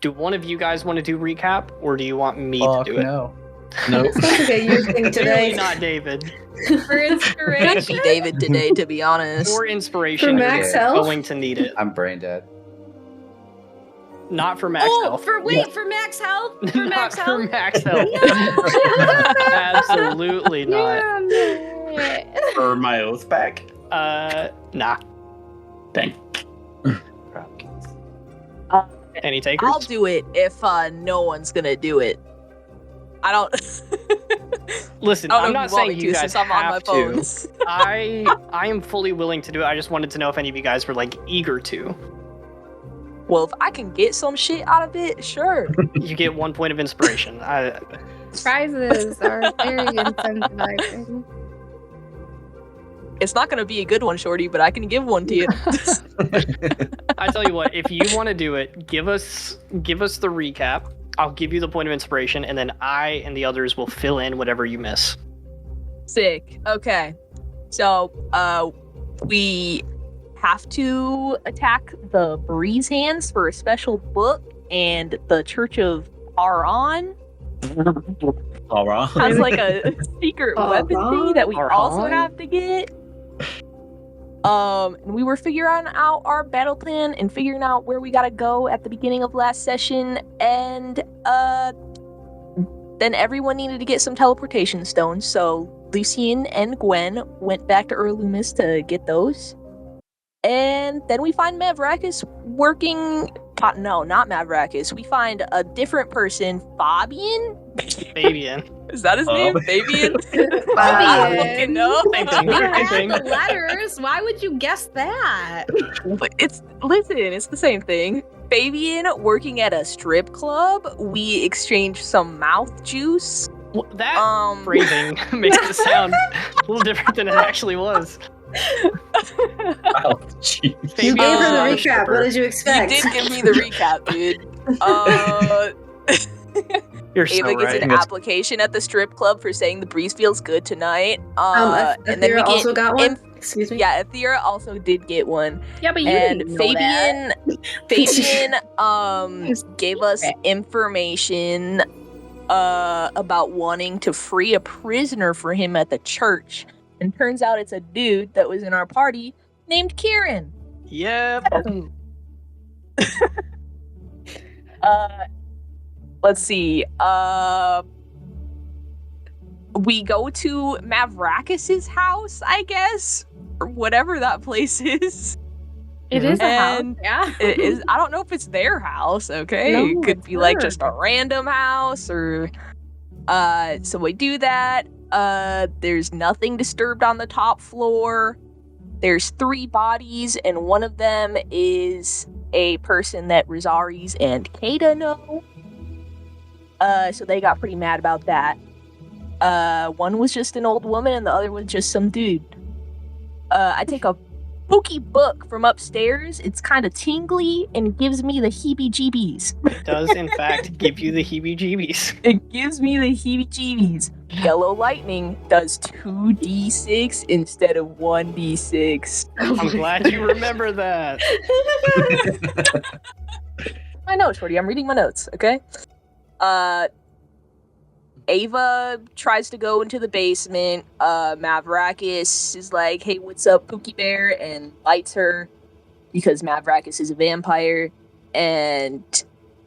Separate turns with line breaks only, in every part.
do one of you guys want to do recap, or do you want me to do it?
No.
Nope.
Sounds like a you thing
Clearly
today.
not David.
For inspiration.
Might be David today, to be honest.
For inspiration,
For
you're
max
Yeah.
health?
going to need it.
I'm brain dead.
Not for max health.
For max health? For
Not
max
for
health?
max health. Absolutely not.
For my oath back?
Nah.
Dang.
Any takers?
I'll do it if no one's gonna do it. I don't.
Listen,
I don't
I'm
know
not
if you want
saying
me
you
to,
guys
since I'm on my
have to.
phones.
I am fully willing to do it. I just wanted to know if any of you guys were like eager to.
Well, if I can get some shit out of it, sure.
You get 1 point of inspiration.
Prizes are very incentivizing.
It's not gonna be a good one, Shorty, but I can give one to you.
I tell you what, if you want to do it, give us the recap. I'll give you the point of inspiration, and then I and the others will fill in whatever you miss.
Sick. Okay. So, we have to attack the Breeze Hands for a special book, and the Church of Parhan
All right.
has like a secret weapon thingy that we also
Parhan?
have to get. And we were figuring out our battle plan and figuring out where we gotta go at the beginning of last session, and then everyone needed to get some teleportation stones, so Lucian and Gwen went back to Loomis to get those. And then we find Mavrakas working. No, not Mavrakas. We find a different person, Fabian.
Fabian.
Is that his name? Fabian?
Fabian.
I don't fucking know.
Same thing.
You
Same
have
thing.
the letters. Why would you guess that?
It's the same thing. Fabian working at a strip club. We exchanged some mouth juice.
Well, that phrasing makes it sound a little different than it actually was.
Oh, jeez.
You gave her the
Fabian,
recap. What did you
You
expect?
did give me the recap, dude.
You're so
Ava gets
right.
an application at the strip club for saying the breeze feels good tonight. And then we
Athera
get
also got one? Excuse me?
Yeah, Athera also did get one.
Yeah, but you
And
didn't know that.
Fabian gave us information about wanting to free a prisoner for him at the church. And turns out it's a dude that was in our party named Kieran.
Yep.
Let's see. We go to Mavrakas' house, I guess, or whatever that place is.
It is a house.
And
Yeah.
It is. I don't know if it's their house. Okay,
No,
it could
it's
be like
hers.
just a random house, or. So we do that. There's nothing disturbed on the top floor. There's 3 bodies, and one of them is a person that Rosaries and Kada know. So they got pretty mad about that. One was just an old woman, and the other was just some dude. I take a spooky book from upstairs. It's kind of tingly and gives me the heebie-jeebies.
It does, in fact, give you the heebie-jeebies.
It gives me the heebie-jeebies. Yellow lightning does 2d6 instead of 1d6.
I'm glad you remember that.
I know, Shorty. I'm reading my notes, okay? Ava tries to go into the basement. Mavrakas is like, hey, what's up, Pookie Bear? And bites her because Mavrakas is a vampire. And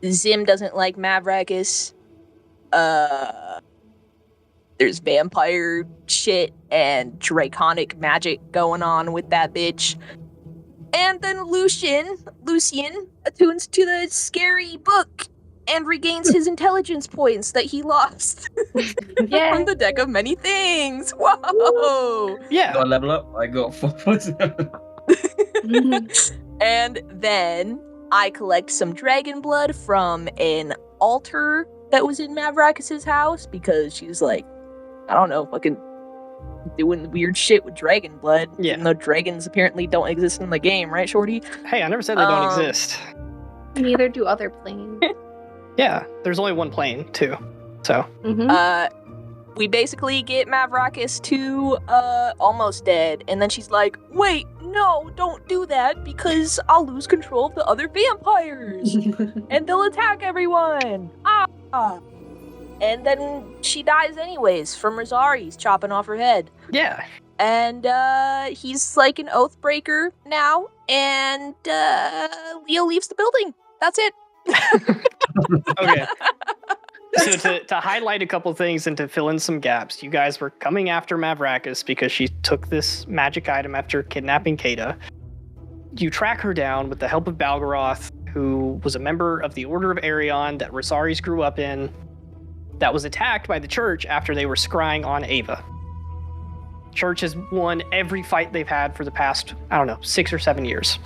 Zim doesn't like Mavrakas. There's vampire shit and draconic magic going on with that bitch. And then Lucian attunes to the scary book and regains his intelligence points that he lost
Yeah.
from the deck of many things. Whoa!
Yeah.
Do I level up? I got 4+7.
And then I collect some dragon blood from an altar that was in Mavrakas' house because she's like, I don't know, fucking doing weird shit with dragon blood.
Yeah.
Even though dragons apparently don't exist in the game, right, Shorty?
Hey, I never said they don't exist.
Neither do other planes.
Yeah, there's only one plane, too. So,
Mm-hmm.
we basically get Mavrakas to almost dead, and then she's like, wait, no, don't do that because I'll lose control of the other vampires and they'll attack everyone. And then she dies anyways from Rosari's chopping off her head.
Yeah.
And he's like an oath breaker now, and Leo leaves the building. That's it.
Okay. So to highlight a couple things and to fill in some gaps, you guys were coming after Mavrakas because she took this magic item after kidnapping Kata. You track her down with the help of Balgoroth, who was a member of the Order of Arion that Rosaris grew up in, that was attacked by the Church after they were scrying on Ava. Church has won every fight they've had for the past, 6 or 7 years.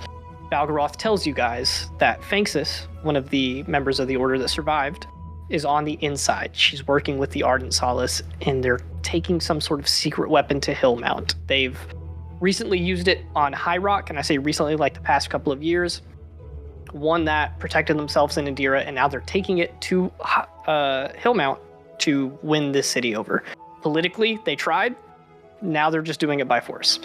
Balgoroth tells you guys that Phanxis, one of the members of the Order that survived, is on the inside. She's working with the Ardent Solace, and they're taking some sort of secret weapon to Hillmount. They've recently used it on High Rock, and I say recently, like the past couple of years. One that protected themselves in Indira, and now they're taking it to Hillmount to win this city over. Politically, they tried. Now they're just doing it by force.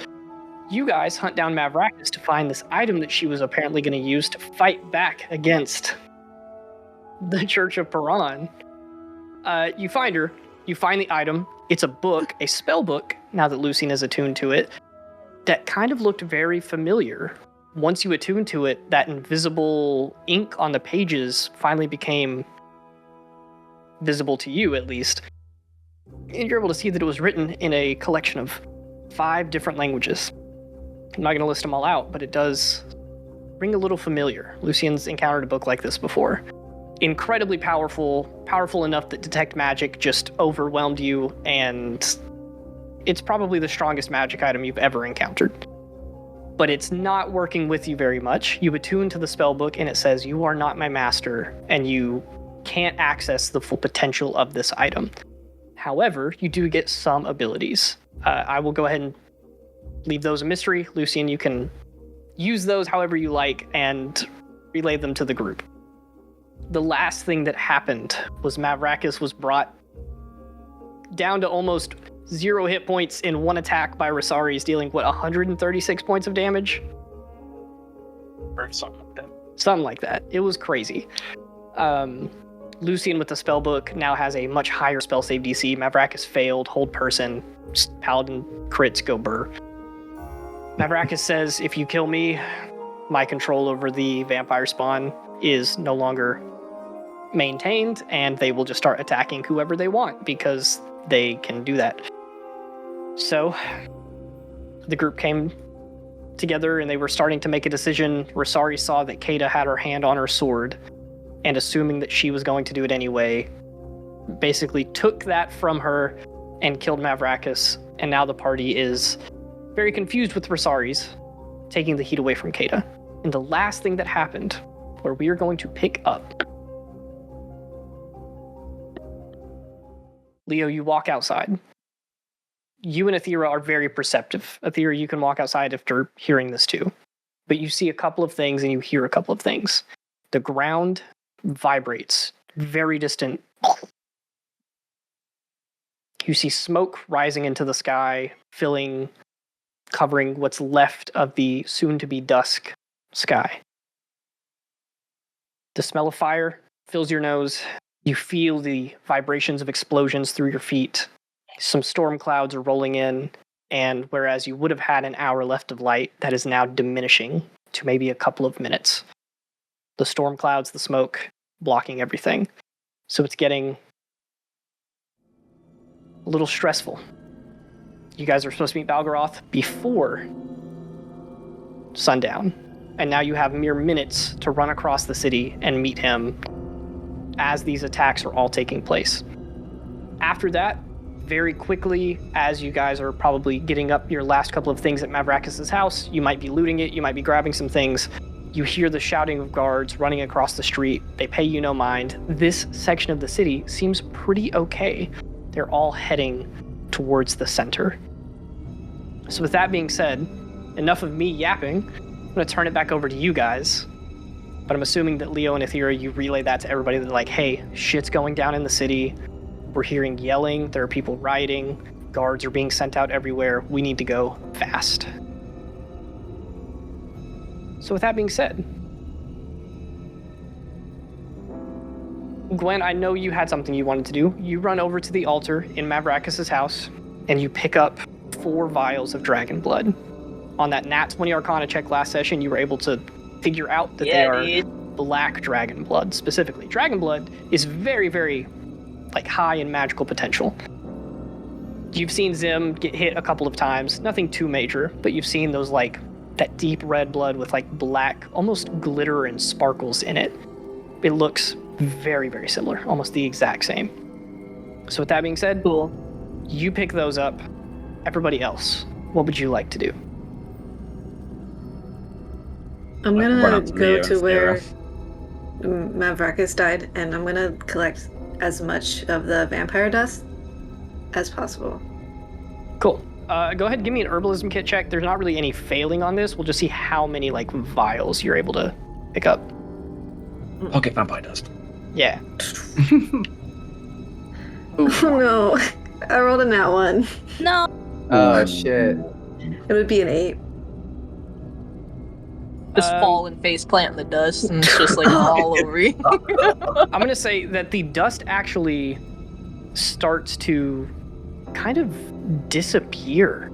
You guys hunt down Mavrakas to find this item that she was apparently going to use to fight back against the Church of Parhan. You find her. You find the item. It's a book, a spell book, now that Lucien is attuned to it, that kind of looked very familiar. Once you attune to it, that invisible ink on the pages finally became visible to you, at least. And you're able to see that it was written in a collection of 5 different languages. I'm not going to list them all out, but it does ring a little familiar. Lucien's encountered a book like this before. Incredibly powerful enough that detect magic just overwhelmed you, and it's probably the strongest magic item you've ever encountered. But it's not working with you very much. You attune to the spellbook, and it says, you are not my master, and you can't access the full potential of this item. However, you do get some abilities. I will go ahead and leave those a mystery. Lucien, you can use those however you like and relay them to the group. The last thing that happened was Mavrakas was brought down to almost 0 hit points in one attack by Rosaris, dealing, 136 points of damage?
Or something like that.
Something like that. It was crazy. Lucien with the spellbook now has a much higher spell save DC. Mavrakas failed, hold person, paladin crits go burr. Mavrakas says, if you kill me, my control over the vampire spawn is no longer maintained, and they will just start attacking whoever they want because they can do that. So the group came together and they were starting to make a decision. Rosari saw that Kata had her hand on her sword, and assuming that she was going to do it anyway, basically took that from her and killed Mavrakas, and now the party is very confused with Rosaris, taking the heat away from Kata. And the last thing that happened, where we are going to pick up. Leo, you walk outside. You and Aethera are very perceptive. Aethera, you can walk outside after hearing this too. But you see a couple of things and you hear a couple of things. The ground vibrates, very distant. You see smoke rising into the sky, covering what's left of the soon-to-be dusk sky. The smell of fire fills your nose. You feel the vibrations of explosions through your feet. Some storm clouds are rolling in, and whereas you would have had an hour left of light, that is now diminishing to maybe a couple of minutes. The storm clouds, the smoke, blocking everything. So it's getting a little stressful. You guys are supposed to meet Balgoroth before sundown, and now you have mere minutes to run across the city and meet him as these attacks are all taking place. After that, very quickly, as you guys are probably getting up your last couple of things at Mavrakas' house, you might be looting it, you might be grabbing some things, you hear the shouting of guards running across the street. They pay you no mind. This section of the city seems pretty okay. They're all heading towards the center. So with that being said, enough of me yapping. I'm going to turn it back over to you guys. But I'm assuming that Leo and Aethera, you relay that to everybody. They're like, hey, shit's going down in the city. We're hearing yelling. There are people rioting. Guards are being sent out everywhere. We need to go fast. So with that being said, Gwen, I know you had something you wanted to do. You run over to the altar in Mavrakas' house, and you pick up 4 vials of dragon blood. On that nat 20 Arcana check last session, you were able to figure out that they are black dragon blood, specifically. Dragon blood is very, very, high in magical potential. You've seen Zim get hit a couple of times, nothing too major, but you've seen those, that deep red blood with, black, almost glitter and sparkles in it. It looks very, very similar, almost the exact same. So with that being said,
Cool.
You pick those up. Everybody else, what would you like to do?
I'm
Run
gonna
up to
go
Mia
to
and
where
stare.
Mavrakas died, and I'm gonna collect as much of the vampire dust as possible.
Cool. Go ahead and give me an herbalism kit check. There's not really any failing on this. We'll just see how many vials you're able to pick up.
I'll get vampire dust.
Yeah.
Oh no, I rolled a nat 1.
No.
Oh shit.
It would be an 8.
Just fall and face plant in the dust, and it's just all over you.
I'm gonna say that the dust actually starts to kind of disappear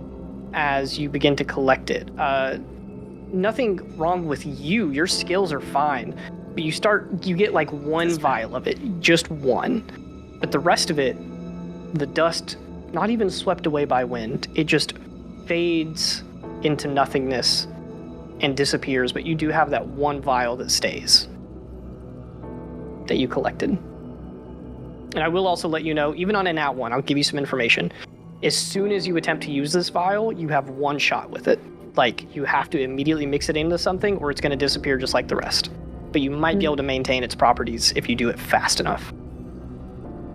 as you begin to collect it. Nothing wrong with you. Your skills are fine. But you get 1 vial of it, just 1. But the rest of it, the dust, not even swept away by wind, it just fades into nothingness and disappears, but you do have that 1 vial that stays that you collected. And I will also let you know, even on a nat 1, I'll give you some information. As soon as you attempt to use this vial, you have 1 shot with it. You have to immediately mix it into something or it's going to disappear just like the rest. But you might be able to maintain its properties if you do it fast enough.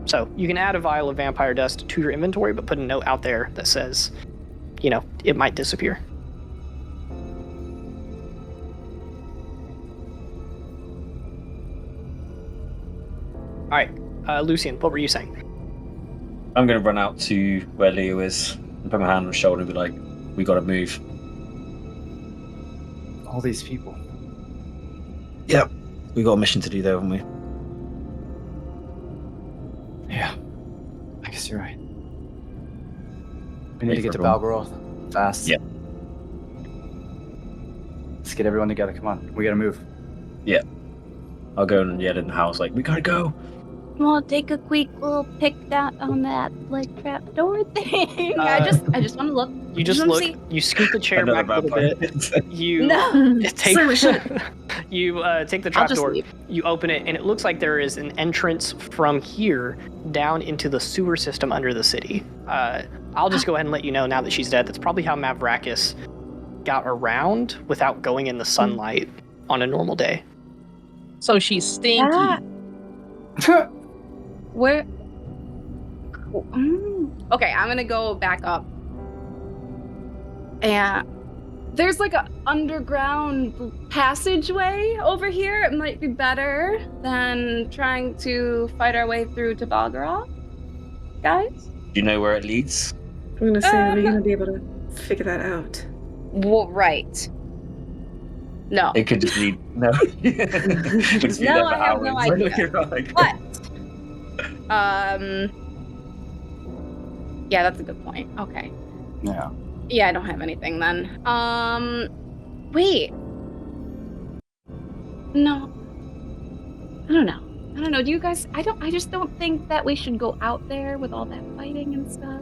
So you can add a vial of vampire dust to your inventory, but put a note out there that says, it might disappear. All right, Lucian, what were you saying?
I'm going to run out to where Leo is and put my hand on his shoulder and be like, we got to move.
All these people.
Yep. We got a mission to do there, haven't we?
Yeah. I guess you're right. We need to get to Balgoroth. Fast.
Yep.
Let's get everyone together. Come on. We gotta move.
Yeah. I'll go and yell in the house we gotta go.
Well, take a quick little pick on that trapdoor thing. I just want to look.
You just
wanna
look.
see?
You scoot the chair
Another
back a little bit.
vampire.
You
No.
take you take the
I'll just
trapdoor.
leave.
You open it, and it looks like there is an entrance from here down into the sewer system under the city. I'll just go ahead and let you know now that she's dead. That's probably how Mavrakas got around without going in the sunlight on a normal day.
So she's stinky.
Ah. Where? Okay, I'm gonna go back up. And there's a underground passageway over here. It might be better than trying to fight our way through to Balgoroth. Guys?
Do you know where it leads?
I'm gonna say, are we gonna be able to figure that out?
Well, right. No.
It could just lead. No. Just be there
No,
for
I have no
hours.
idea. But, yeah, that's a good point. Okay.
Yeah.
Yeah, I don't have anything then. Wait. No. I don't know. Do you guys? I just don't think that we should go out there with all that fighting and stuff.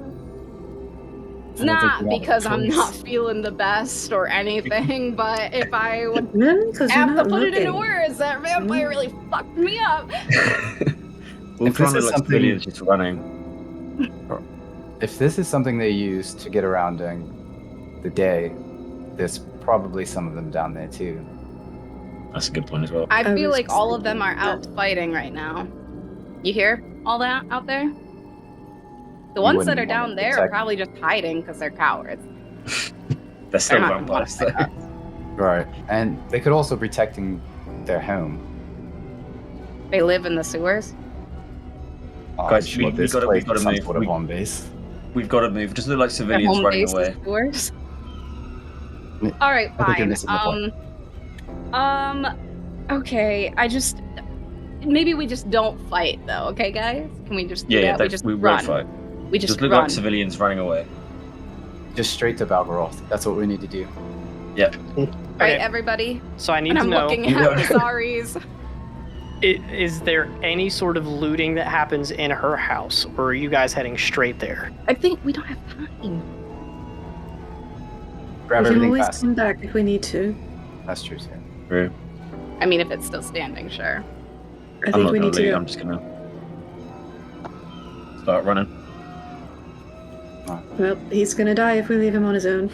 I don't
Not
think we have a
because I'm
choice.
not feeling the best or anything, but if I would
Because you're
have to
not
put it into
looking.
words, that vampire really fucked me up.
We'll
If this
find
is
like
something-
civilians just running.
If this is something they use to get around during the day, there's probably some of them down there too.
That's a good point as well.
I
I
feel
was
like all of
thinking
them are out fighting right now. You hear all that out there? The
You
ones
wouldn't
that are down
wanna
there are
protect-
probably just hiding because they're cowards.
They're still
They're not
vampires.
gonna fight us.
Right. And they could also be protecting their home.
They live in the sewers.
Oh,
Guys,
shit,
we
this
gotta
place is some
move.
sort of home base.
We've got to move. Just look like
The
civilians
home
running
base
away.
is yours. All right,
I think you're
fine.
missing the point.
Okay. Maybe we just don't fight though. Okay, guys? Can we just do
Yeah,
that? We just
we
run.
won't fight.
We just
look
run.
like civilians running away.
Just straight to Balgoroth. That's what we need to do.
Yeah.
Right,
Okay.
everybody.
So I need
And
to
I'm
know,
looking at the Zaris.
is there any sort of looting that happens in her house, or are you guys heading straight there?
I think we don't have time.
Grab
we can
everything
always
fast.
come back if we need to.
That's true, too.
True.
I mean, if it's still standing, sure.
I
I'm
think
not
we
gonna
need to
leave.
go.
I'm just gonna start running.
Well, he's gonna die if we leave him on his own.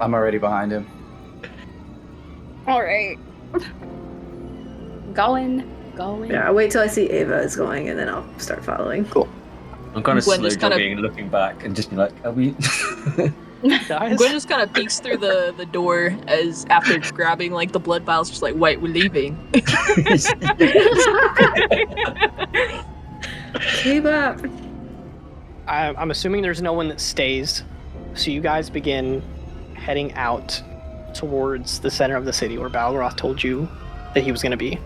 I'm already behind him.
All right. Going.
Yeah, I'll wait till I see Ava is going, and then I'll start following.
I'm kind of
Gwen
slow
just kinda-
jogging, looking back, and just be like, "Are we?"
Guys?
Gwen just kind of peeks through the door as after grabbing like the blood vials, just like, wait, we're leaving.
Keep up.
I'm assuming there's no one that stays, so you guys begin heading out towards the center of the city where Balgoroth told you that he was going to be.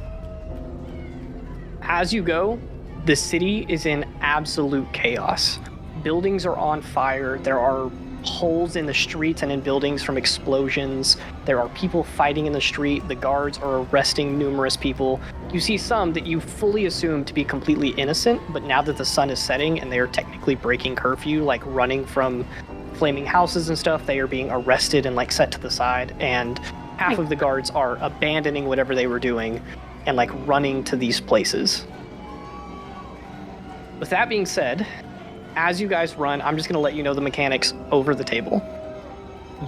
As you go, the city is in absolute chaos. Buildings are on fire. There are holes in the streets and in buildings from explosions. There are people fighting in the street. The guards are arresting numerous people. You see some that you fully assume to be completely innocent, but now that the sun is setting and they are technically breaking curfew, like running from flaming houses and stuff, they are being arrested and like set to the side, and half of the guards are abandoning whatever they were doing and like running to these places. With that being said, as you guys run, I'm just going to let you know the mechanics over the table.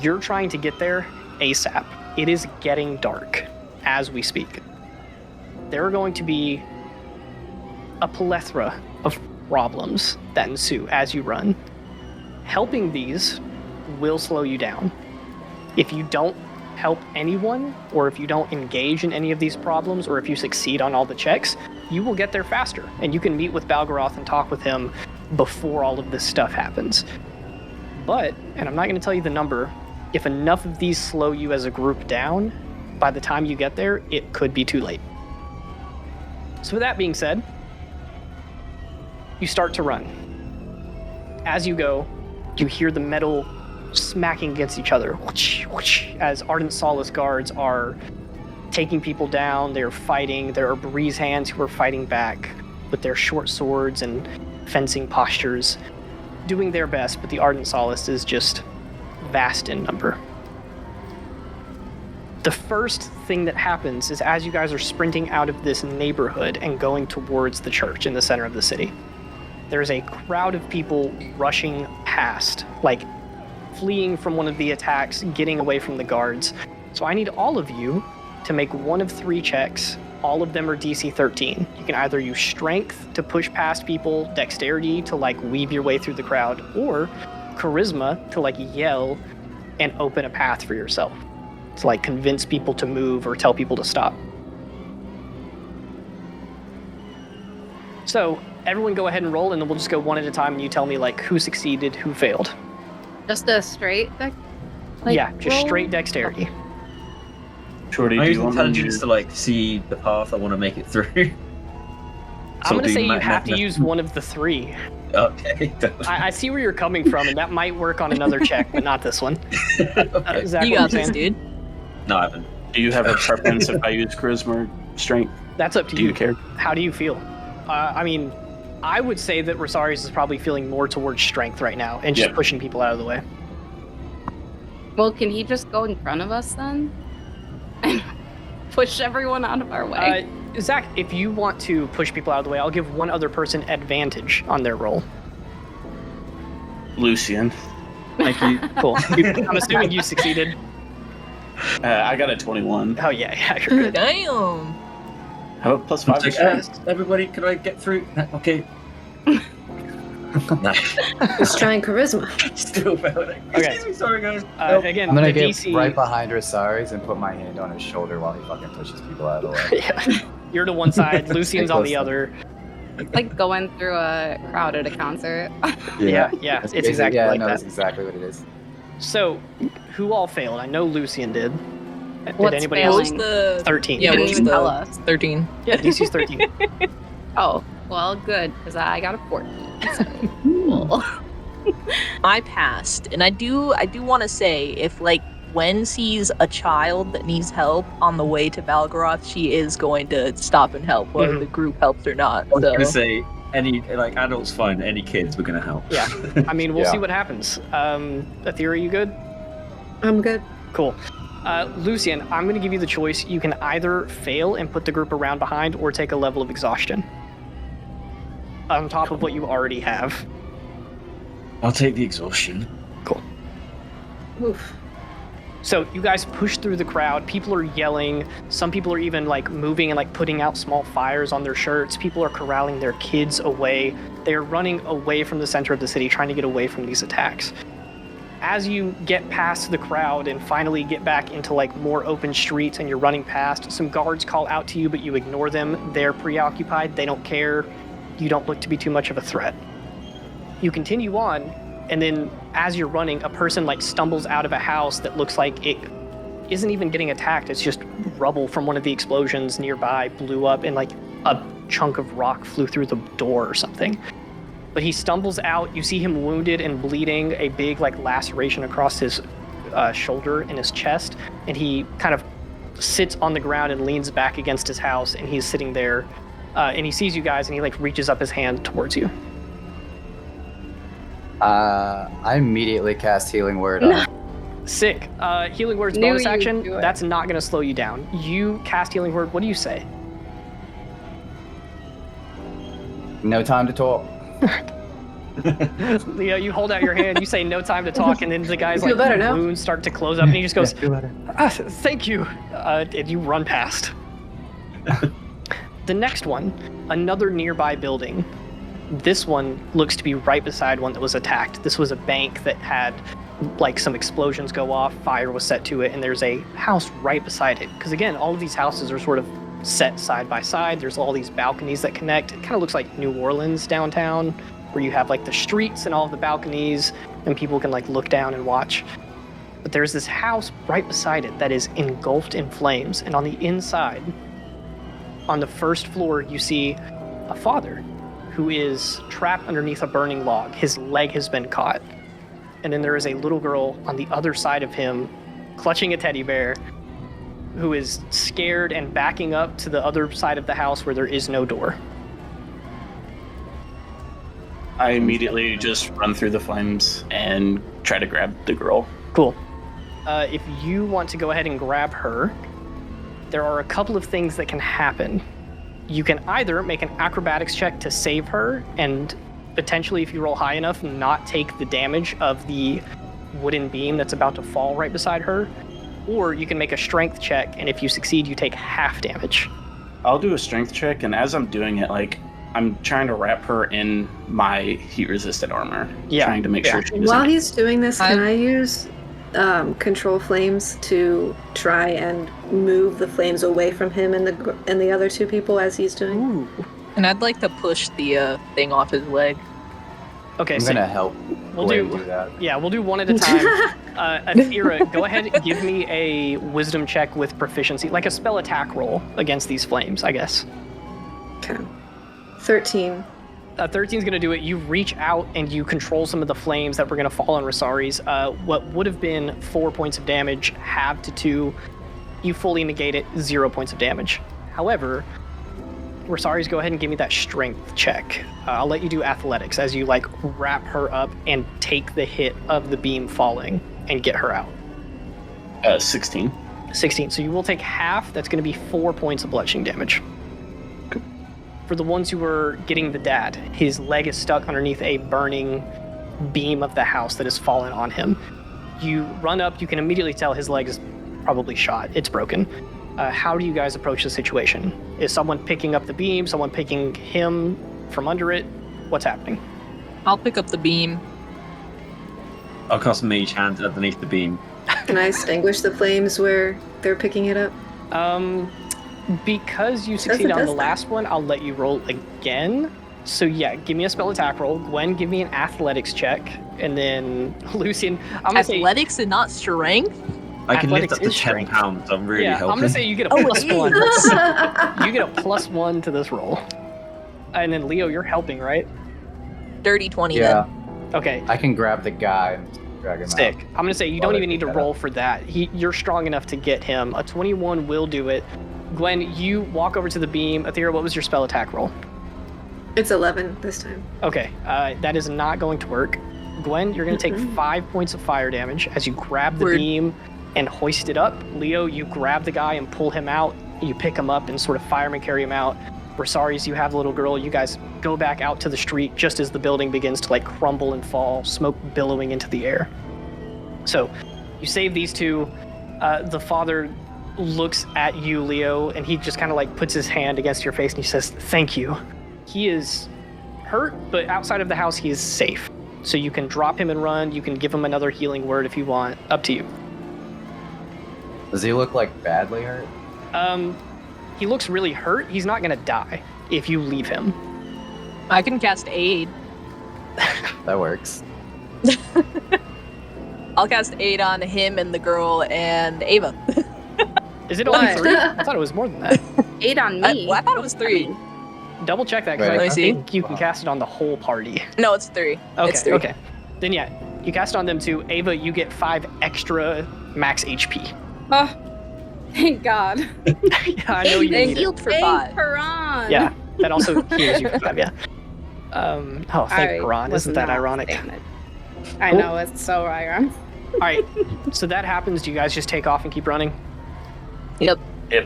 You're trying to get there ASAP. It is getting dark as we speak. There are going to be a plethora of problems that ensue as you run. Helping these will slow you down. If you don't help anyone, or if you don't engage in any of these problems, or if you succeed on all the checks, you will get there faster, and you can meet with Balgoroth and talk with him before all of this stuff happens. But, and I'm not going to tell you the number, if enough of these slow you as a group down, by the time you get there, it could be too late. So with that being said, you start to run. As you go, you hear the metal smacking against each other, whoosh, whoosh, as Ardent Solace guards are taking people down, they're fighting. There are breeze hands who are fighting back with their short swords and fencing postures, doing their best, but the Ardent Solace is just vast in number. The first thing that happens is as you guys are sprinting out of this neighborhood and going towards the church in the center of the city, there's a crowd of people rushing past, like fleeing from one of the attacks, getting away from the guards. So I need all of you to make one of 3 checks. All of them are DC 13. You can either use strength to push past people, dexterity to like weave your way through the crowd, or charisma to like yell and open a path for yourself, to like convince people to move or tell people to stop. So everyone go ahead and roll, and then we'll just go one at a time, and you tell me like who succeeded, who failed.
Just a straight deck?
Yeah, just
roll?
straight dexterity.
Shorty,
I
do
use
you want me
intelligence to like see the path I want to make it through.
I'm going to say you
ma-
have to
ma-
use one of the 3.
Okay.
I see where you're coming from, and that might work on another check, but not this one.
Okay.
Zach,
You
what
got
you
this,
saying?
dude.
No, I haven't.
Do you have a preference if I use charisma or strength?
That's up to
Do you care?
How do you feel? I mean, I would say that Rosarius is probably feeling more towards strength right now and just
Yeah.
pushing people out of the way.
Well, can he just go in front of us then? And push everyone out of our way?
Zach, if you want to push people out of the way, I'll give one other person advantage on their roll.
Lucian.
Thank you. Cool. I'm assuming you succeeded.
I got a 21.
Oh, yeah, you're good.
Damn.
How about plus 5
It's
or
like,
strength?
everybody, could I get through? Okay. No.
Let's try and charisma.
Still failing.
Okay.
Excuse me, sorry guys.
Again,
I'm gonna
the
get
DC...
right behind Rosaris and put my hand on his shoulder while he fucking pushes people out of the way.
Yeah. You're to one side, Lucian's on the other.
It's like going through a crowd at a concert.
Yeah,
That's
it's
basic-
exactly
yeah,
like
no,
that.
that's exactly what it is.
So, who all failed? I know Lucian did. Did
What's
anybody
failing?
else?
What was the
13.
Yeah,
Didn't
what was
even
the
tell us.
13?
Yeah, DC's 13.
Oh, well, good, because I got a 14. So cool.
I passed, and I do want to say, if like Gwen sees a child that needs help on the way to Balgoroth, she is going to stop and help, whether the group helps or not.
I was
So
going to say, any like adults fine, any kids, we're going to help.
Yeah. I mean, we'll
Yeah.
see what happens. Athera, you good?
I'm good.
Cool. Lucian, I'm going to give you the choice. You can either fail and put the group around behind or take a level of exhaustion on top of what you already have.
I'll take the exhaustion.
Oof.
So you guys push through the crowd. People are yelling. Some people are even like moving and like putting out small fires on their shirts. People are corralling their kids away. They're running away from the center of the city, trying to get away from these attacks. As you get past the crowd and finally get back into like more open streets and you're running past, some guards call out to you, but you ignore them. They're preoccupied. They don't care. You don't look to be too much of a threat. You continue on, and then as you're running, a person like stumbles out of a house that looks like it isn't even getting attacked. It's just rubble from one of the explosions nearby blew up, and like a chunk of rock flew through the door or something. But he stumbles out. You see him wounded and bleeding, a big like laceration across his shoulder and his chest, and he kind of sits on the ground and leans back against his house, and he's sitting there, and he sees you guys, and he like reaches up his hand towards you.
I immediately cast Healing Word on him.
Sick. Healing Word's
Knew
bonus
you'd
action.
do it.
That's not going to slow you down. You cast Healing Word. What do you say?
No time to talk.
Leo, you hold out your hand. You say no time to talk, and then the guy's
You feel
like
better now?
wounds start to close up, and he just goes,
Feel better.
"Thank you," and you run past. The next one, another nearby building. This one looks to be right beside one that was attacked. This was a bank that had like some explosions go off, fire was set to it, and there's a house right beside it. Because again, all of these houses are sort of set side by side. There's all these balconies that connect. It kind of looks like New Orleans downtown, where you have like the streets and all of the balconies, and people can like look down and watch. But there's this house right beside it that is engulfed in flames, and on the inside, on the first floor, you see a father who is trapped underneath a burning log. His leg has been caught. And then there is a little girl on the other side of him, clutching a teddy bear, who is scared and backing up to the other side of the house where there is no door.
I immediately just run through the flames and try to grab the girl.
Cool. If you want to go ahead and grab her, there are a couple of things that can happen. You can either make an acrobatics check to save her, and potentially, if you roll high enough, not take the damage of the wooden beam that's about to fall right beside her. Or you can make a strength check, and if you succeed, you take half damage.
I'll do a strength check, and as I'm doing it, like, I'm trying to wrap her in my heat-resistant armor.
Yeah,
Trying to make sure she doesn't...
While he's doing this, can I use control flames to try and move the flames away from him and the other two people as he's doing?
Ooh.
And I'd like to push the thing off his leg.
Okay,
I'm
so
gonna help
we'll
Gwen
do-
do that.
yeah, we'll do one at a time. Athera, go ahead and give me a wisdom check with proficiency, like a spell attack roll against these flames, I guess.
Okay. 13.
13 is going to do it. You reach out and you control some of the flames that were going to fall on Rosari's. What would have been 4 points of damage, halved to 2. You fully negate it, 0 points of damage. However, Rosari's, go ahead and give me that strength check. I'll let you do athletics as you like wrap her up and take the hit of the beam falling and get her out.
16.
16. So you will take half. That's going to be 4 points of bludgeoning damage. For the ones who were getting the dad, his leg is stuck underneath a burning beam of the house that has fallen on him. You run up, you can immediately tell his leg is probably shot. It's broken. How do you guys approach the situation? Is someone picking up the beam, someone picking him from under it? What's happening?
I'll pick up the beam.
I'll cast Mage Hand underneath the beam.
Can I extinguish the flames where they're picking it up?
Because you
Says it
succeeded on
does
the
that.
last one, I'll let you roll again. So yeah, give me a spell attack roll. Gwen, give me an athletics check, and then Lucian, I'm gonna
Athletics and not strength?
I can lift
Athletics
up to
is
10
strength.
pounds. I'm really
yeah,
helping.
I'm gonna say you get a
Oh,
plus
hey.
one. You get a +1 to this roll. And then Leo, you're helping, right?
Dirty 20
Yeah,
then.
Okay.
I can grab the guy and drag him
Sick.
out.
I'm gonna say you
While
don't
I
even need to
pick that
roll for that. You're strong enough to get him. A 21 will do it. Gwen, you walk over to the beam. Athera, what was your spell attack roll?
It's 11 this time.
Okay, that is not going to work. Gwen, you're going to take 5 points of fire damage as you grab the
Word.
beam and hoist it up. Leo, you grab the guy and pull him out. You pick him up and sort of fireman carry him out. Rosaries, you have the little girl. You guys go back out to the street just as the building begins to like crumble and fall, smoke billowing into the air. So you save these two. The father looks at you, Leo, and he just kind of like puts his hand against your face and he says, "Thank you." He is hurt, but outside of the house, he is safe. So you can drop him and run. You can give him another healing word if you want. Up to you.
Does he look like badly hurt?
He looks really hurt. He's not gonna die if you leave him.
I can cast aid.
That works.
I'll cast aid on him and the girl and Ava.
Is it only
What?
3? I thought it was more than that.
8 on me.
I thought it was 3.
Double check that because
Right.
I
Let me see.
think you can cast it on the whole party.
No, it's 3.
Okay,
It's 3.
okay. Then yeah, you cast it on them too. Ava, you get 5 extra max HP.
Oh, thank God.
Yeah, I know you
They
need it.
healed for
Thank
5.
Parhan.
Yeah, that also heals you for 5, yeah. Thank Paran.
was
Isn't that
not
ironic?
damaged. I
Cool.
know, it's so ironic.
All right, so that happens. Do you guys just take off and keep running?
Yep.
Yeah,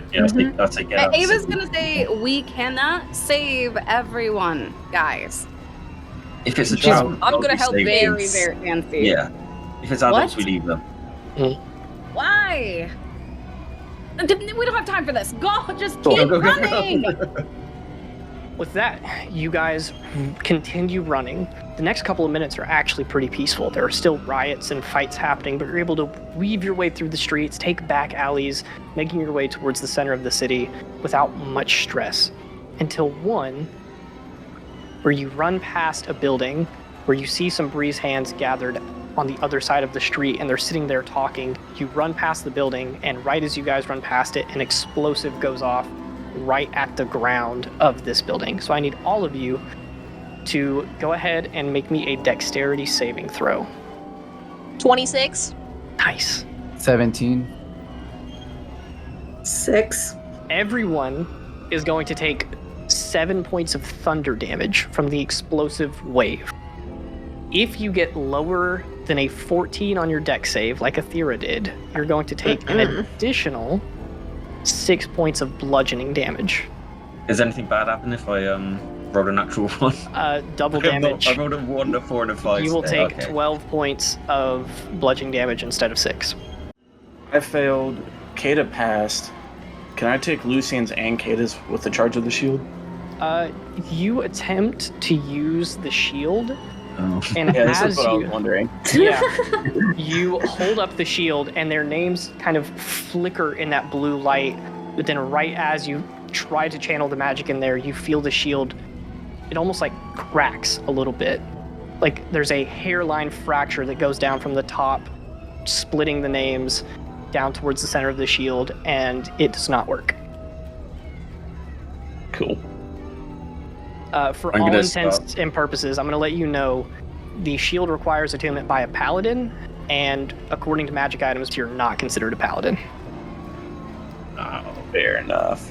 I'll take it out.
Ava's gonna say, we cannot save everyone, guys.
If it's a
She's-
child,
I'm
I'll
gonna
be
help
saving.
Very, very fancy.
Yeah. If it's adults,
What?
we leave them.
Why? We don't have time for this. Go, just
Go,
keep
go, go, go.
running.
With that, you guys continue running. The next couple of minutes are actually pretty peaceful. There are still riots and fights happening, but you're able to weave your way through the streets, take back alleys, making your way towards the center of the city without much stress. Until one, where you run past a building where you see some breeze hands gathered on the other side of the street and they're sitting there talking. You run past the building, and right as you guys run past it, an explosive goes off right at the ground of this building. So I need all of you to go ahead and make me a dexterity saving throw.
26.
Nice.
17.
6.
Everyone is going to take 7 points of thunder damage from the explosive wave. If you get lower than a 14 on your dex save, like Athera did, you're going to take an additional 6 points of bludgeoning damage.
Is anything bad happen if I rolled a natural 1?
Double damage.
I rolled a 1, a 4, and a 5.
You will take
Okay.
12 points of bludgeoning damage instead of 6.
I failed. Kata passed. Can I take Lucian's and Kata's with the charge of the shield?
You attempt to use the shield,
Oh.
and
Yeah, this
as
is what I
you
was wondering.
yeah, you hold up the shield, and their names kind of flicker in that blue light. But then, right as you try to channel the magic in there, you feel the shield. It almost like cracks a little bit, like there's a hairline fracture that goes down from the top, splitting the names down towards the center of the shield, and it does not work.
Cool.
For
I'm
all
gonna
intents
stop.
and purposes, I'm going to let you know the shield requires attunement by a paladin, and according to magic items, you're not considered a paladin.
Oh, fair enough.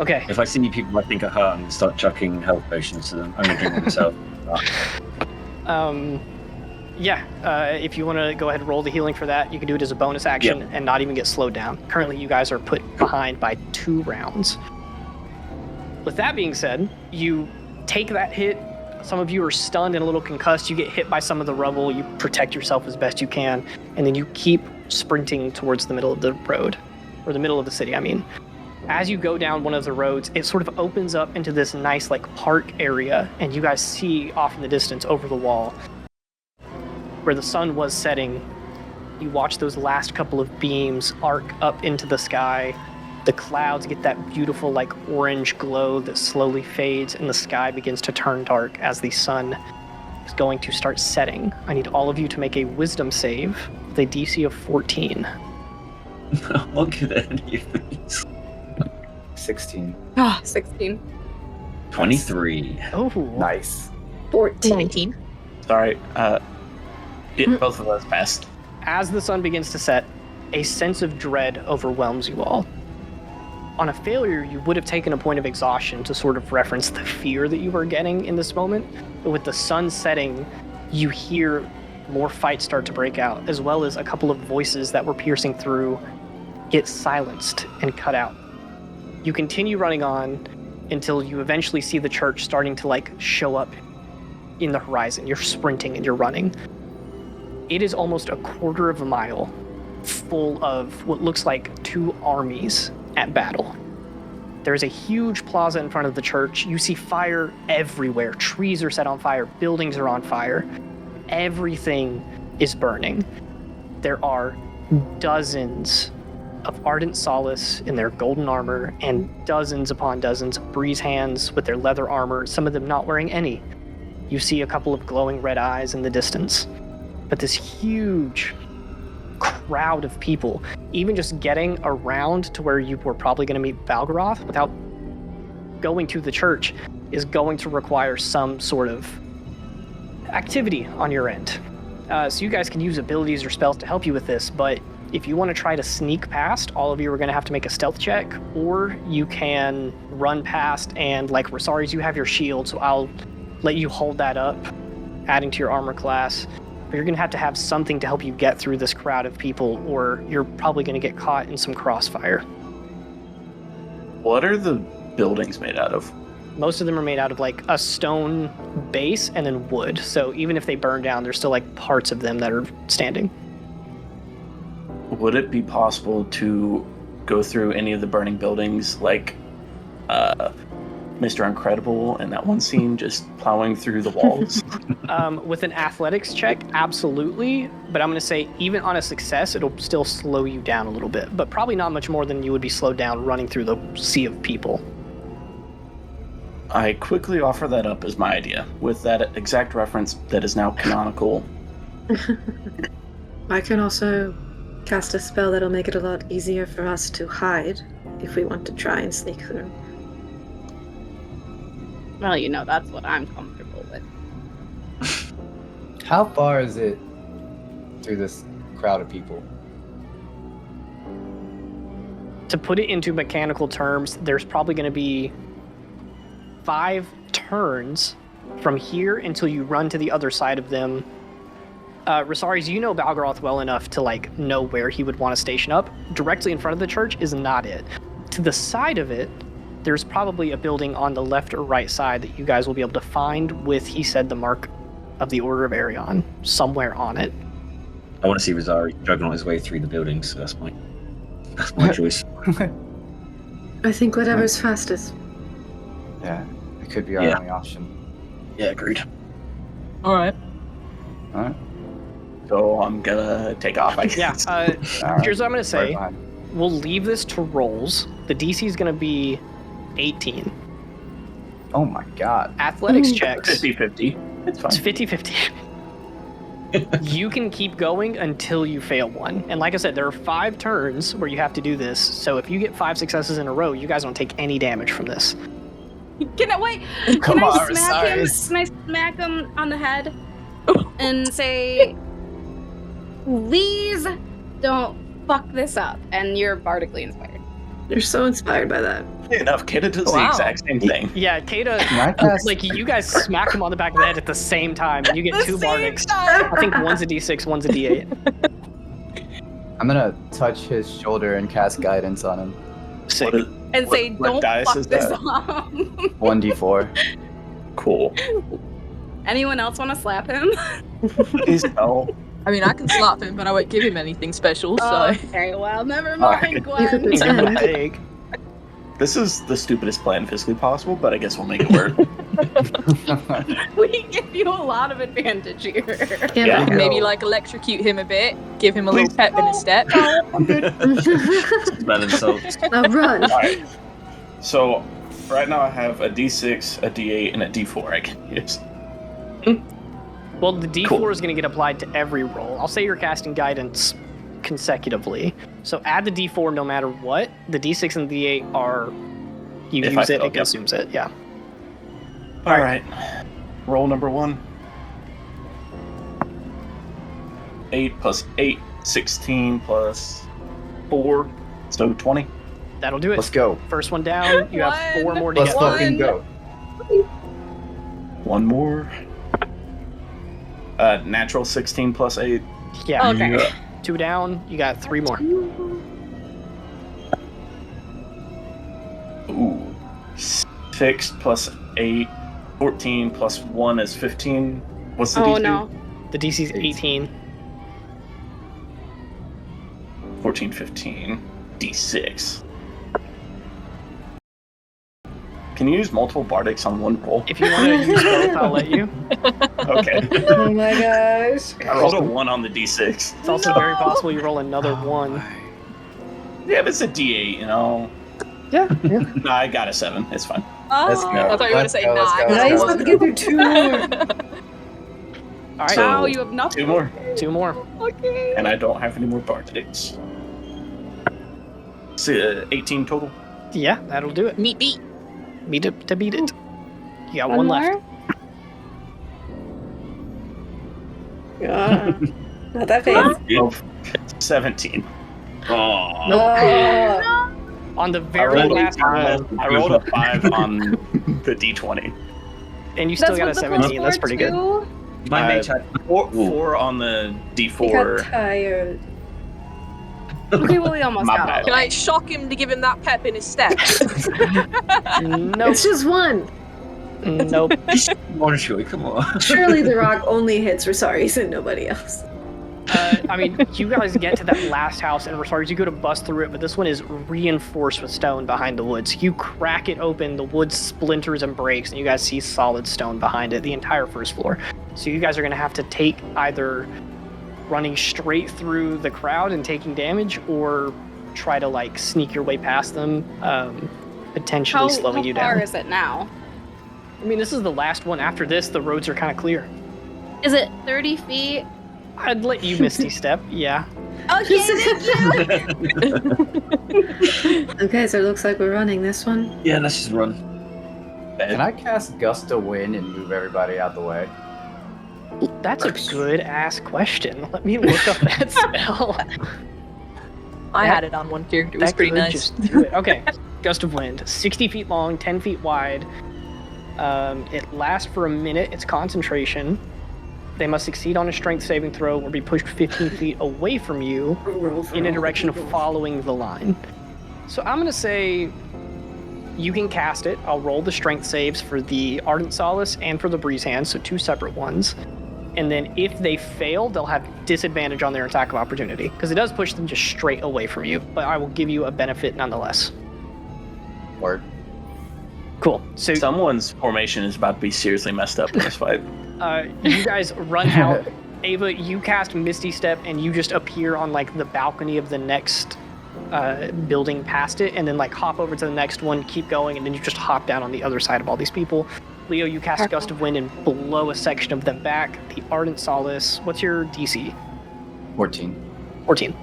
Okay.
If I see people I think are hurt and start chucking health potions to them, I'm gonna drink them myself.
If you want to go ahead and roll the healing for that, you can do it as a bonus action and not even get slowed down. Currently, you guys are put behind by 2 rounds. With that being said, you take that hit. Some of you are stunned and a little concussed. You get hit by some of the rubble. You protect yourself as best you can, and then you keep sprinting towards the middle of the road, or the middle of the city, I mean. As you go down one of the roads, it sort of opens up into this nice like park area, and you guys see off in the distance over the wall where the sun was setting. You watch those last couple of beams arc up into the sky, The clouds get that beautiful like orange glow that slowly fades, and the sky begins to turn dark as the sun is going to start setting. I need all of you to make a wisdom save with a DC of 14.
I'm not good at any of these.
16.
16.
23.
Oh,
Nice.
14.
19.
Sorry. Both of us passed.
As the sun begins to set, a sense of dread overwhelms you all. On a failure, you would have taken a point of exhaustion to sort of reference the fear that you were getting in this moment. But with the sun setting, you hear more fights start to break out, as well as a couple of voices that were piercing through get silenced and cut out. You continue running on until you eventually see the church starting to like show up in the horizon. You're sprinting and you're running. It is almost a quarter of a mile full of what looks like two armies at battle. There's a huge plaza in front of the church. You see fire everywhere. Trees are set on fire. Buildings are on fire. Everything is burning. There are dozens of Ardent Solace in their golden armor and dozens upon dozens of breeze hands with their leather armor, some of them not wearing any. You see a couple of glowing red eyes in the distance. But this huge crowd of people, even just getting around to where you were probably going to meet Balgoroth without going to the church, is going to require some sort of activity on your end. So you guys can use abilities or spells to help you with this, but if you want to try to sneak past, all of you are going to have to make a stealth check, or you can run past and, like Rosaries, you have your shield, so I'll let you hold that up, adding to your armor class. But you're going to have something to help you get through this crowd of people, or you're probably going to get caught in some crossfire.
What are the buildings made out of?
Most of them are made out of like a stone base and then wood. So even if they burn down, there's still like parts of them that are standing.
Would it be possible to go through any of the burning buildings like Mr. Incredible in that one scene, just plowing through the walls?
With an athletics check, absolutely. But I'm going to say even on a success, it'll still slow you down a little bit. But probably not much more than you would be slowed down running through the sea of people.
I quickly offer that up as my idea, with that exact reference that is now canonical.
I can also cast a spell that'll make it a lot easier for us to hide if we want to try and sneak through.
Well, you know, that's what I'm comfortable with.
How far is it through this crowd of people?
To put it into mechanical terms, there's probably going to be 5 turns from here until you run to the other side of them. Rosaries, you know Balgoroth well enough to like know where he would want to station up. Directly in front of the church is not it. To the side of it, there's probably a building on the left or right side that you guys will be able to find with, he said, the mark of the Order of Arion somewhere on it.
I want to see Rosari juggling his way through the buildings, so that's my choice.
I think whatever's fastest.
Yeah, it could be our only option.
Yeah, agreed.
Alright.
Alright.
So I'm gonna take off, I guess.
Yeah, here's what I'm going to say.
Right
We'll leave this to rolls. The DC is going to be 18.
oh my god.
Athletics checks.
50-50. It's fine.
It's 50-50. You can keep going until you fail one. And like I said, there are 5 turns where you have to do this. So if you get 5 successes in a row, you guys don't take any damage from this.
Can I wait?
Come
Can I
on,
smack him?
Rosaris.
Can I smack him on the head and say, "Please don't fuck this up"? And you're bardically inspired.
You're so inspired by that.
Enough, Kata does the
Wow.
exact same thing.
Yeah, Kata,
Can I cast-
like you guys smack him on the back of the head at the same time, and you get 2 bardics. I think one's a D6, one's a D8.
I'm gonna touch his shoulder and cast guidance on him.
Sick.
What is-
And
what-
say,
what
"Don't
dice
fuck
is
this
that?
up."
1d4.
Cool.
Anyone else want to slap him?
Please no.
I mean, I can slap him, but I won't give him anything special, so...
Okay, well, never mind,
You
Gwen.
could
Give him a
pretend.
pig.
This is the stupidest plan physically possible, but I guess we'll make it work.
We give you a lot of advantage here.
Yeah.
Maybe like electrocute him a bit, give him a little pep in his step.
Smell insults.
Now run.
All right. So right now I have a D6, a D8, and a D4 I can use.
Well, the D4
Cool.
is going to get applied to every roll. I'll say you're casting guidance consecutively. So add the D4 no matter what. The D6 and the D8 are, you
If
use
I
it,
fail,
it
yep.
consumes it. Yeah.
All right. Roll number 1. 8 plus 8, 16 plus 4, so 20.
That'll do it.
Let's go.
First one down. You have 4 more to
Let's
get.
fucking go.
One more. Natural 16 plus 8.
Yeah.
Okay.
2 down. You got 3 more.
Ooh. 6 plus 8, 14 plus 1 is 15. What's the
Oh
DC?
no.
The DC's 18.
14, 15. D6. Can you use multiple bardics on one roll?
If you want to use both, I'll let you.
Okay.
Oh my gosh.
I rolled a 1 on the D6.
It's also very possible you roll another 1.
Yeah, but it's a D8, you know.
Yeah.
No, I got a 7. It's fine.
Let's
Oh,
go.
I thought you were gonna say
Let's go,
9.
let's
Now
go,
you
let's
have to
go.
get through 2 more.
All right.
So-
Now you have nothing.
2 more.
2 more.
Okay.
And I don't have any more bardics. So, 18 total.
Yeah, that'll do it.
Meat beat.
Beat it to beat it. You got 1 left.
Not that fast.
17. Oh.
Oh.
On the
I
very
rolled,
last one,
I rolled a 5 on the D20.
and you still got a
what the
17. That's pretty good.
+4
My
Uh,
mage had
4 on the
He got
D4.
tired.
too. Okay, well we almost
My
got
bad.
all
Can
the
I
way.
shock him to give him that pep in his step?
Nope.
It's just 1.
Nope.
one shot. Come on.
Surely the rock only hits Rosaris and nobody else.
I mean, you guys get to that last house, and Rosaris, you go to bust through it, but this one is reinforced with stone behind the woods. You crack it open, the wood splinters and breaks, and you guys see solid stone behind it, the entire first floor. So you guys are going to have to take either running straight through the crowd and taking damage, or try to like sneak your way past them, potentially slowing you
how far
down.
is it now?
I mean, this is the last one. After this, the roads are kind of clear.
Is it 30 feet?
I'd let you Misty Step, yeah.
Okay, thank you.
Okay, so it looks like we're running this one.
Yeah, let's just run.
Can I cast Gust of Wind and move everybody out the way?
That's a good ass question. Let me look up that spell.
I had it on one character. It was
That
pretty
could
nice.
just do it. Okay, Gust of Wind, 60 feet long, 10 feet wide. It lasts for a minute. It's concentration. They must succeed on a strength saving throw or be pushed 15 feet away from you in a direction following the line. So I'm going to say you can cast it. I'll roll the strength saves for the Ardent Solace and for the Breeze Hand, so 2 separate ones. And then if they fail, they'll have disadvantage on their attack of opportunity, because it does push them just straight away from you, but I will give you a benefit nonetheless.
Word.
Cool. So
Someone's formation is about to be seriously messed up in this fight.
you guys run out. Ava, you cast Misty Step and you just appear on like the balcony of the next building past it, and then like hop over to the next one, keep going, and then you just hop down on the other side of all these people. Leo, you cast Gust of Wind and blow a section of them back. The Ardent Solace, what's your DC?
14.
14.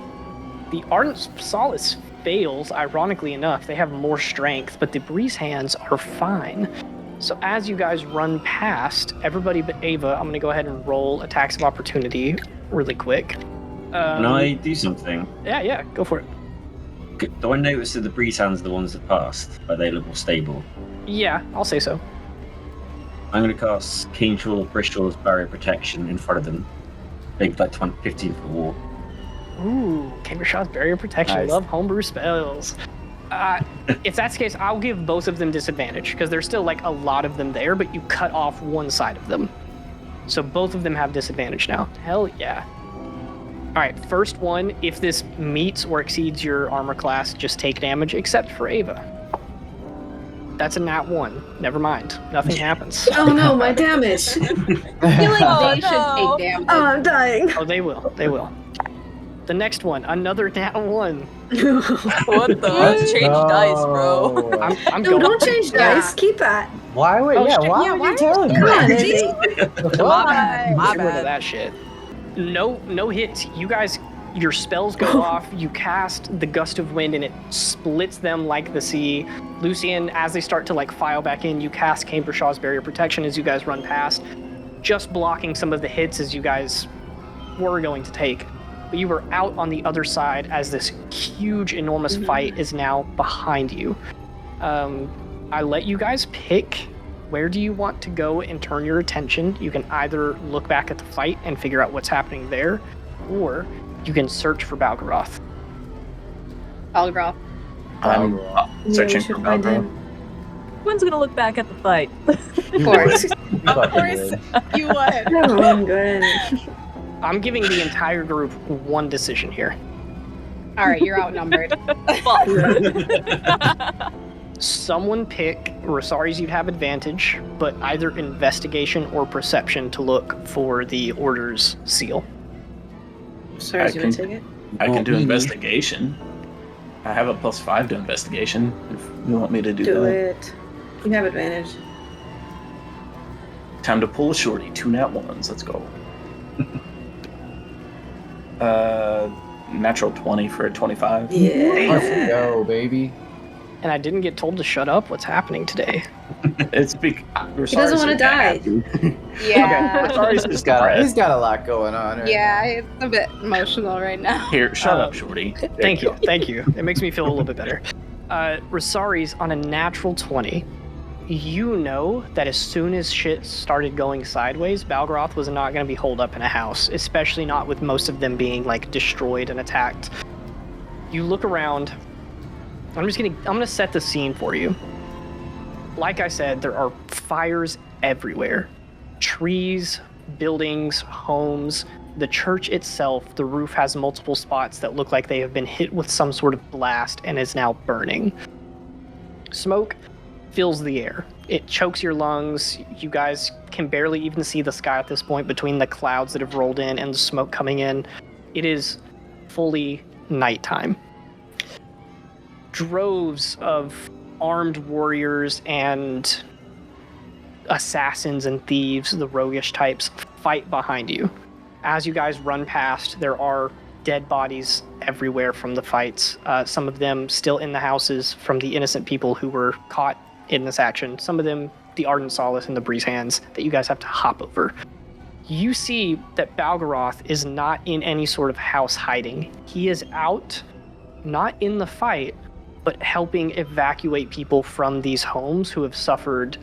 The Ardent Solace fails, ironically enough. They have more strength, but the Breeze Hands are fine. So as you guys run past everybody but Ava, I'm going to go ahead and roll attacks of opportunity really quick.
Can I do something?
Yeah, go for it.
Do I notice that the breeze hands are the ones that passed? Are they a little more stable?
Yeah, I'll say so.
I'm going to cast Keenshaw's Bristol's Barrier Protection in front of them. Big, like 15 foot wall.
Ooh, Kangarshaw's Barrier Protection.
Nice.
Love homebrew spells. If that's the case, I'll give both of them disadvantage, because there's still like a lot of them there, but you cut off one side of them. So both of them have disadvantage now. Hell yeah. All right, first one, if this meets or exceeds your armor class, just take damage, except for Ava. That's a nat 1. Never mind. Nothing happens.
Oh no, my damage.
I feel like
Oh,
they
no.
should take damage.
Oh, I'm dying.
Oh, they will. They will. The next one, another nat 1.
What the? Let's change dice, bro.
I'm
No,
going.
don't change
Yeah.
dice. Keep that.
Why would?
Oh,
yeah,
shit,
why
yeah,
would
why
you tell him
Come on,
that?
Izzy.
My bad. My
Get rid of
bad.
that shit. No hits. You guys, your spells go off. You cast the gust of wind, and it splits them like the sea. Lucian, as they start to like file back in, you cast Kane Brashaw's barrier protection as you guys run past, just blocking some of the hits as you guys were going to take. But you were out on the other side as this huge, enormous fight is now behind you. I let you guys pick. Where do you want to go and turn your attention? You can either look back at the fight and figure out what's happening there, or you can search for Balgoroth.
Balgoroth.
I'm searching for Balgoroth.
When's gonna look back at the fight?
Of course.
Of course. You would.
Everyone good.
I'm giving the entire group one decision here.
All right, you're outnumbered.
Someone pick, Rosaries, you'd have advantage, but either investigation or perception to look for the order's seal.
Sorry, you want to take it?
I can do
me.
investigation. I have a +5 to investigation. If you want me to do
Do
that.
it. You have advantage.
Time to pull a shorty. 2 nat 1s. Let's go. Natural 20 for a 25.
Yeah.
Let's go, baby.
And I didn't get told to shut up. What's happening today?
It's
He doesn't want to die.
Yeah.
Rosaries
He's
is
got
depressed.
a lot going on. Right
Yeah, it's a bit emotional right now.
Here, shut up, shorty. There
Thank you.
go.
Thank you. It makes me feel a little bit better. Rosaries, on a natural 20, you know that as soon as shit started going sideways, Balgoroth was not going to be holed up in a house, especially not with most of them being like destroyed and attacked. You look around. I'm gonna set the scene for you. Like I said, there are fires everywhere. Trees, buildings, homes. The church itself, the roof has multiple spots that look like they have been hit with some sort of blast and is now burning. Smoke fills the air. It chokes your lungs. You guys can barely even see the sky at this point between the clouds that have rolled in and the smoke coming in. It is fully nighttime. Droves of armed warriors and assassins and thieves, the roguish types, fight behind you. As you guys run past, there are dead bodies everywhere from the fights. Some of them still in the houses from the innocent people who were caught in this action. Some of them, the Ardent Solace and the Breeze Hands, that you guys have to hop over. You see that Balgoroth is not in any sort of house hiding. He is out, not in the fight, but helping evacuate people from these homes who have suffered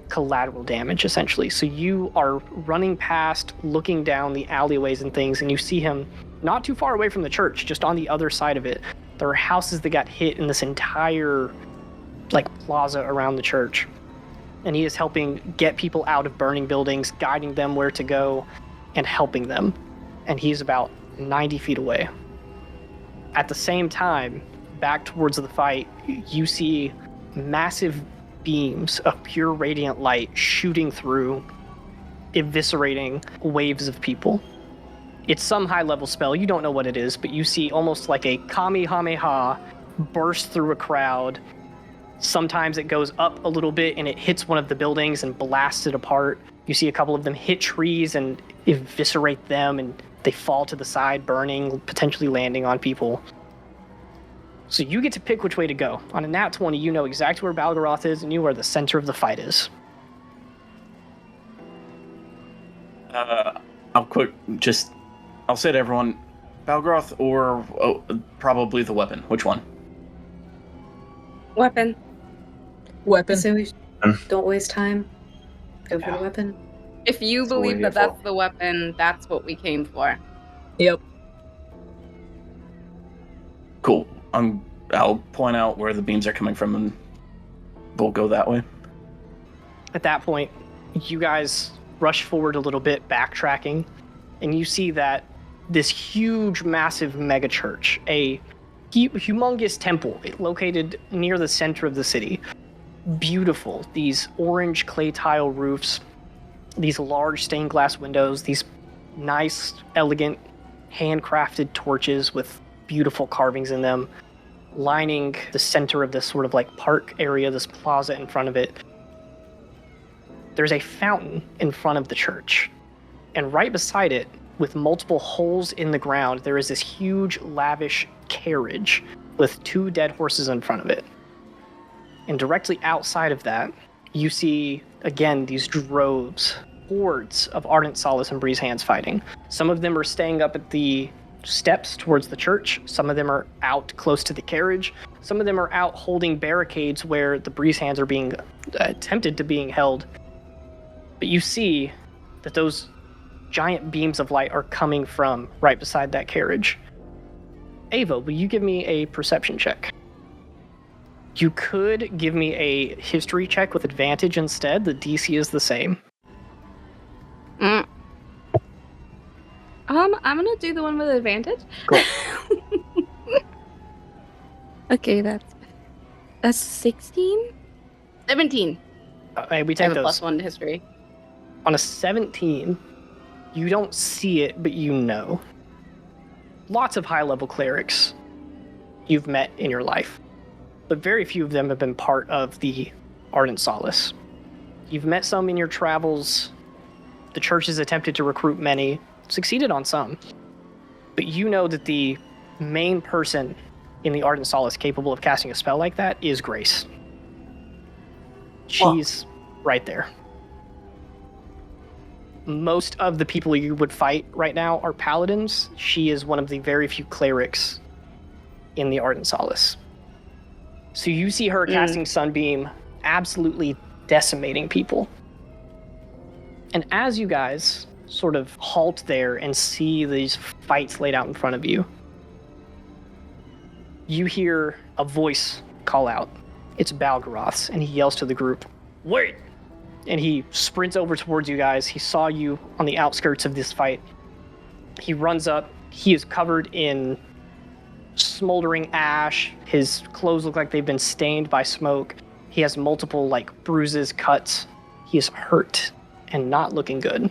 collateral damage, essentially. So you are running past, looking down the alleyways and things, and you see him not too far away from the church, just on the other side of it. There are houses that got hit in this entire plaza around the church. And he is helping get people out of burning buildings, guiding them where to go, and helping them. And he's about 90 feet away. At the same time, back towards the fight, you see massive beams of pure radiant light shooting through, eviscerating waves of people. It's some high-level spell. You don't know what it is, but you see almost like a Kamehameha burst through a crowd. Sometimes it goes up a little bit and it hits one of the buildings and blasts it apart. You see a couple of them hit trees and eviscerate them, and they fall to the side, burning, potentially landing on people. So you get to pick which way to go. On a nat 20, you know exactly where Balgoroth is, and you know where the center of the fight is.
I'll say to everyone, Balgoroth or probably the weapon. Which one?
Weapon.
Weapon.
So we don't waste time. Go for the weapon.
If you
That's what we're
believe
here
that that's
for.
the weapon, that's what we came for.
Yep.
Cool. I'll point out where the beams are coming from, and we'll go that way.
At that point, you guys rush forward a little bit, backtracking, and you see that this huge, massive mega church, a humongous temple located near the center of the city, beautiful. These orange clay tile roofs, these large stained glass windows, these nice, elegant, handcrafted torches with beautiful carvings in them, lining the center of this sort of like park area, this plaza in front of it. There's a fountain in front of the church. And right beside it, with multiple holes in the ground, there is this huge, lavish carriage with 2 dead horses in front of it. And directly outside of that, you see, again, these droves, hordes of Ardent Solace and Breeze Hands fighting. Some of them are staying up at the steps towards the church. Some of them are out close to the carriage. Some of them are out holding barricades where the Breeze Hands are being attempted to being held. But you see that those giant beams of light are coming from right beside that carriage. Ava, will you give me a perception check? You could give me a history check with advantage instead. The DC is the same.
I'm gonna do the one with advantage.
Cool.
Okay, that's 16? 17.
Hey, we
I
take
have a
those.
+1 to history.
On a 17, you don't see it, but you know. Lots of high-level clerics you've met in your life, but very few of them have been part of the Ardent Solace. You've met some in your travels. The church has attempted to recruit many, succeeded on some. But you know that the main person in the Ardent Solace capable of casting a spell like that is Grace. She's right there. Most of the people you would fight right now are paladins. She is one of the very few clerics in the Ardent Solace. So you see her casting Sunbeam, absolutely decimating people. And as you guys sort of halt there and see these fights laid out in front of you, you hear a voice call out. It's Balgoroth's, and he yells to the group, "Wait!" And he sprints over towards you guys. He saw you on the outskirts of this fight. He runs up. He is covered in smoldering ash. His clothes look like they've been stained by smoke. He has multiple, bruises, cuts. He is hurt and not looking good.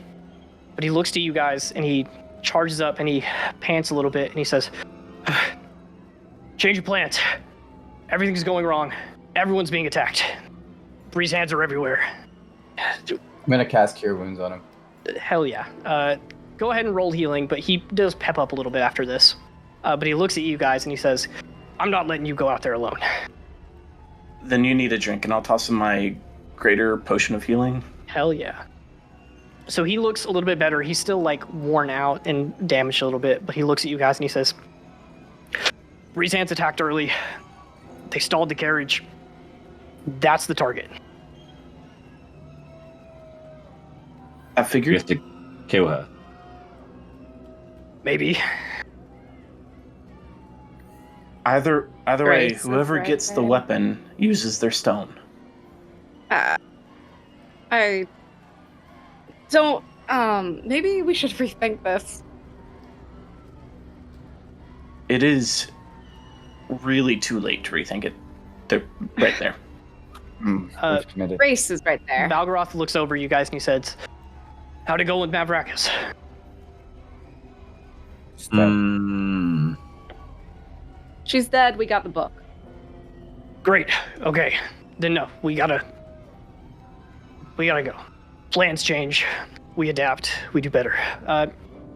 But he looks to you guys, and he charges up, and he pants a little bit, and he says, "Change your plans. Everything's going wrong. Everyone's being attacked. Breeze Hands are everywhere."
I'm gonna cast Cure Wounds on him.
Hell yeah. Go ahead and roll healing, but he does pep up a little bit after this. But he looks at you guys and he says, "I'm not letting you go out there alone."
Then you need a drink, and I'll toss him my greater potion of healing.
Hell yeah. So he looks a little bit better. He's still worn out and damaged a little bit, but he looks at you guys and he says, "Breeze Hands attacked early. They stalled the carriage. That's the target."
I
We
figured.
have to kill her.
Maybe.
Either way,
Grace is
whoever
right
gets the
there.
weapon uses their stone.
I don't. Maybe we should rethink this.
It is really too late to rethink it. They're right there.
We've committed.
Grace is right there.
Balgoroth looks over you guys and he says, "How'd it go with Mavrakas?"
She's dead. We got the book.
Great. Okay. Then no, we gotta go. Plans change. We adapt. We do better.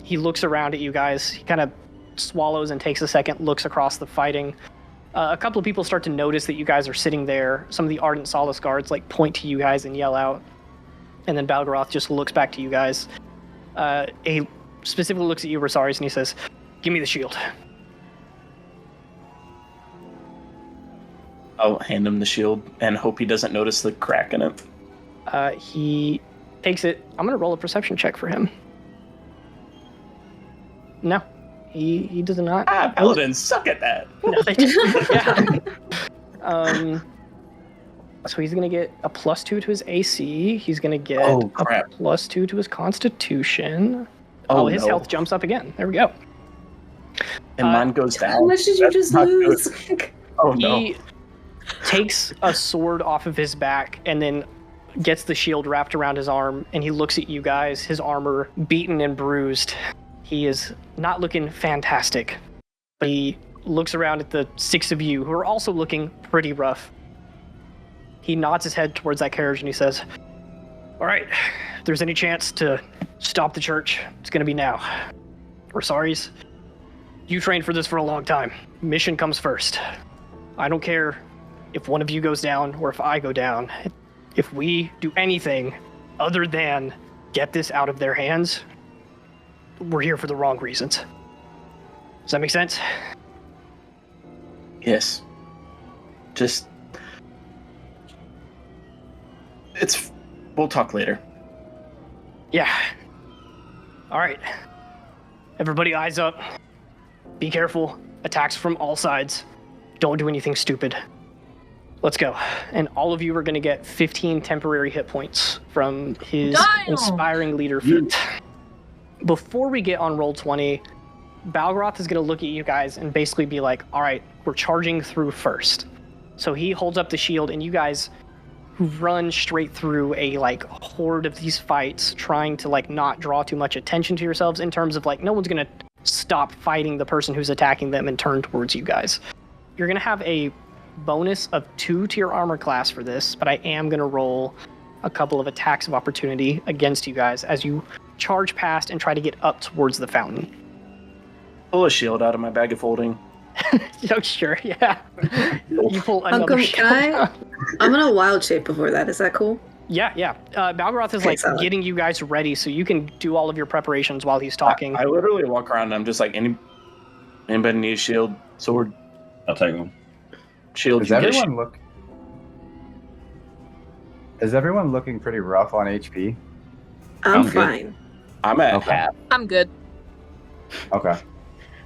He looks around at you guys. He kind of swallows and takes a second, looks across the fighting. A couple of people start to notice that you guys are sitting there. Some of the Ardent Solace guards point to you guys and yell out. And then Balgoroth just looks back to you guys. He specifically looks at you, Rosaris, and he says, "Give me the shield."
I'll hand him the shield and hope he doesn't notice the crack in it.
He takes it. I'm going to roll a perception check for him. No, he does not.
Paladins suck at that.
No, they yeah. So he's going to get a +2 to his AC. He's going to get
Oh, crap.
a +2 to his Constitution. Oh, his
no.
health jumps up again. There we go.
And mine goes down.
How much did you
That's
just
not
lose?
good. Oh no.
takes a sword off of his back and then gets the shield wrapped around his arm, and he looks at you guys, his armor beaten and bruised. He is not looking fantastic, but he looks around at the 6 of you who are also looking pretty rough. He nods his head towards that carriage and he says, all right, if there's any chance to stop the church, it's going to be now. We're sorry. You trained for this for a long time. Mission comes first. I don't care if one of you goes down or if I go down. If we do anything other than get this out of their hands, we're here for the wrong reasons. Does that make sense?
Yes. We'll talk later.
Yeah. All right. Everybody eyes up. Be careful. Attacks from all sides. Don't do anything stupid. Let's go. And all of you are going to get 15 temporary hit points from his inspiring leader feat. Before we get on roll 20, Balgoroth is going to look at you guys and basically be like, all right, we're charging through first. So he holds up the shield, and you guys run straight through a horde of these fights, trying to not draw too much attention to yourselves in terms of no one's going to stop fighting the person who's attacking them and turn towards you guys. You're going to have a bonus of 2 to your armor class for this, but I am going to roll a couple of attacks of opportunity against you guys as you charge past and try to get up towards the fountain.
Pull a shield out of my bag of holding.
Oh, sure, yeah. You pull another shield.
I'm gonna wild shape before that. Is that cool?
Yeah. Balgoroth is
solid.
getting you guys ready so you can do all of your preparations while he's talking.
I literally walk around and I'm just like, anybody need a shield, sword?
I'll take one.
Shield.
Is everyone looking pretty rough on HP?
I'm
good.
fine.
I'm at
Okay.
half.
I'm good.
Okay.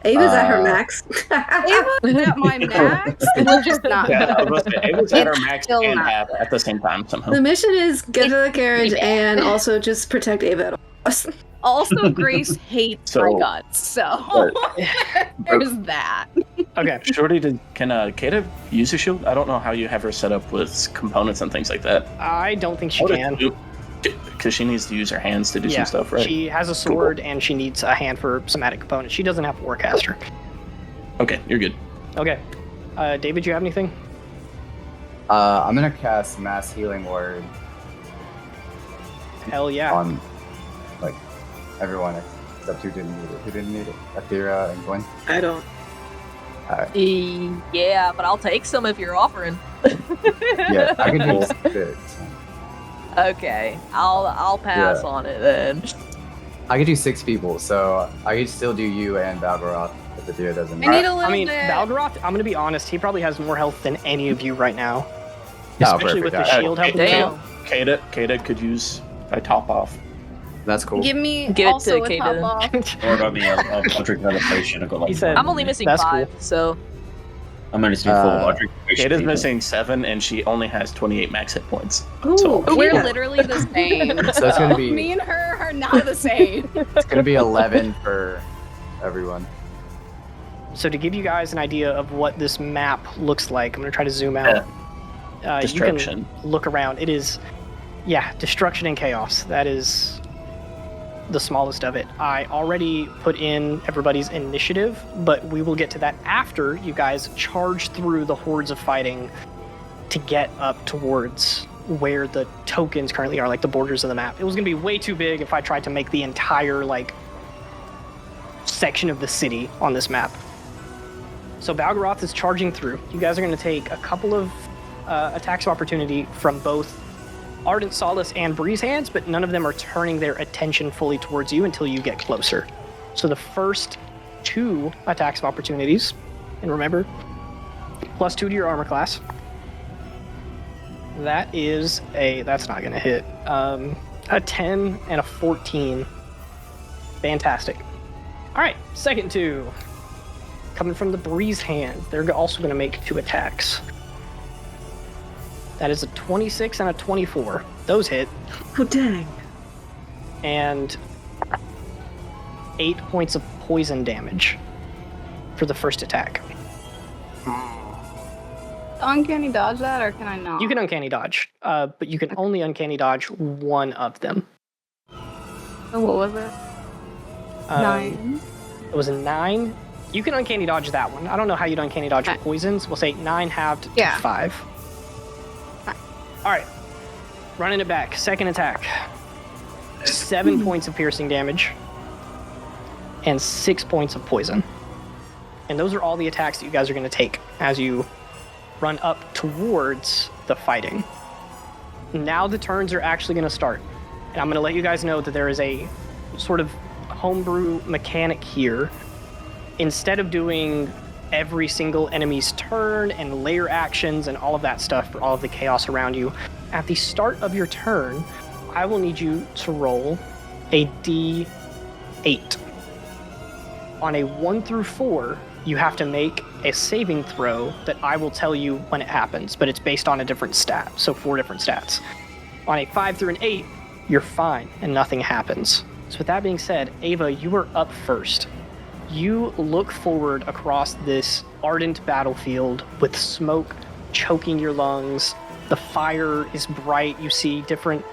Ava's at her max.
Ava's at my max. We're just not.
Yeah, I was about to say, it was at our
It's
max
still
and
not.
half at the same time somehow.
The mission is get to the carriage
pretty bad.
and also just protect Ava at all costs.
Also, Grace hates
So-
my guts, so there's that.
Okay.
Shorty, can Kata use a shield? I don't know how you have her set up with components and things like that.
I don't think she can.
Because she needs to use her hands to do some stuff, right?
She has a sword and she needs a hand for somatic components. She doesn't have a warcaster.
Okay, you're good.
Okay. David, you have anything?
I'm gonna cast Mass Healing Word
Hell yeah.
on everyone except who didn't need it. Who didn't need it? Athera and Gwen.
I don't.
Yeah, but I'll take some if you're offering.
Yeah, I can do it.
Okay, I'll pass on it then.
I could do 6 people, so I could still do you and Balgoroth if Athera doesn't.
I need a little
I mean,
bit.
Balgoroth, I'm going to be honest, he probably has more health than any of you right now.
Oh,
Especially with the
perfect.
shield helping
Damn.
you.
Kata could use a top off.
That's cool.
Give me
Give it
also
to
a
Kata
top
then.
off.
Or about me, I'll drink another potion. I've got
He said-
I'm only missing
That's
5, so
I'm only missing 4. I'll drink a potion.
Kata's missing 7, and she only has 28 max hit points.
Ooh,
So-
We're
yeah.
literally the same.
So it's gonna be
Me and her are not the same.
it's gonna be 11 for everyone.
So to give you guys an idea of what this map looks like, I'm going to try to zoom out. You
Destruction.
can look around. It is, destruction and chaos. That is the smallest of it. I already put in everybody's initiative, but we will get to that after you guys charge through the hordes of fighting to get up towards where the tokens currently are, the borders of the map. It was going to be way too big if I tried to make the entire, section of the city on this map. So Balgoroth is charging through. You guys are going to take a couple of attacks of opportunity from both Ardent Solace and Breeze Hands, but none of them are turning their attention fully towards you until you get closer. So the first 2 attacks of opportunities, and remember, +2 to your armor class. That's not going to hit. A 10 and a 14. Fantastic. All right, second 2. Coming from the Breeze Hand, they're also going to make 2 attacks. That is a 26 and a 24. Those hit.
Oh, dang.
And 8 points of poison damage for the first attack.
uncanny dodge that, or can I not?
You can uncanny dodge, but you can only uncanny dodge one of them.
So what was it? 9.
It was a 9. You can uncanny dodge that one. I don't know how you'd uncanny dodge
Okay.
poisons. We'll say 9 halved to
Yeah.
5. All right. Running it back. Second attack. 7 points of piercing damage. And 6 points of poison. And those are all the attacks that you guys are going to take as you run up towards the fighting. Now the turns are actually going to start. And I'm going to let you guys know that there is a sort of homebrew mechanic here. Instead of doing every single enemy's turn and layer actions and all of that stuff for all of the chaos around you, at the start of your turn, I will need you to roll a D8. On a 1 through 4, you have to make a saving throw that I will tell you when it happens, but it's based on a different stat, so 4 different stats. On a 5 through an 8, you're fine and nothing happens. So with that being said, Ava, you are up first. You look forward across this ardent battlefield with smoke choking your lungs. The fire is bright. You see different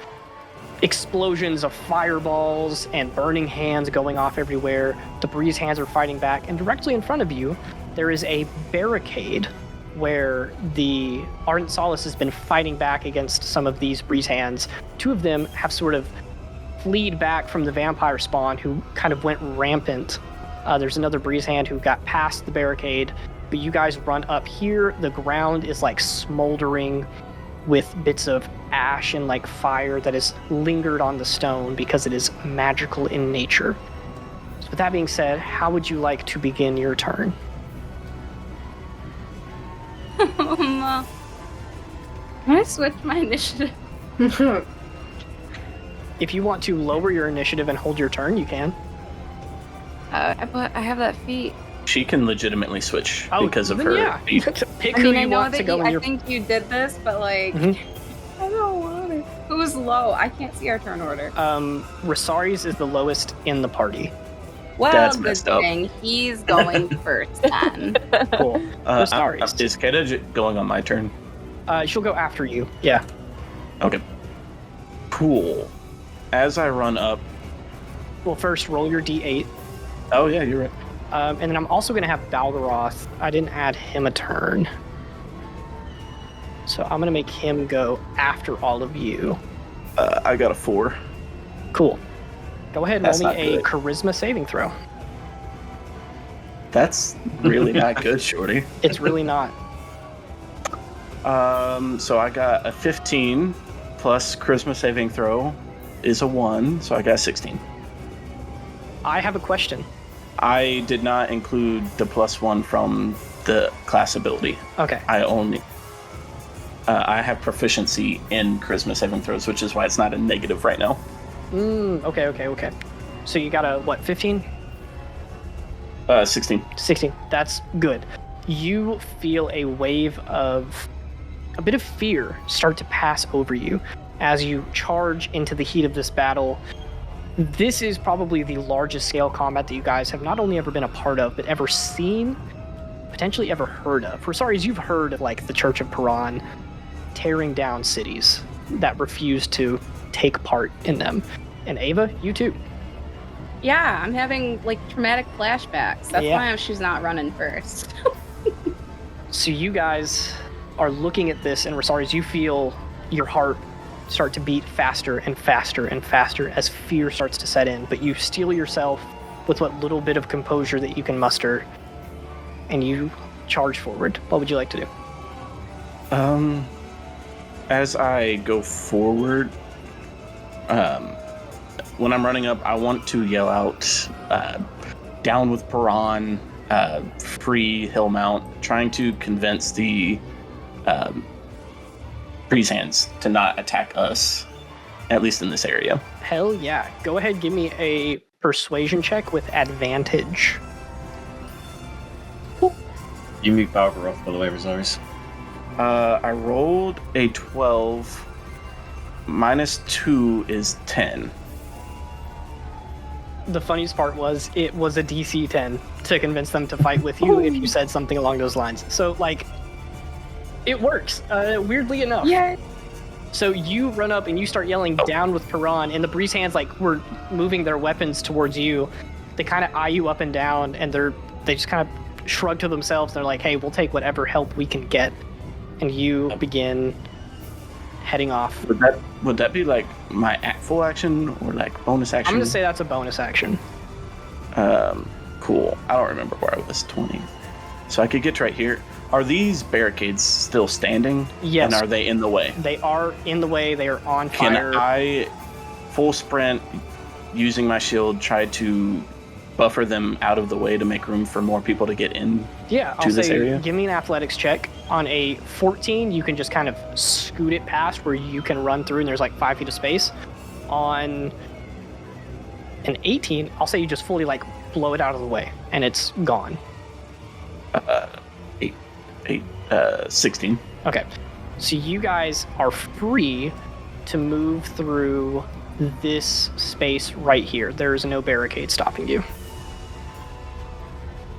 explosions of fireballs and burning hands going off everywhere. The breeze hands are fighting back. And directly in front of you, there is a barricade where the Ardent Solace has been fighting back against some of these breeze hands. 2 of them have sort of fleed back from the vampire spawn who kind of went rampant. There's another breeze hand who got past the barricade, but you guys run up here. The ground is like smoldering with bits of ash and like fire that is lingered on the stone because it is magical in nature. So with that being said, how would you like to begin your turn?
Can I switch my initiative?
If you want to lower your initiative and hold your turn, you can.
But I have that feat.
She can legitimately switch because of
then
her.
yeah.
feat.
Pick
I
who
mean, I
you
know
want to
that
go in
I
your...
think you did this, but like,
Mhm.
I don't want it. Who's low? I can't see our turn order.
Rosari's is the lowest in the party.
Well,
That's
good
messed up.
thing he's going first then.
Cool. Rosari's.
Is Keda going on my turn?
She'll go after you. Yeah.
Okay. Cool. As I run up.
Well, first roll your D8.
Oh, yeah, you're right.
And then I'm also going to have Balgoroth. I didn't add him a turn. So I'm going to make him go after all of you.
I got a 4.
Cool. Go ahead and
That's
roll me
not
a
good.
charisma saving throw.
That's really not good, Shorty.
It's really not.
So I got a 15 plus charisma saving throw is a 1, so I got 16.
I have a question.
I did not include the +1 from the class ability.
Okay.
I have proficiency in charisma saving throws, which is why it's not a negative right now.
Okay. So you got a, what, 15?
16.
16. That's good. You feel a wave of a bit of fear start to pass over you as you charge into the heat of this battle. This is probably the largest scale combat that you guys have not only ever been a part of, but ever seen, potentially ever heard of. For Rosari's, you've heard of like the Church of Parhan tearing down cities that refuse to take part in them. And Ava, you too.
Yeah, I'm having like traumatic flashbacks. That's
Yeah.
why she's not running first.
So you guys are looking at this, and Rosari's, you feel your heart start to beat faster and faster and faster as fear starts to set in, but you steel yourself with what little bit of composure that you can muster, and you charge forward. What would you like to do?
As I go forward, when I'm running up, I want to yell out, down with Parhan, free Hillmount, trying to convince the breeze hands to not attack us, at least in this area.
Hell yeah. Go ahead, give me a persuasion check with advantage.
You meet Balgoroth, by the way, Rosari's.
I rolled a 12. -2 is 10.
The funniest part was it was a DC 10 to convince them to fight with you if you said something along those lines. So, like, It works, weirdly enough.
Yeah.
So you run up and you start yelling down with Parhan, and the breeze hands were moving their weapons towards you. They kind of eye you up and down, and they just kind of shrug to themselves. They're like, "Hey, we'll take whatever help we can get." And you begin heading off.
Would that be like my full action or like bonus action?
I'm gonna say that's a bonus action.
Cool. I don't remember where I was. 20. So I could get right here. Are these barricades still standing?
Yes.
And are they in the way?
They are in the way. They are on
Can
fire.
I full sprint using my shield try to buffer them out of the way to make room for more people to get in?
Yeah, I'll
this
say
area?
give me an athletics check. On a 14, you can just kind of scoot it past where you can run through and there's 5 feet of space. On an 18, I'll say you just fully blow it out of the way and it's gone.
16.
Okay, so you guys are free to move through this space right here. There is no barricade stopping you.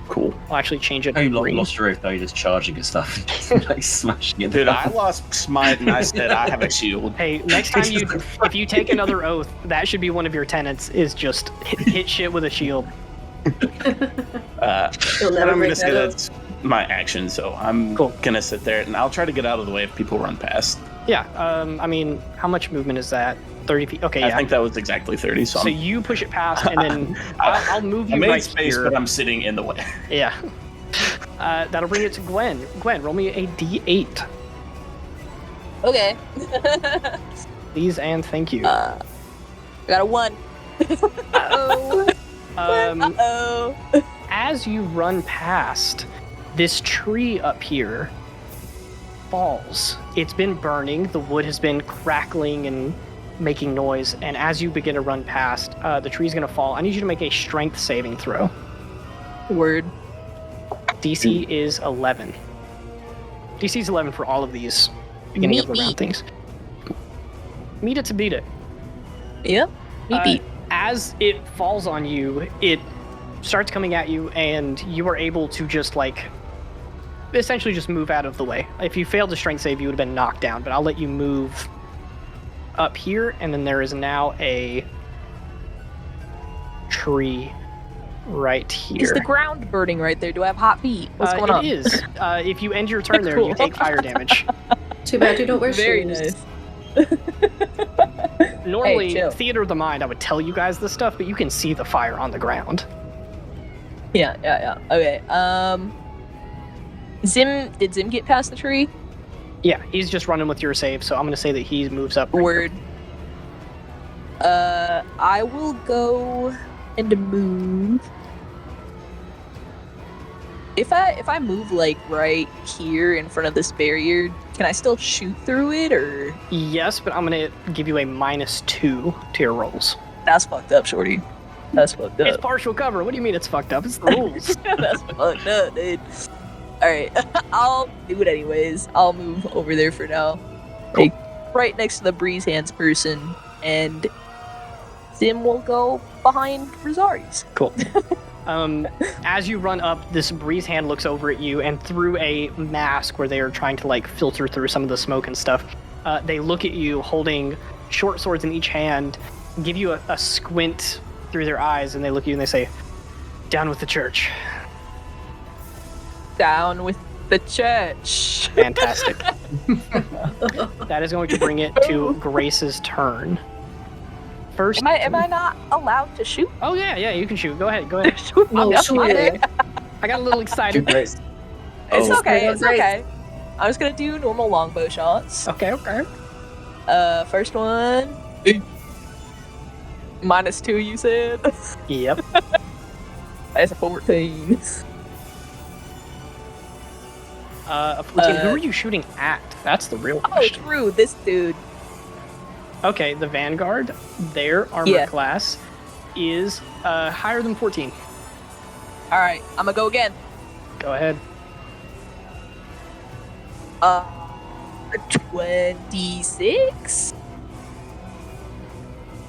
Cool.
I'll actually change it
Oh,
to
you
green.
lost your oath though, you're just charging at stuff. Smashing it.
Dude, I lost smite and I said I have a shield.
Hey, next time if you take another oath, that should be one of your tenets, is just hit shit with a shield.
You'll never
I'm
break
gonna say
that oath.
that's my action, so I'm gonna sit there and I'll try to get out of the way if people run past.
Yeah, I mean, how much movement is that? 30 feet? Okay,
I
yeah.
think that was exactly 30, so,
So you push it past, and then I'll move
I
you
made
right
space,
here.
but I'm sitting in the way.
Yeah. That'll bring it to Gwen. Gwen, roll me a D8.
Okay.
Please and thank you.
I got a 1. Uh-oh. Uh-oh.
As you run past, this tree up here falls. It's been burning. The wood has been crackling and making noise. And as you begin to run past, the tree's going to fall. I need you to make a strength saving throw.
Word.
DC is 11. DC is 11 for all of these beginning of the round things. Meet it to beat it.
Yep. Beat.
As it falls on you, it starts coming at you, and you are able to just essentially just move out of the way. If you failed the strength save, you would have been knocked down, but I'll let you move up here, and then there is now a tree right here.
Is the ground burning right there? Do I have hot feet? What's going on?
It is. If you end your turn there,
Cool.
you take fire damage.
Too bad you don't wear
Very
shoes.
nice.
Normally,
chill.
theater of the mind, I would tell you guys this stuff, but you can see the fire on the ground.
Yeah. Okay. Did Zim get past the tree?
Yeah, he's just running with your save, so I'm going to say that he moves up.
Word. I will go and move. If I move right here in front of this barrier, can I still shoot through it, or?
Yes, but I'm going to give you a -2 to your rolls.
That's fucked up, shorty. That's fucked up.
It's partial cover. What do you mean it's fucked up? It's the rules.
That's fucked up, dude. Alright, I'll do it anyways. I'll move over there for now.
Cool.
Right next to the breeze hands person, and Zim will go behind Rosari's.
Cool. As you run up, this breeze hand looks over at you, and through a mask where they are trying to filter through some of the smoke and stuff, they look at you holding short swords in each hand, give you a squint through their eyes, and they look at you and they say, "Down with the church."
Down with the church.
Fantastic. That is going to bring it to Grace's turn. First.
Am I not allowed to shoot?
Oh yeah, you can shoot. Go ahead.
Shoot
No,
my
shoot
gun.
it.
I got a little excited.
Grace.
It's
Oh.
okay.
Oh,
It's
great.
okay. I'm just gonna do normal longbow shots.
Okay.
First one. -2, you said.
Yep.
That's a 14.
14. Who are you shooting at? That's the real
Oh,
question.
true. This dude.
Okay, the Vanguard, their armor
Yeah.
class is higher than 14.
All right, I'm gonna go again.
Go ahead.
26.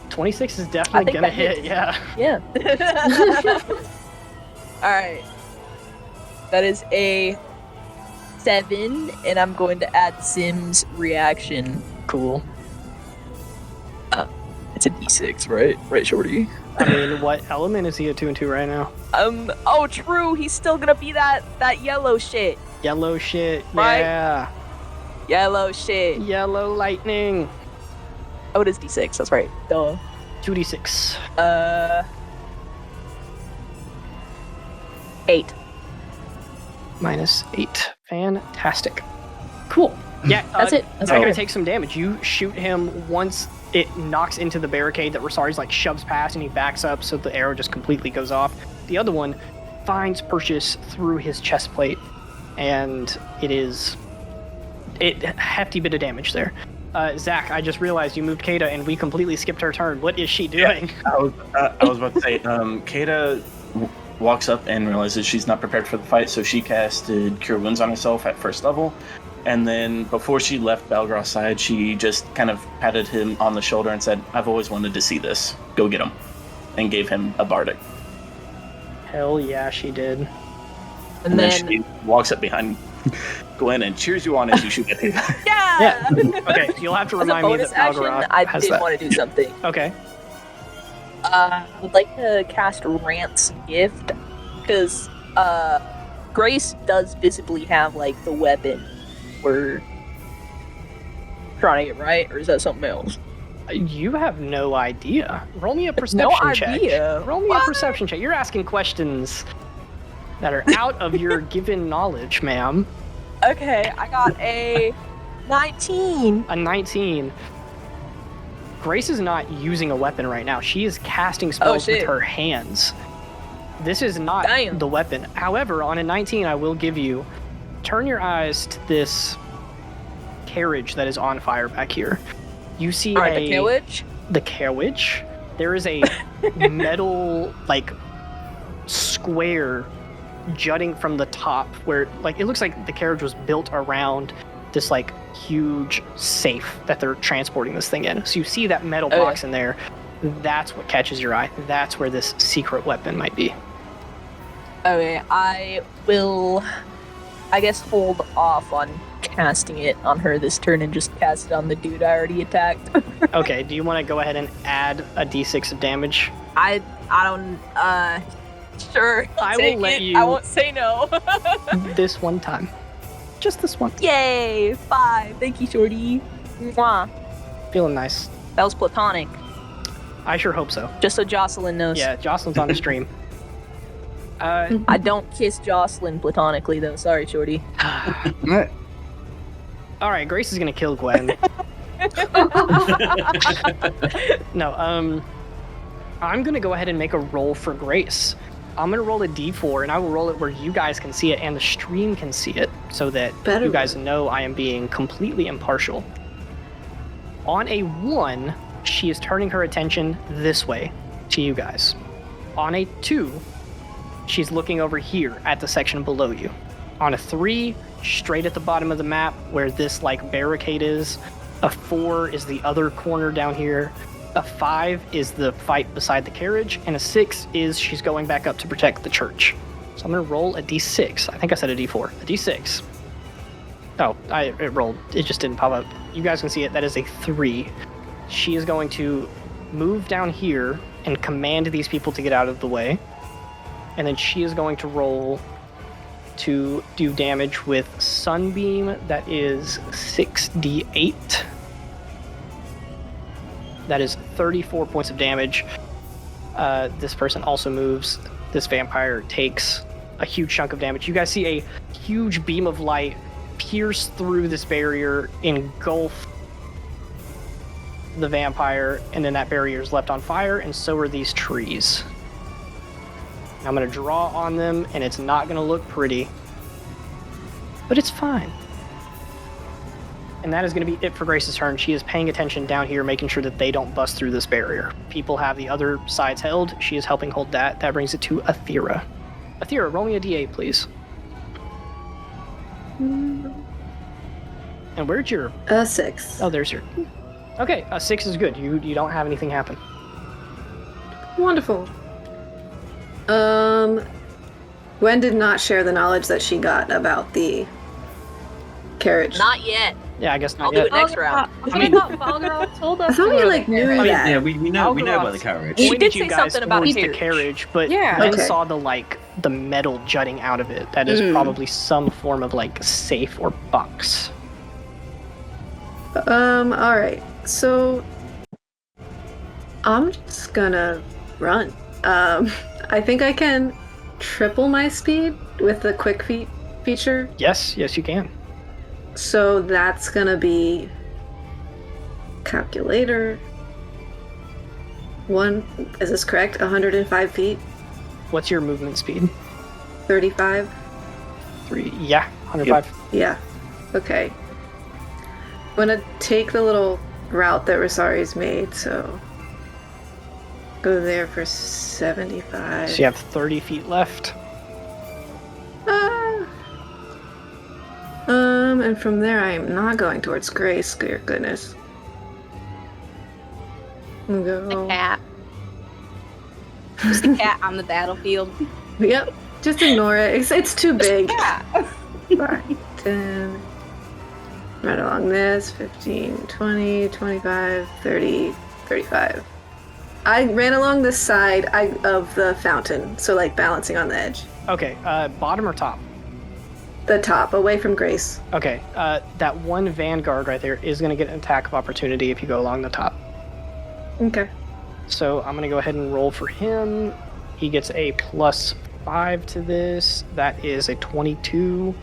26 is
I
definitely
think
gonna
that
hit.
hits.
Yeah.
Yeah. All right. That is a 7, and I'm going to add Sim's reaction.
Cool.
It's a d6, right? Right, Shorty?
I mean, what element is he at 2 and 2 right now?
Oh, true. He's still gonna be that yellow shit.
Yellow shit.
Right.
Yeah.
Yellow shit.
Yellow lightning.
Oh, it is d6. That's right. Duh.
2d6.
8.
-8. Fantastic. Cool. Yeah,
That's it. That's
I'm
all.
gonna take some damage. You shoot him once it knocks into the barricade that Rosari's like shoves past, and he backs up, so the arrow just completely goes off. The other one finds Perseus through his chest plate, and it hefty bit of damage there. Zach, I just realized you moved Kata, and we completely skipped her turn. What is she doing?
I was about to say, Kata walks up and realizes she's not prepared for the fight, so she casted Cure Wounds on herself at first level. And then before she left Balgoroth's side, she just kind of patted him on the shoulder and said, "I've always wanted to see this. Go get him." And gave him a bardic.
Hell yeah, she did.
And then she walks up behind Gwen and cheers you on as you shoot at the
Yeah!
Okay, you'll have to
As a
remind me
bonus
that
action,
Balgoroth
I
has
did
that.
want to do something.
Okay.
I would like to cast Rant's Gift, because Grace does visibly have, like, the weapon we're trying to get, right? Or is that something else?
You have no idea. Roll me a perception check.
idea.
Roll me a perception check. You're asking questions that are out of your given knowledge, ma'am.
Okay, I got a 19.
A 19. Grace is not using a weapon right now. She is casting spells with
shit.
her hands. This is not
Damn.
the weapon. However, on a 19, I will give you, turn your eyes to this carriage that is on fire back here. You see
Alright, the carriage?
The carriage. There is a metal, like, square jutting from the top where, like, it looks like the carriage was built around this, like, huge safe that they're transporting this thing in. So you see that metal box in there. That's what catches your eye. That's where this secret weapon might be.
Okay, I will, I guess, hold off on casting it on her this turn and just cast it on the dude I already attacked.
Okay, do you want to go ahead and add a d6 of damage?
I don't, sure.
I will let you-
I won't say no.
This one time. Just this one.
Yay, 5. Thank you, Shorty. Mwah.
Feeling nice.
That was platonic,
I sure hope so.
just so Jocelyn knows.
Yeah, Jocelyn's on the stream.
I don't kiss Jocelyn platonically, though. Sorry, Shorty.
All right, Grace is gonna kill Gwen. No, I'm gonna go ahead and make a roll for Grace. I'm gonna roll a d4, and I will roll it where you guys can see it and the stream can see it, so that you guys know I am being completely impartial. On a 1, she is turning her attention this way to you guys. On a 2, she's looking over here at the section below you. On a 3, straight at the bottom of the map where this like barricade is. A 4 is the other corner down here. A 5 is the fight beside the carriage, and a 6 is she's going back up to protect the church. So I'm gonna roll a d6. I think I said a d4. A d6. Oh, it rolled. It just didn't pop up. You guys can see it. That is a 3. She is going to move down here and command these people to get out of the way. And then she is going to roll to do damage with Sunbeam. That is 6d8. That is 34 points of damage. This person also moves. This vampire takes a huge chunk of damage. You guys see a huge beam of light pierce through this barrier, engulf the vampire, and then that barrier is left on fire, and so are these trees. I'm going to draw on them, and it's not going to look pretty, but it's fine. And that is going to be it for Grace's turn. She is paying attention down here, making sure that they don't bust through this barrier. People have the other sides held. She is helping hold that. That brings it to Athera. Athera, roll me a d8, please. And where'd your...
6.
Oh, there's your... Okay, a 6 is good. You don't have anything happen.
Wonderful. Gwen did not share the knowledge that she got about the carriage?
Not yet.
Yeah, I guess
I'll
not
do
yet.
it next round.
I thought Balgoroth told us.
I thought
to
we,
go to
like,
the
knew
carriage.
that.
Yeah, we know about the
Balgoroth
carriage.
She
pointed
did
you
say
guys
something about a
towards the
carriage.
carriage, but
Yeah.
you then
Okay.
saw the metal jutting out of it. That is probably some form of like safe or box.
Alright. So I'm just gonna run. I think I can triple my speed with the quick feet feature.
Yes, you can.
So that's gonna be calculator. Is this correct? 105 feet?
What's your movement speed?
35?
3. Yeah, 105.
Yeah. Okay. I'm gonna take the little route that Rosari's made, so go there for 75.
So you have 30 feet left.
And from there I am not going towards Grace, dear goodness. I'm gonna
The
go.
cat. Just a cat on the battlefield.
Yep. Just ignore it. It's too big.
Yeah.
5, 10. Right along this. 15, 20, 25, 30, 35. I ran along the side of the fountain, so like balancing on the edge.
Okay, bottom or top?
The top, away from Grace.
Okay, that one vanguard right there is going to get an attack of opportunity if you go along the top.
Okay.
So I'm going to go ahead and roll for him. He gets a +5 to this. That is a 22.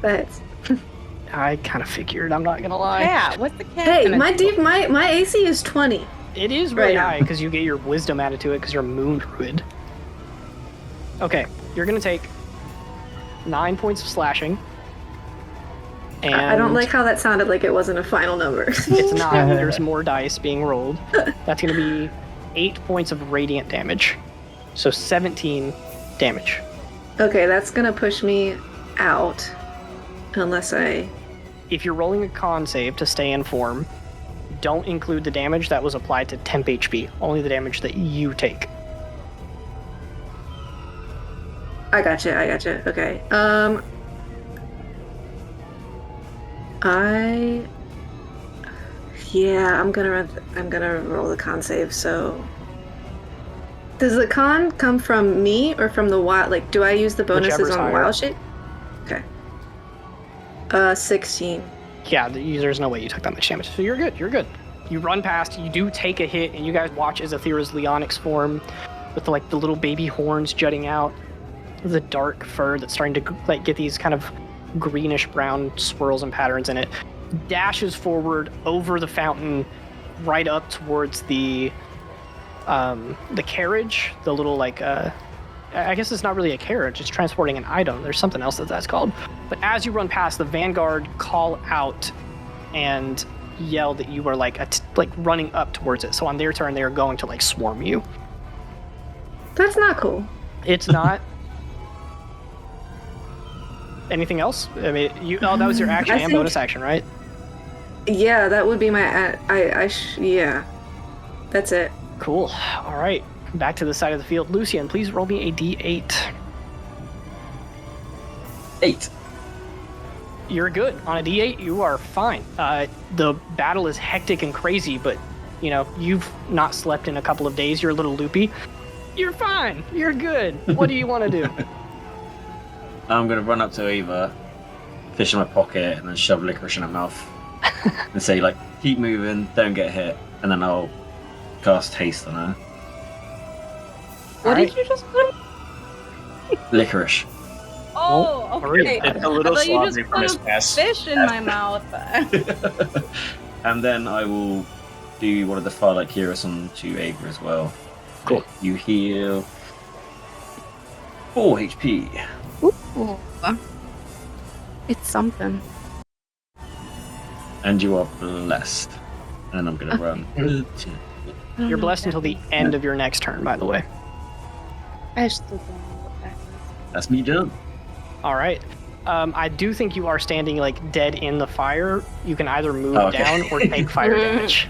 That's
I kind of figured, I'm not going to lie.
Cat. What's the cat?
hey,
gonna
my
do?
my AC is 20.
It is really
Right now.
high because you get your wisdom added to it because you're a moon druid. Okay, you're going to take 9 points of slashing. And
I don't like how that sounded like it wasn't a final number.
It's not. There's more dice being rolled. That's going to be 8 points of radiant damage. So 17 damage.
Okay, that's gonna push me out. Unless I...
If you're rolling a con save to stay in form, don't include the damage that was applied to temp HP. Only the damage that you take.
I gotcha. Okay. I'm gonna roll the con save. So, does the con come from me or from the wild? Like, do I use the bonuses
Whichever's
on the
higher.
wild shape? Okay. 16.
Yeah, there's no way you took that much damage. So you're good. You run past, you do take a hit, and you guys watch as Aethera's Leonix form with the little baby horns jutting out, the dark fur that's starting to get these kind of greenish brown swirls and patterns in it, dashes forward over the fountain, right up towards the carriage, the little I guess it's not really a carriage, it's transporting an item. There's something else that's called. But as you run past, the vanguard call out and yell that you are running up towards it. So on their turn, they're going to swarm you.
That's not cool.
It's not. Anything else? I mean, that was your action and bonus action, right?
Yeah, that would be my... yeah. That's it.
Cool. All right. Back to the side of the field. Lucian, please roll me a d8.
8.
You're good. On a d8, you are fine. The battle is hectic and crazy, but, you've not slept in a couple of days. You're a little loopy. You're fine. You're good. What do you want to do?
I'm going to run up to Eva, fish in my pocket, and then shove licorice in her mouth. And say, keep moving, don't get hit. And then I'll cast haste on her.
What did you just put?
Licorice.
Oh, okay.
It's a little
I thought you
sloppy
just
from his
put a
past.
fish in my mouth.
And then I will do one of the Firelight Heroes onto Ava as well.
Cool.
You heal 4 HP.
Ooh. It's something.
And you are blessed. And I'm going to run.
You're blessed until the end of your next turn, by the way.
I still don't know what that is.
That's me done.
All right. I do think you are standing dead in the fire. You can either move
Oh, okay.
down or take fire damage.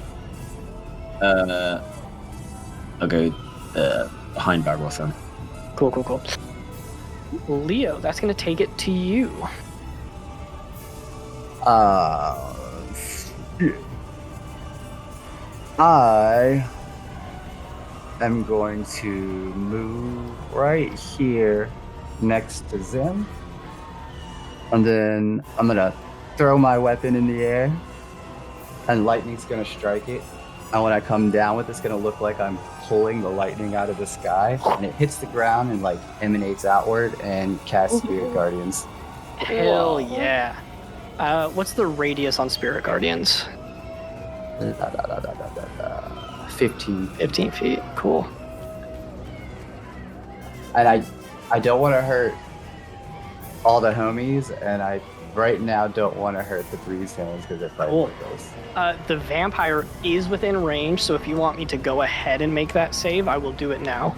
I'll go behind Balgoroth then.
Cool. Leo, that's going to take it to you.
I am going to move right here next to Zim. And then I'm going to throw my weapon in the air. And lightning's going to strike it. And when I come down with it, it's going to look like I'm pulling the lightning out of the sky. And it hits the ground and like emanates outward and casts Spirit Guardians.
Hell yeah. What's the radius on Spirit Guardians?
15.
15 feet. Cool.
And I don't want to hurt all the homies, and I right now don't want to hurt the breeze hands because they're fighting
Cool.
with us.
The vampire is within range, so if you want me to go ahead and make that save, I will do it now.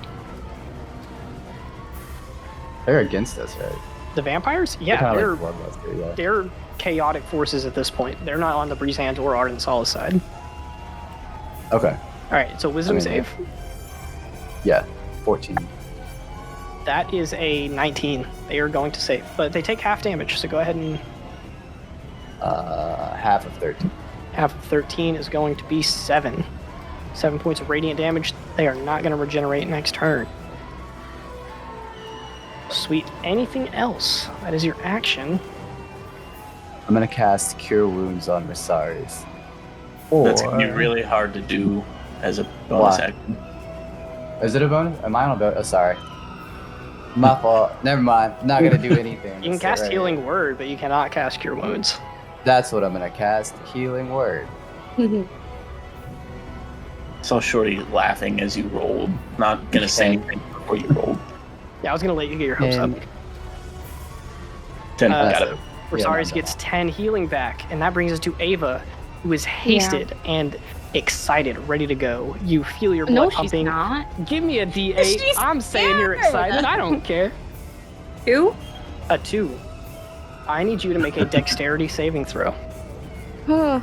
They're against us, right?
The vampires? Yeah,
They're
they're,
kinda like bloodlust, yeah.
they're chaotic forces at this point. They're not on the breeze hands or Ardent Solace side.
Okay.
All right, so wisdom save.
Yeah, 14.
That is a 19. They are going to save, but they take half damage, so go ahead and...
Half of 13.
Half of 13 is going to be 7. 7 points of radiant damage. They are not going to regenerate next turn. Sweet. Anything else? That is your action.
I'm going to cast Cure Wounds on Rosaris. Or...
That's going to be really hard to do as a bonus
Why?
action.
Is it a bonus? Am I on a bonus? Oh, sorry. My fault. Never mind. Not going to do anything.
You can
Sit
cast
right
Healing
here.
Word, but you cannot cast Cure Wounds.
That's what I'm going to cast. Healing Word.
Saw Shorty laughing as you rolled. Not going to say anything before you rolled.
Yeah, I was going to let you get your hopes up.
10, got it.
Rosaris gets 10 healing back, and that brings us to Ava, who is hasted and excited, ready to go. You feel your blood
No, she's
pumping.
not.
Give me a D8.
She's
I'm saying you're
scared.
excited. I don't care.
2?
A 2. I need you to make a dexterity saving throw.
Oh,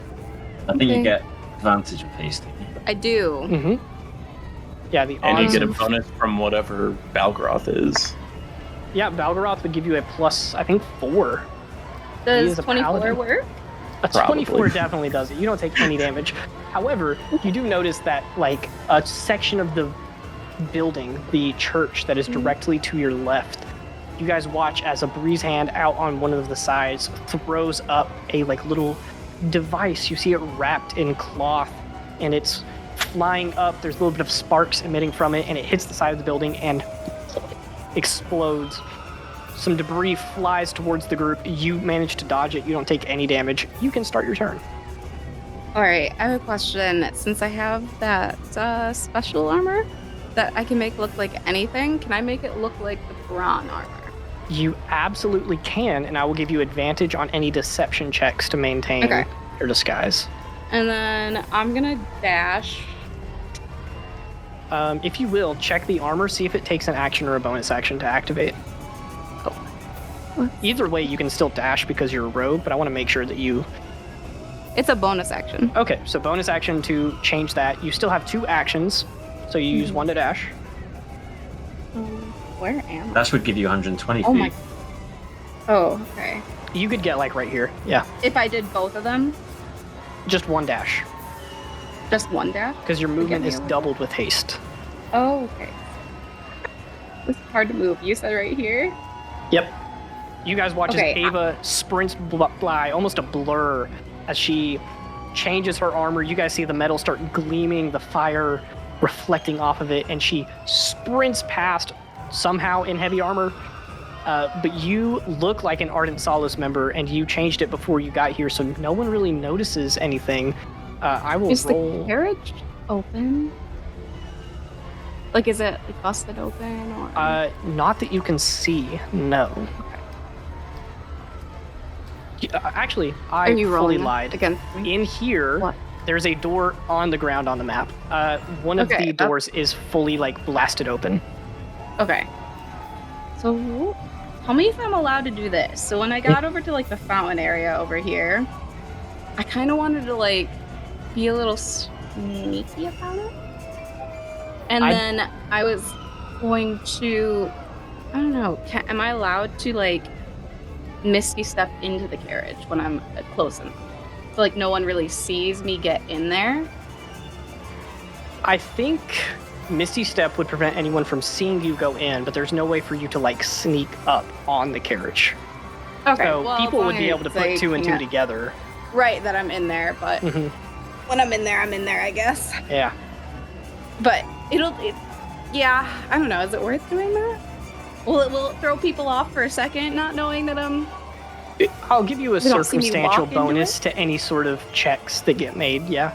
I think
Okay.
you get advantage of hasting.
I do.
Mm-hmm. Yeah, the
And you
odds
get a
of-
bonus from whatever Balgoroth is.
Yeah, Balgoroth would give you a plus, I think, 4. He
Does
is a
24
paladin.
work?
A
Probably.
24 definitely does it. You don't take any damage. However, you do notice that, like, a section of the building, the church that is directly to your left, you guys watch as a breeze hand out on one of the sides throws up a, like, little device. You see it wrapped in cloth, and it's flying up. There's a little bit of sparks emitting from it, and it hits the side of the building and explodes. Some debris flies towards the group. You manage to dodge it. You don't take any damage. You can start your turn.
All right, I have a question. Since I have that special armor that I can make look like anything, can I make it look like the Brawn armor?
You absolutely can, and I will give you advantage on any deception checks to maintain
Okay.
your disguise.
And then I'm gonna dash.
If you will, check the armor, see if it takes an action or a bonus action to activate. Either way, you can still dash because you're a rogue, but I want to make sure that you...
It's a bonus action.
Okay, so bonus action to change that. You still have 2 actions, so you use 1 to dash.
Where am I?
That would give you 120
Oh
feet.
my. Oh, okay.
You could get, like, right here. Yeah,
If I did both of them,
just 1 dash,
just one dash?
because your movement
me
is
a little-
doubled with haste.
Oh, okay. It's hard to move. You said right here?
Yep. You guys watch
Okay,
as Ava sprints by, almost a blur, as she changes her armor. You guys see the metal start gleaming, the fire reflecting off of it, and she sprints past, somehow in heavy armor. But you look like an Ardent Solace member, and you changed it before you got here, so no one really notices anything. I will
Is
roll...
the carriage open? Like, is it like, busted open or?
Not that you can see, no. Actually, I
Are you
fully
rolling
lied.
against me?
In here,
What?
there's a door on the ground on the map. One of
Okay,
the doors is fully, like, blasted open.
Okay. So, tell me if I'm allowed to do this. So when I got over to like the fountain area over here, I kind of wanted to like be a little sneaky about it. And then I was going to, I don't know, am I allowed to like misty step into the carriage when I'm close enough. So like no one really sees me get in there.
I think Misty Step would prevent anyone from seeing you go in, but there's no way for you to like sneak up on the carriage.
Okay,
So
well,
people
as
would
long
be
as
able to
it's,
put
like,
2 and 2 together.
Right, that I'm in there, but when I'm in there, I guess.
Yeah.
But yeah, I don't know. Is it worth doing that? Will it throw people off for a second, not knowing that I'm...
I'll give you a
They don't see me
circumstantial
walk into
bonus to any sort of checks that get made, yeah.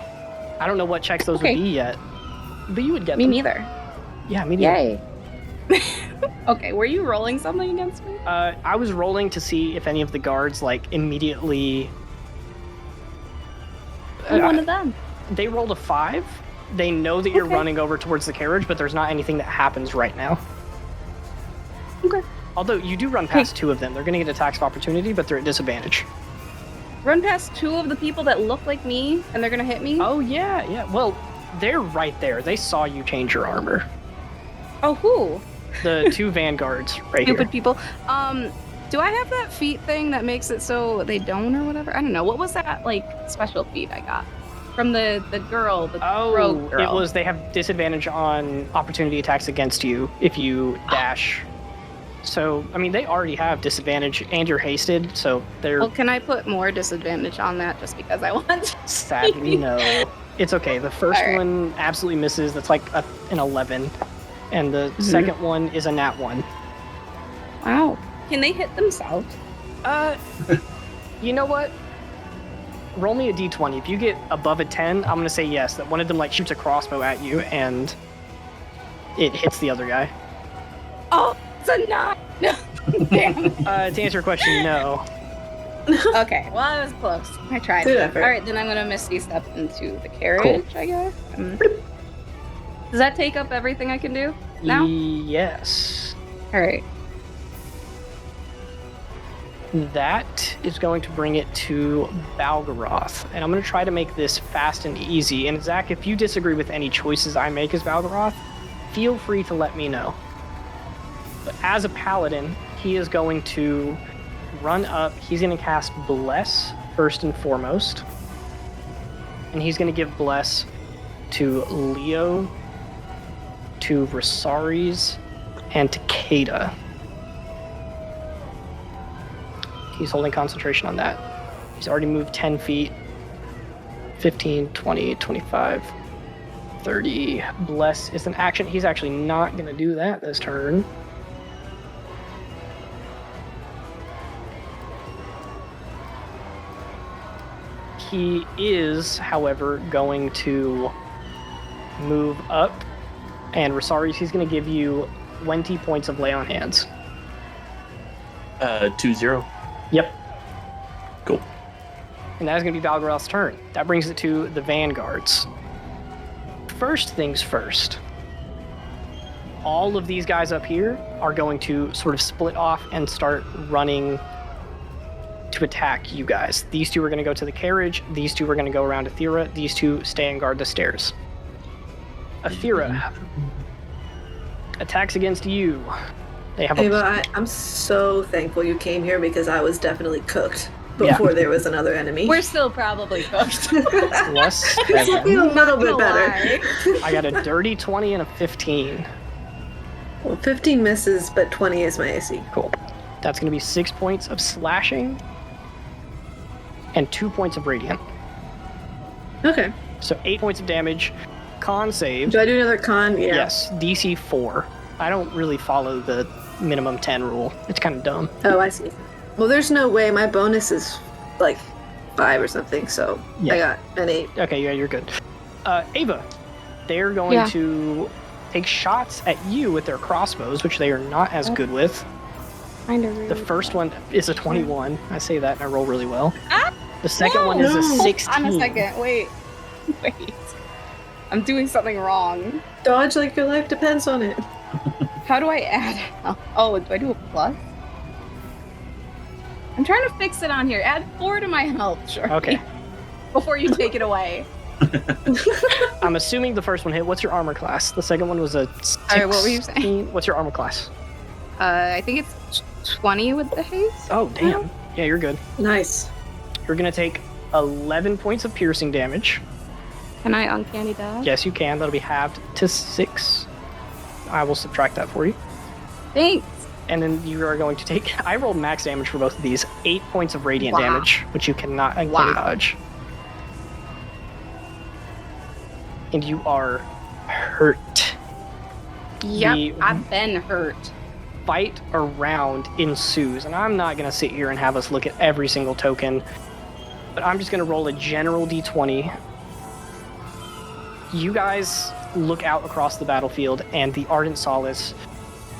I don't know what checks those
Okay.
would be yet, but you would get
Me
them.
neither.
Yeah, me neither.
Yay. Okay, were you rolling something against me?
I was rolling to see if any of the guards, like, immediately...
I'm one of them.
They rolled a 5. They know that you're
Okay.
running over towards the carriage, but there's not anything that happens right now.
Okay.
Although you do run past 2 of them. They're going to get attacks of opportunity, but they're at disadvantage.
Run past 2 of the people that look like me, and they're gonna hit me?
Oh, yeah. Well, they're right there. They saw you change your armor.
Oh, who?
The 2 vanguards right
Stupid
here.
people. Do I have that feat thing that makes it so they don't or whatever? I don't know. What was that, like, special feat I got? From the girl, the rogue girl.
It was they have disadvantage on opportunity attacks against you if you dash. So, I mean, they already have disadvantage and you're hasted, so they're
Well, can I put more disadvantage on that just because I want?
sadly no. It's okay. The first
Alright.
one absolutely misses. That's like an 11. And the second one is a nat 1.
Wow. Can they hit themselves?
You know what? Roll me a d20. If you get above a 10, I'm going to say yes, that one of them like shoots a crossbow at you and it hits the other guy.
Oh, it's a 9. No. Damn.
To answer your question, no.
Okay, well, I was close. I tried.
Good effort.
All right, then I'm gonna misty step into the carriage, I guess. Does that take up everything I can do now?
Yes.
All right.
That is going to bring it to Balgoroth. And I'm going to try to make this fast and easy. And Zach, if you disagree with any choices I make as Balgoroth, feel free to let me know. But as a paladin, he is going to run up. He's going to cast Bless first and foremost. And he's going to give Bless to Leo, to Rosaries, and to Kada. He's holding concentration on that. He's already moved 10 feet. 15, 20, 25, 30. Bless is an action. He's actually not going to do that this turn. He is, however, going to move up. And Rosaries, he's going to give you 20 points of lay on hands.
2-0.
Yep.
Cool.
And that is going to be Balgoroth's turn. That brings it to the vanguards. First things first. All of these guys up here are going to sort of split off and start running to attack you guys. These 2 are going to go to the carriage. These 2 are going to go around Athera. These 2 stay and guard the stairs. Athera attacks against you. They have
Ava, I'm so thankful you came here because I was definitely cooked before there was another enemy.
We're still probably cooked.
plus
I
7.
feel a little bit
Not gonna
better.
lie.
I got a dirty 20 and a 15.
Well, 15 misses, but 20 is my AC.
Cool. That's going to be 6 points of slashing and 2 points of radiant.
Okay.
So 8 points of damage. Con save.
Do I do another con? Yeah.
Yes, DC 4. I don't really follow the minimum 10 rule. It's kind of dumb.
Oh, I see. Well, there's no way. My bonus is like 5 or something, so
Yeah.
I got an 8.
Okay, yeah, you're good. Ava, they're going to take shots at you with their crossbows, which they are not as good with.
Kinda rude.
The first one is a 21. I say that and I roll really well.
Ah!
The second one is a
No.
16.
On a second. Wait. I'm doing something wrong.
Dodge like your life depends on it.
How do I add? Oh, do I do a plus? I'm trying to fix it on here. Add 4 to my health, sure.
Okay.
Before you take it away.
I'm assuming the first one hit. What's your armor class? The second one was a 16.
Sorry, what were you saying?
What's your armor class?
I think it's 20 with the haste.
Oh, damn. Yeah, you're good.
Nice.
You're going to take 11 points of piercing damage.
Can I uncanny dodge?
Yes, you can. That'll be halved to 6. I will subtract that for you.
Thanks.
And then you are going to take... I rolled max damage for both of these. 8 points of radiant damage, which you cannot uncanny dodge. And you are hurt.
Yep, I've been hurt.
Fight around ensues, and I'm not going to sit here and have us look at every single token, but I'm just going to roll a general d20. You guys look out across the battlefield, and the Ardent Solace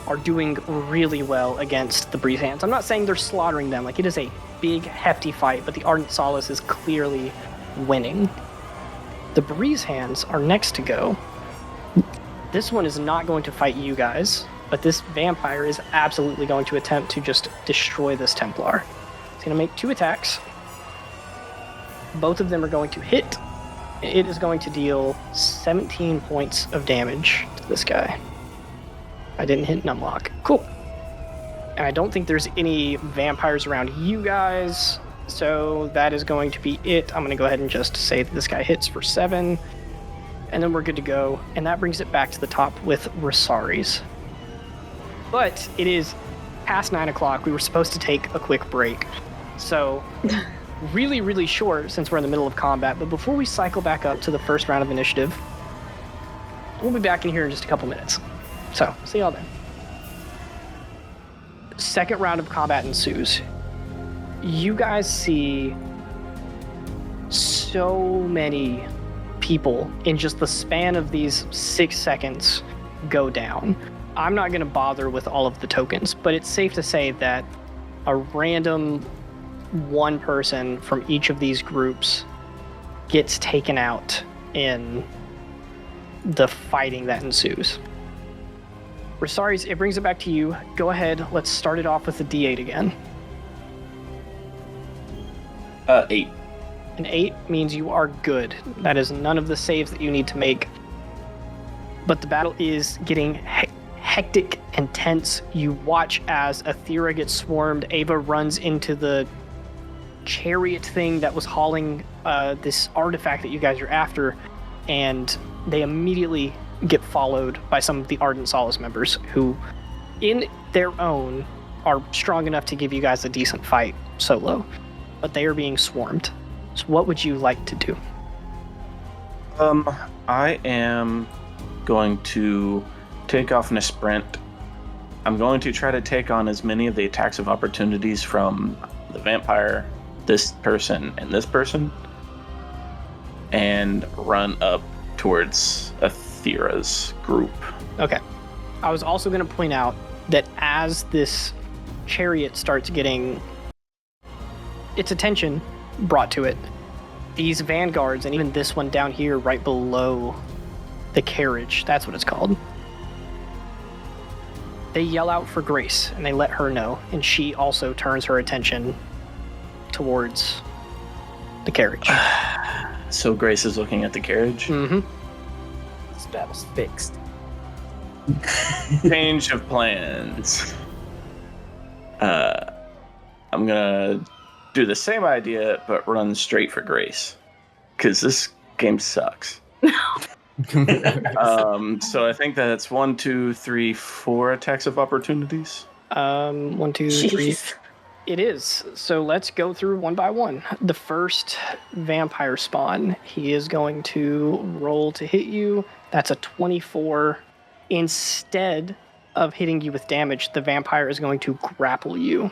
are doing really well against the Breeze Hands. I'm not saying they're slaughtering them, like it is a big, hefty fight, but the Ardent Solace is clearly winning. The Breeze Hands are next to go. This one is not going to fight you guys, but this vampire is absolutely going to attempt to just destroy this Templar. It's going to make 2 attacks. Both of them are going to hit. It is going to deal 17 points of damage to this guy. I didn't hit Numlock. Cool. And I don't think there's any vampires around you guys, so that is going to be it. I'm going to go ahead and just say that this guy hits for 7, and then we're good to go. And that brings it back to the top with Rosaries. But it is past 9 o'clock. We were supposed to take a quick break. So really, really short since we're in the middle of combat. But before we cycle back up to the first round of initiative, we'll be back in here in just a couple minutes. So, see y'all then. Second round of combat ensues. You guys see so many people in just the span of these 6 seconds go down. I'm not going to bother with all of the tokens, but it's safe to say that a random one person from each of these groups gets taken out in the fighting that ensues. Rosaries, it brings it back to you. Go ahead, let's start it off with the D8 again.
8.
An 8 means you are good. That is none of the saves that you need to make. But the battle is getting hectic and tense. You watch as Aethera gets swarmed. Ava runs into the chariot thing that was hauling this artifact that you guys are after, and they immediately get followed by some of the Ardent Solace members who, in their own, are strong enough to give you guys a decent fight solo, but they are being swarmed. So what would you like to do?
I am going to take off in a sprint. I'm going to try to take on as many of the attacks of opportunities from the vampire, this person, and this person, and run up towards Aethera's group.
Okay. I was also going to point out that as this chariot starts getting its attention brought to it, these vanguards, and even this one down here right below the carriage, that's what it's called, they yell out for Grace, and they let her know, and she also turns her attention towards the carriage.
So Grace is looking at the carriage?
Mm-hmm.
This battle's fixed.
Change of plans. I'm gonna do the same idea, but run straight for Grace. Because this game sucks. So I think that's 1, 2, 3, 4 attacks of opportunities.
1, 2, 3. It is. So let's go through one by one. The first vampire spawn, he is going to roll to hit you. That's a 24. Instead of hitting you with damage, the vampire is going to grapple you,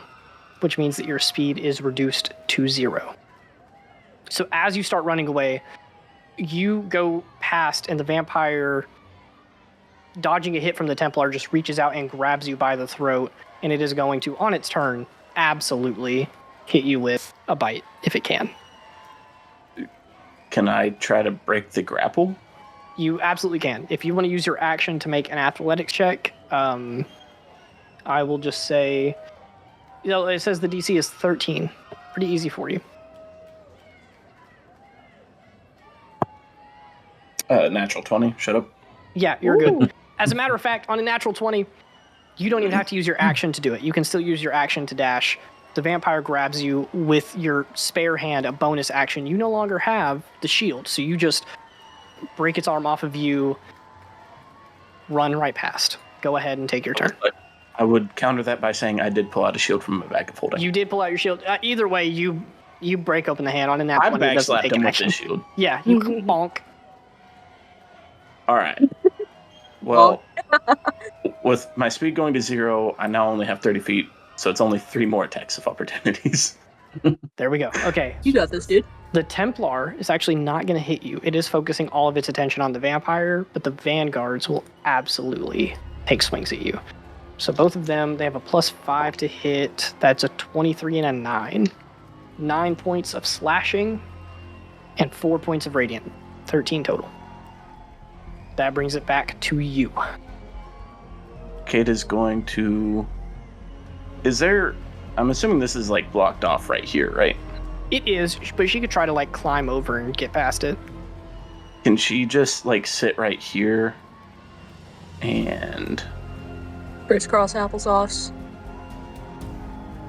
which means that your speed is reduced to 0. So as you start running away, you go past, and the vampire, dodging a hit from the Templar, just reaches out and grabs you by the throat, and it is going to, on its turn, absolutely hit you with a bite, if it can.
Can I try to break the grapple?
You absolutely can. If you want to use your action to make an athletics check, I will just say, it says the DC is 13. Pretty easy for you.
Natural 20. Shut up.
Yeah, you're good. As a matter of fact, on a natural 20, You don't even have to use your action to do it. You can still use your action to dash. The vampire grabs you with your spare hand, a bonus action. You no longer have the shield, so you just break its arm off of you, run right past. Go ahead and take your turn.
I would counter that by saying I did pull out a shield from my bag of holding.
You did pull out your shield. Either way, you break open the hand on a nap
I
one.
bag slapped him with the shield.
Yeah, you can bonk.
All right. Well, with my speed going to 0, I now only have 30 feet, so it's only 3 more attacks of opportunities.
There we go. Okay.
You got this, dude.
The Templar is actually not going to hit you. It is focusing all of its attention on the vampire, but the Vanguards will absolutely take swings at you. So both of them, they have a +5 to hit. That's a 23 and a 9. 9 points of slashing and 4 points of radiant. 13 total. That brings it back to you.
Kate is going to... Is there... I'm assuming this is, like, blocked off right here, right?
It is, but she could try to, like, climb over and get past it.
Can she just, like, sit right here and...
Crisscross applesauce.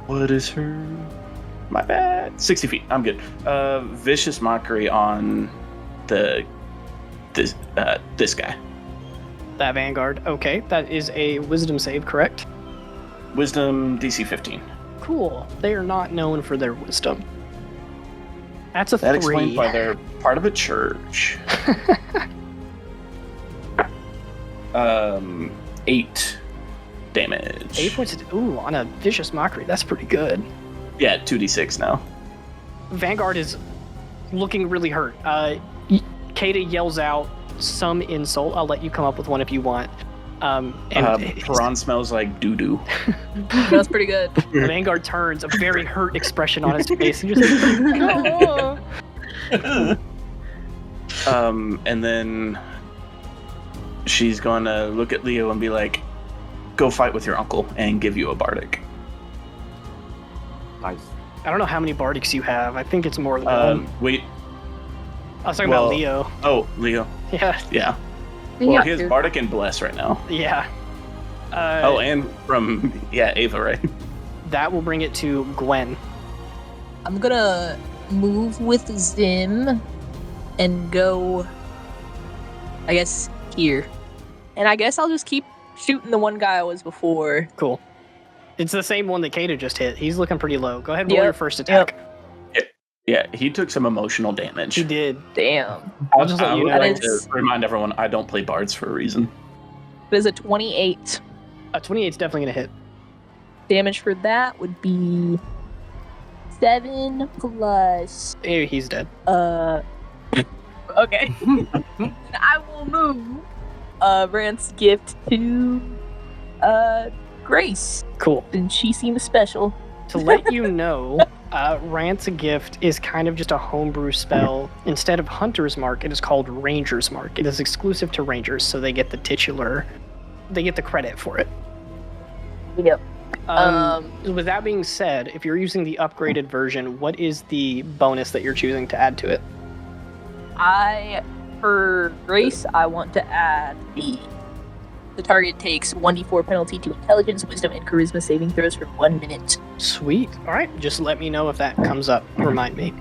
What is her... My bad. 60 feet. I'm good. Vicious Mockery on this guy.
That Vanguard. Okay, that is a Wisdom save, correct?
Wisdom DC 15.
Cool. They are not known for their wisdom. That's a
That
3.
explains why they're part of a church. 8 damage.
8 points. Ooh, on a Vicious Mockery. That's pretty good.
Yeah, 2d6 now.
Vanguard is looking really hurt. Kata yells out some insult. I'll let you come up with one if you want.
Parhan smells like doo-doo.
That's pretty good.
The Vanguard turns, a very hurt expression on his face. And just oh.
And then she's going to look at Leo and be like, go fight with your uncle and give you a bardic.
Nice.
I don't know how many bardics you have. I think it's more than one.
Wait.
I was talking about Leo.
Oh, Leo.
Yeah.
Yeah.
You
Well,
got
he has
two.
bardic and bless right now.
Yeah.
And from, Ava, right?
That will bring it to Gwen.
I'm gonna move with Zim and go, I guess, here. And I guess I'll just keep shooting the one guy I was before.
Cool. It's the same one that Kata just hit. He's looking pretty low. Go ahead and roll
Yep.
your first attack.
Yeah, he took some emotional damage.
He did.
Damn.
I'll just let
I
you
would
know.
like to remind everyone I don't play bards for a reason.
It is a 28.
A 28 is definitely going to hit.
Damage for that would be 7 plus.
He's dead.
Okay. I will move Rand's gift to Grace,
Cool.
and she seems special.
To let you know, Rant's Gift is kind of just a homebrew spell. Instead of Hunter's Mark, it is called Ranger's Mark. It is exclusive to Rangers, so they get the titular, they get the credit for it.
Yep.
With that being said, if you're using the upgraded version, what is the bonus that you're choosing to add to it?
For Grace, I want to add the target takes 1d4 penalty to intelligence, wisdom, and charisma saving throws for 1 minute.
Sweet. All right, just let me know if that comes up. Remind me.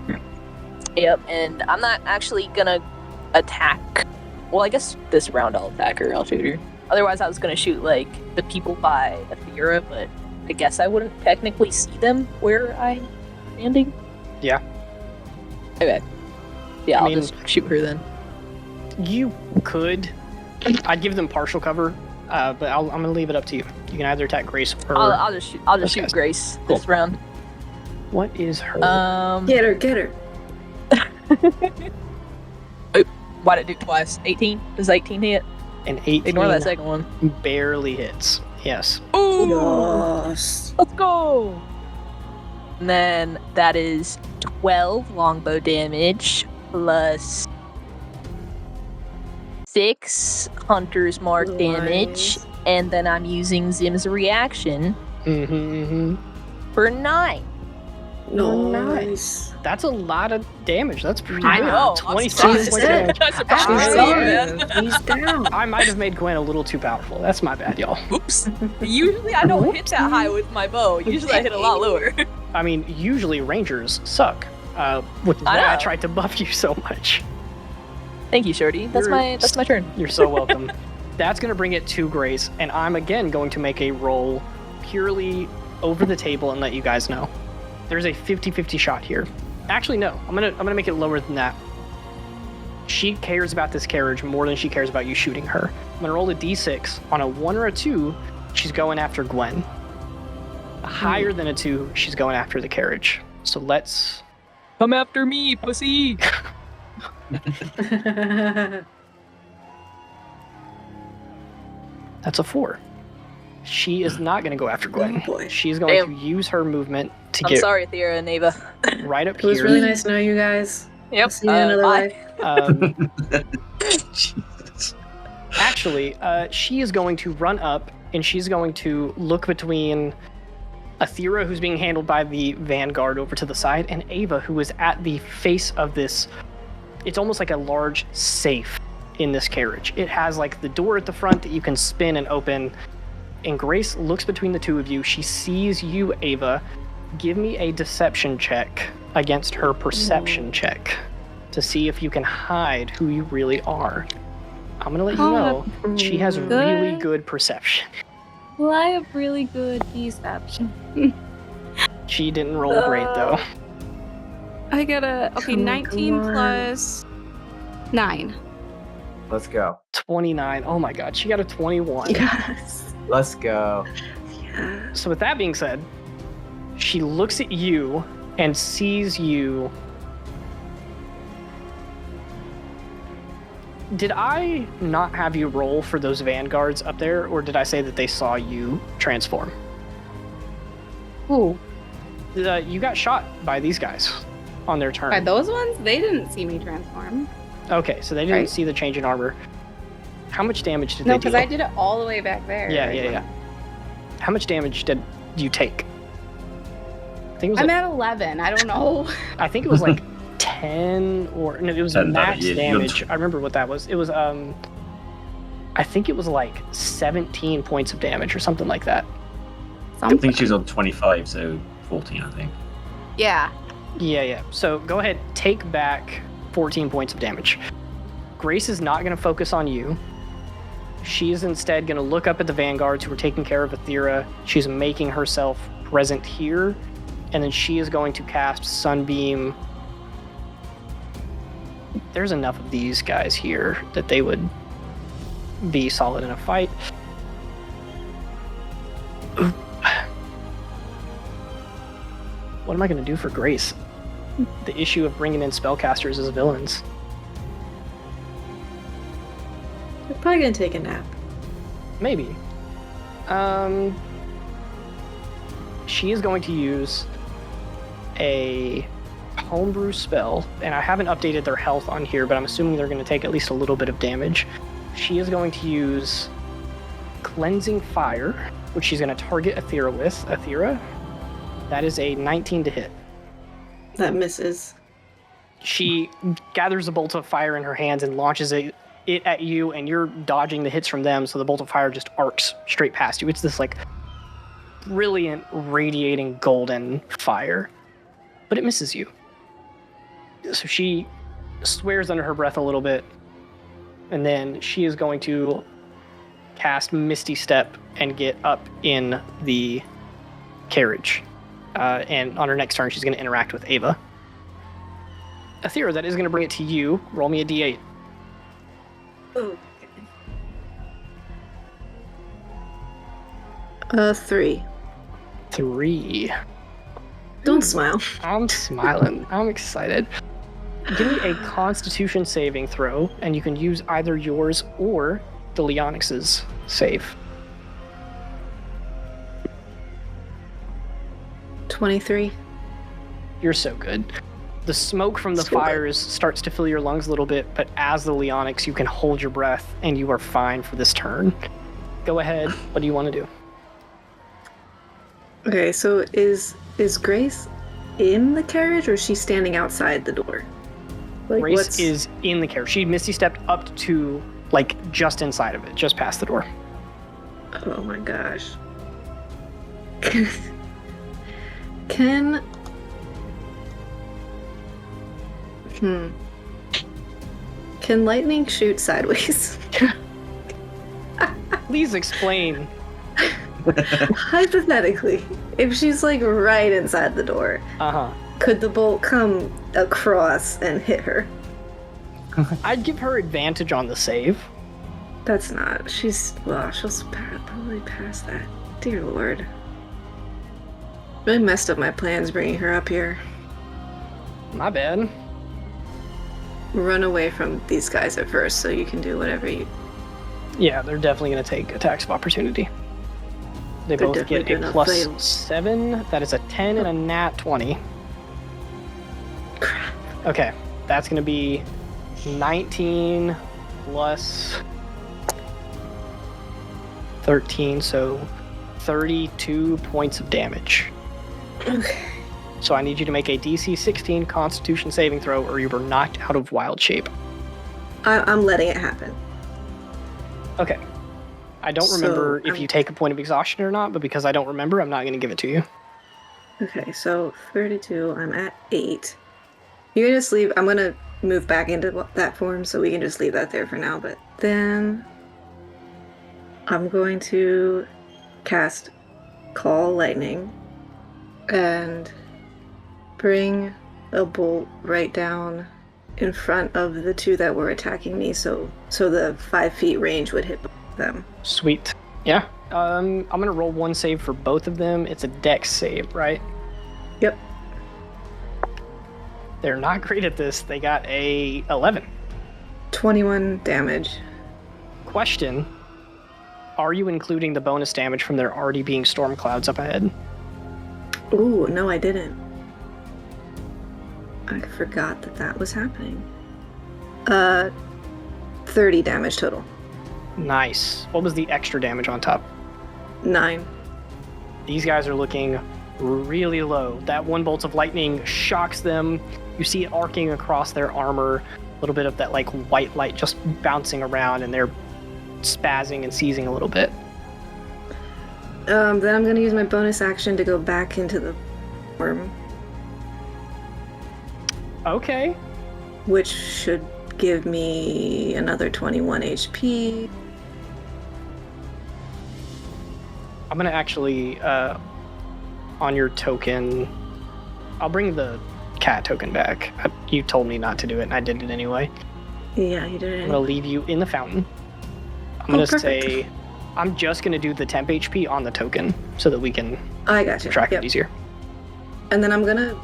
Yep, and I'm not actually gonna attack. Well, I guess this round I'll attack her, I'll shoot her. Otherwise, I was gonna shoot, like, the people by Athera, but I guess I wouldn't technically see them where I'm standing.
Yeah.
Okay. Yeah,
I
I'll
mean-
just shoot her then.
You could. I'd give them partial cover, but I'm going to leave it up to you. You can either attack Grace or...
I'll just shoot
Okay.
shoot Grace
Cool.
this round.
What is her?
Get her, get her.
Why'd it do twice? 18? Does 18 hit?
An 18
Ignore that second one.
barely hits. Yes.
Ooh!
Yes.
Let's go! And then that is 12 longbow damage plus 6 hunter's mark damage,
Nice.
and then I'm using Zim's reaction
Mm-hmm.
for 9.
Nice.
That's a lot of damage. That's pretty
I
good.
know.
26
I'm
points of damage.
surprised.
He's down.
I might have made Gwen a little too powerful. That's my bad, y'all.
Oops. Usually I don't hit that high with my bow. Usually I hit a lot lower.
I mean, usually rangers suck, which is why I
know.
tried to buff you so much.
Thank you, Shorty. That's my turn.
You're so welcome. That's going to bring it to Grace, and I'm again going to make a roll purely over the table and let you guys know. There's a 50-50 shot here. Actually, no. I'm gonna make it lower than that. She cares about this carriage more than she cares about you shooting her. I'm gonna roll a d6. On a 1 or a 2, she's going after Gwen. Higher than a 2, she's going after the carriage. So let's...
Come after me, pussy!
That's a 4. She is not going to go after Gwen.
Oh, boy.
She's going to use her movement to
I'm
get
sorry, Thera and Ava.
right up
It was
here.
really nice to know you guys.
Yep.
See you in another
bye.
life.
Jesus.
Actually, she is going to run up and she's going to look between Athera, who's being handled by the vanguard over to the side, and Ava, who is at the face of this. It's almost like a large safe in this carriage. It has like the door at the front that you can spin and open. And Grace looks between the two of you. She sees you, Ava. Give me a deception check against her perception check to see if you can hide who you really are. I'm gonna let you know she has really good perception.
Well, I have really good deception.
She didn't roll great though.
I got a 19 plus 9.
Let's go.
29. Oh my god, she got a 21.
Yes.
Let's go.
Yeah.
So with that being said, she looks at you and sees you. Did I not have you roll for those vanguards up there, or did I say that they saw you transform?
Ooh.
You got shot by these guys on their turn.
By those ones, they didn't see me transform.
Okay, so they didn't
Right.
see the change in armor. How much damage did
No,
they do?
because I did it all the way back there.
Yeah. How much damage did you take? I think it was
I'm
like,
at 11. I don't know.
I think it was like 10 or no, it was
10
max
damage,
damage. I remember what that was. It was I think it was like 17 points of damage or something like that.
I think she was on 25, so 14, I think.
Yeah.
Yeah. So go ahead, take back 14 points of damage. Grace is not going to focus on you. She is instead going to look up at the vanguards who are taking care of Athera. She's making herself present here, and then she is going to cast Sunbeam. There's enough of these guys here that they would be solid in a fight. Ooh. What am I going to do for Grace? The issue of bringing in spellcasters as villains.
We're probably gonna take a nap.
Maybe. She is going to use a homebrew spell, and I haven't updated their health on here, but I'm assuming they're going to take at least a little bit of damage. She is going to use Cleansing Fire, which she's going to target Athera with. Athera, that is a 19 to hit.
That misses.
She gathers a bolt of fire in her hands and launches it at you, and you're dodging the hits from them, so the bolt of fire just arcs straight past you. It's this like brilliant, radiating golden fire, but it misses you. So she swears under her breath a little bit, and then she is going to cast Misty Step and get up in the carriage. And on her next turn, she's going to interact with Ava. Athera, that is going to bring it to you. Roll me a d8.
Okay. 3.
3.
Don't smile.
I'm smiling. I'm excited. Give me a Constitution saving throw, and you can use either yours or the Leonix's save.
23.
You're so good. The smoke from the fires starts to fill your lungs a little bit, but as the Leonix, you can hold your breath, and you are fine for this turn. Go ahead. What do you want to do?
Okay, so is Grace in the carriage, or is she standing outside the door? Like,
Grace is in the carriage. She misty stepped up to, like, just inside of it, just past the door.
Oh my gosh. Can lightning shoot sideways?
Please explain.
Hypothetically, if she's like right inside the door, could the bolt come across and hit her?
I'd give her advantage on the save.
That's not. She'll probably pass that. Dear Lord. Really messed up my plans bringing her up here.
My bad.
Run away from these guys at first so you can do whatever you...
Yeah, they're definitely going to take attacks of opportunity. They
They're
both get
definitely
a
gonna
+7. That is a 10 and a nat 20.
Crap.
Okay, that's going to be 19 plus 13, so 32 points of damage.
Okay.
So I need you to make a DC 16 Constitution saving throw, or you were knocked out of wild shape.
I'm letting it happen.
Okay. I don't remember if you take a point of exhaustion or not, but because I don't remember, I'm not going to give it to you.
Okay, so 32, I'm at 8. You can just leave, I'm going to move back into that form, so we can just leave that there for now, but then I'm going to cast Call Lightning and bring a bolt right down in front of the two that were attacking me, so the 5 feet range would hit them.
Sweet. Yeah. I'm going to roll one save for both of them. It's a dex save, right?
Yep.
They're not great at this. They got a 11.
21 damage.
Question. Are you including the bonus damage from there already being storm clouds up ahead?
Ooh, no, I didn't. I forgot that was happening. 30 damage total.
Nice. What was the extra damage on top?
9.
These guys are looking really low. That one bolt of lightning shocks them. You see it arcing across their armor. A little bit of that like white light just bouncing around, and they're spazzing and seizing a little bit.
Then I'm going to use my bonus action to go back into the form.
Okay.
Which should give me another 21 HP.
I'm going to actually, on your token, I'll bring the cat token back. You told me not to do it, and I did it anyway.
Yeah, you did it.
I'm going to leave you in the fountain. I'm going to say, I'm just going to do the temp HP on the token so that we can track it easier.
And then I'm going to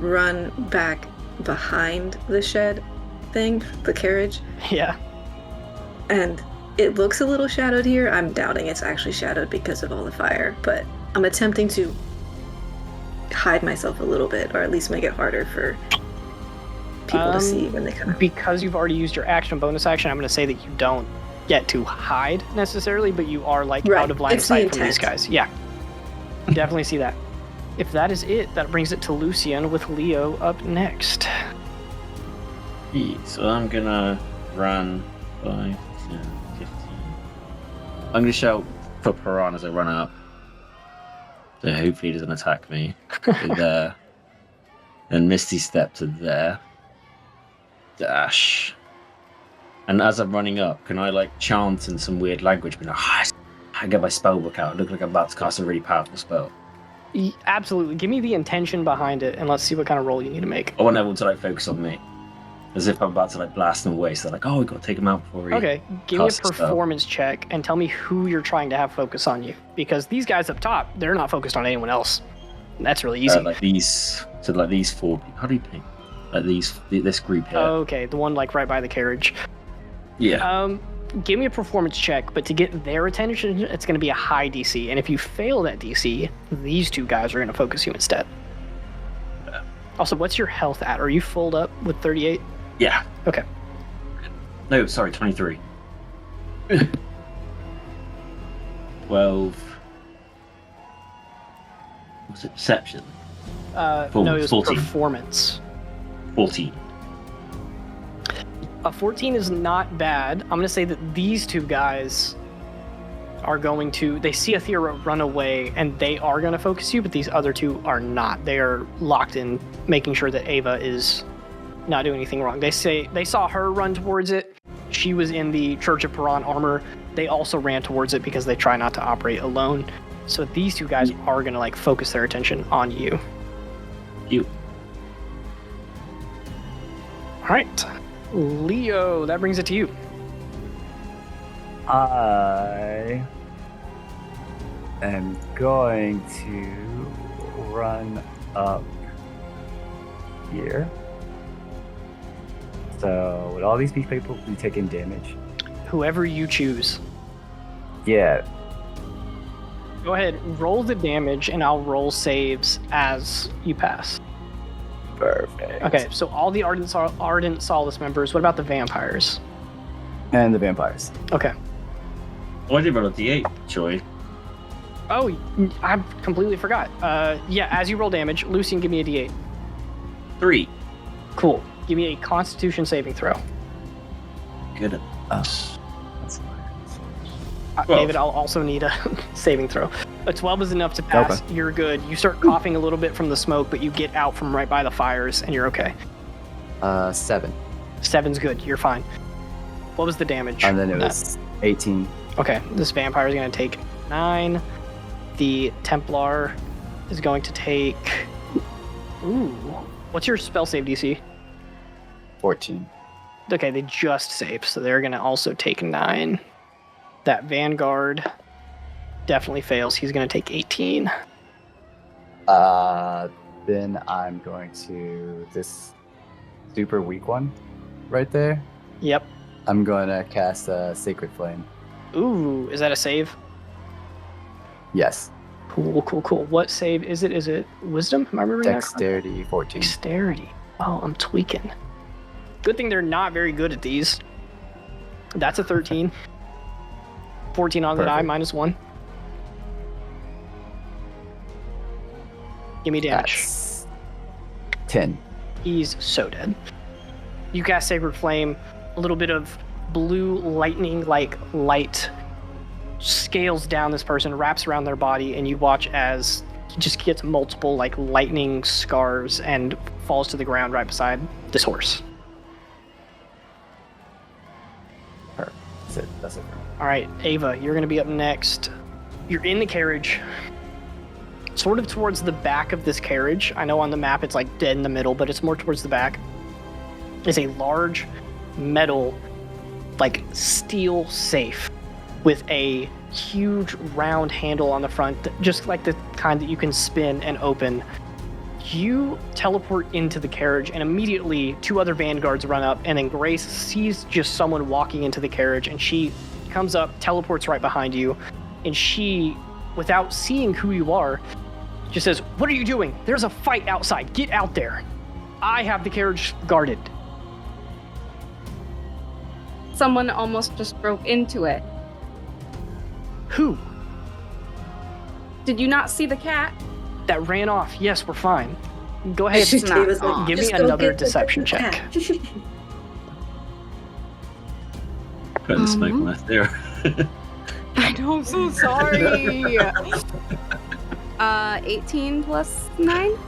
run back behind the shed thing, the carriage.
Yeah.
And it looks a little shadowed here. I'm doubting it's actually shadowed because of all the fire, but I'm attempting to hide myself a little bit, or at least make it harder for people to see when they come out.
Because you've already used your action bonus action, I'm going to say that you don't get to hide necessarily, but you are like out of line of sight from these guys. Yeah. Definitely see that. If that is it, that brings it to Lucian with Leo up next.
So I'm gonna run 5, 10, 15. I'm gonna shout for Parhan as I run up. So hopefully he doesn't attack me. To there. And Misty Step to there. Dash. And as I'm running up, can I like chant in some weird language? Be like, I get my spell book out. Look like I'm about to cast a really powerful spell.
Absolutely. Give me the intention behind it, and let's see what kind of roll you need to make.
I want everyone to like focus on me. As if I'm about to like blast them away. So they're like, oh, we got to take him out before he...
Okay, give me a performance check and tell me who you're trying to have focus on you. Because these guys up top, they're not focused on anyone else. And that's really easy.
Like these... So like these 4 people. How do you pick? Like this group here.
Okay, the one like right by the carriage.
Yeah.
Give me a performance check, but to get their attention, it's going to be a high DC. And if you fail that DC, these two guys are going to focus you instead.
Yeah.
Also, what's your health at? Are you fulled up with 38?
Yeah.
Okay.
No, sorry, 23. 12. What's it? Perception.
No, it was
14.
performance.
14.
A 14 is not bad. I'm going to say that these two guys are going to... They see Athera run away, and they are going to focus you, but these other two are not. They are locked in, making sure that Ava is not doing anything wrong. They say they saw her run towards it. She was in the Church of Parhan armor. They also ran towards it because they try not to operate alone. So these two guys are going to like focus their attention on you.
You.
All right. Leo, that brings it to you.
I am going to run up here. So, would all these people be taking damage?
Whoever you choose.
Yeah.
Go ahead, roll the damage, and I'll roll saves as you pass.
Perfect.
Okay, so all the Ardent Solace members. What about the vampires?
And the vampires.
Okay.
Oh, I did roll a d8, Joy.
Oh, I completely forgot. Yeah, as you roll damage, Lucian, give me a d8.
3.
Cool. Give me a Constitution saving throw.
Good.
That's fine.
12.
David, I'll also need a saving throw. A 12 is enough to pass.
Okay.
You're good. You start coughing a little bit from the smoke, but you get out from right by the fires, and you're okay.
7.
7's good. You're fine. What was the damage?
And then it
on
was 18.
that? Okay, this vampire is going to take 9. The Templar is going to take... Ooh. What's your spell save DC?
14.
Okay, they just saved, so they're going to also take 9. That Vanguard definitely fails. He's going to take 18.
Then I'm going to this super weak one right there.
Yep.
I'm going to cast a Sacred Flame.
Ooh, is that a save?
Yes.
Cool, cool, cool. What save is it? Is it Wisdom? Am I remembering that correctly?
Dexterity 14.
Dexterity. Oh, I'm tweaking. Good thing they're not very good at these. That's a 13. 14 on the die,
Perfect.
-1. Give me damage.
That's 10.
He's so dead. You cast Sacred Flame. A little bit of blue lightning like light scales down this person, wraps around their body, and you watch as he just gets multiple like lightning scars and falls to the ground right beside this horse.
That's it.
All right, Ava, you're going to be up next. You're in the carriage, sort of towards the back of this carriage. I know on the map it's like dead in the middle, but it's more towards the back. Is a large metal, like steel safe with a huge round handle on the front, just like the kind that you can spin and open. You teleport into the carriage, and immediately 2 other vanguards run up, and then Grace sees just someone walking into the carriage, and she comes up, teleports right behind you, and she, without seeing who you are, just says, "What are you doing? There's a fight outside. Get out there. I have the carriage guarded."
Someone almost just broke into it.
Who?
Did you not see the cat?
That ran off. Yes, we're fine. Go ahead.
It's not.
David's like,
Give me
"Just go
another
get the
deception check.
cat."
Putting smoke on us there.
I know, I'm so sorry. 18 plus 9?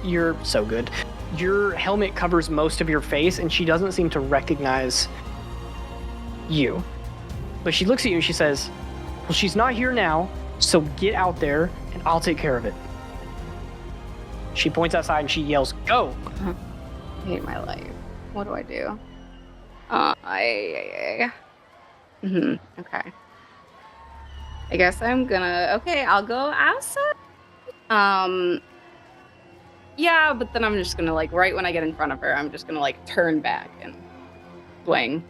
You're so good. Your helmet covers most of your face, and she doesn't seem to recognize you. But she looks at you and she says, "Well, she's not here now, so get out there and I'll take care of it." She points outside and she yells, "Go!"
I hate my life. What do I do? Okay. I guess I'm gonna... Okay, I'll go outside. Yeah, but then I'm just gonna, like, right when I get in front of her, I'm just gonna, like, turn back and swing.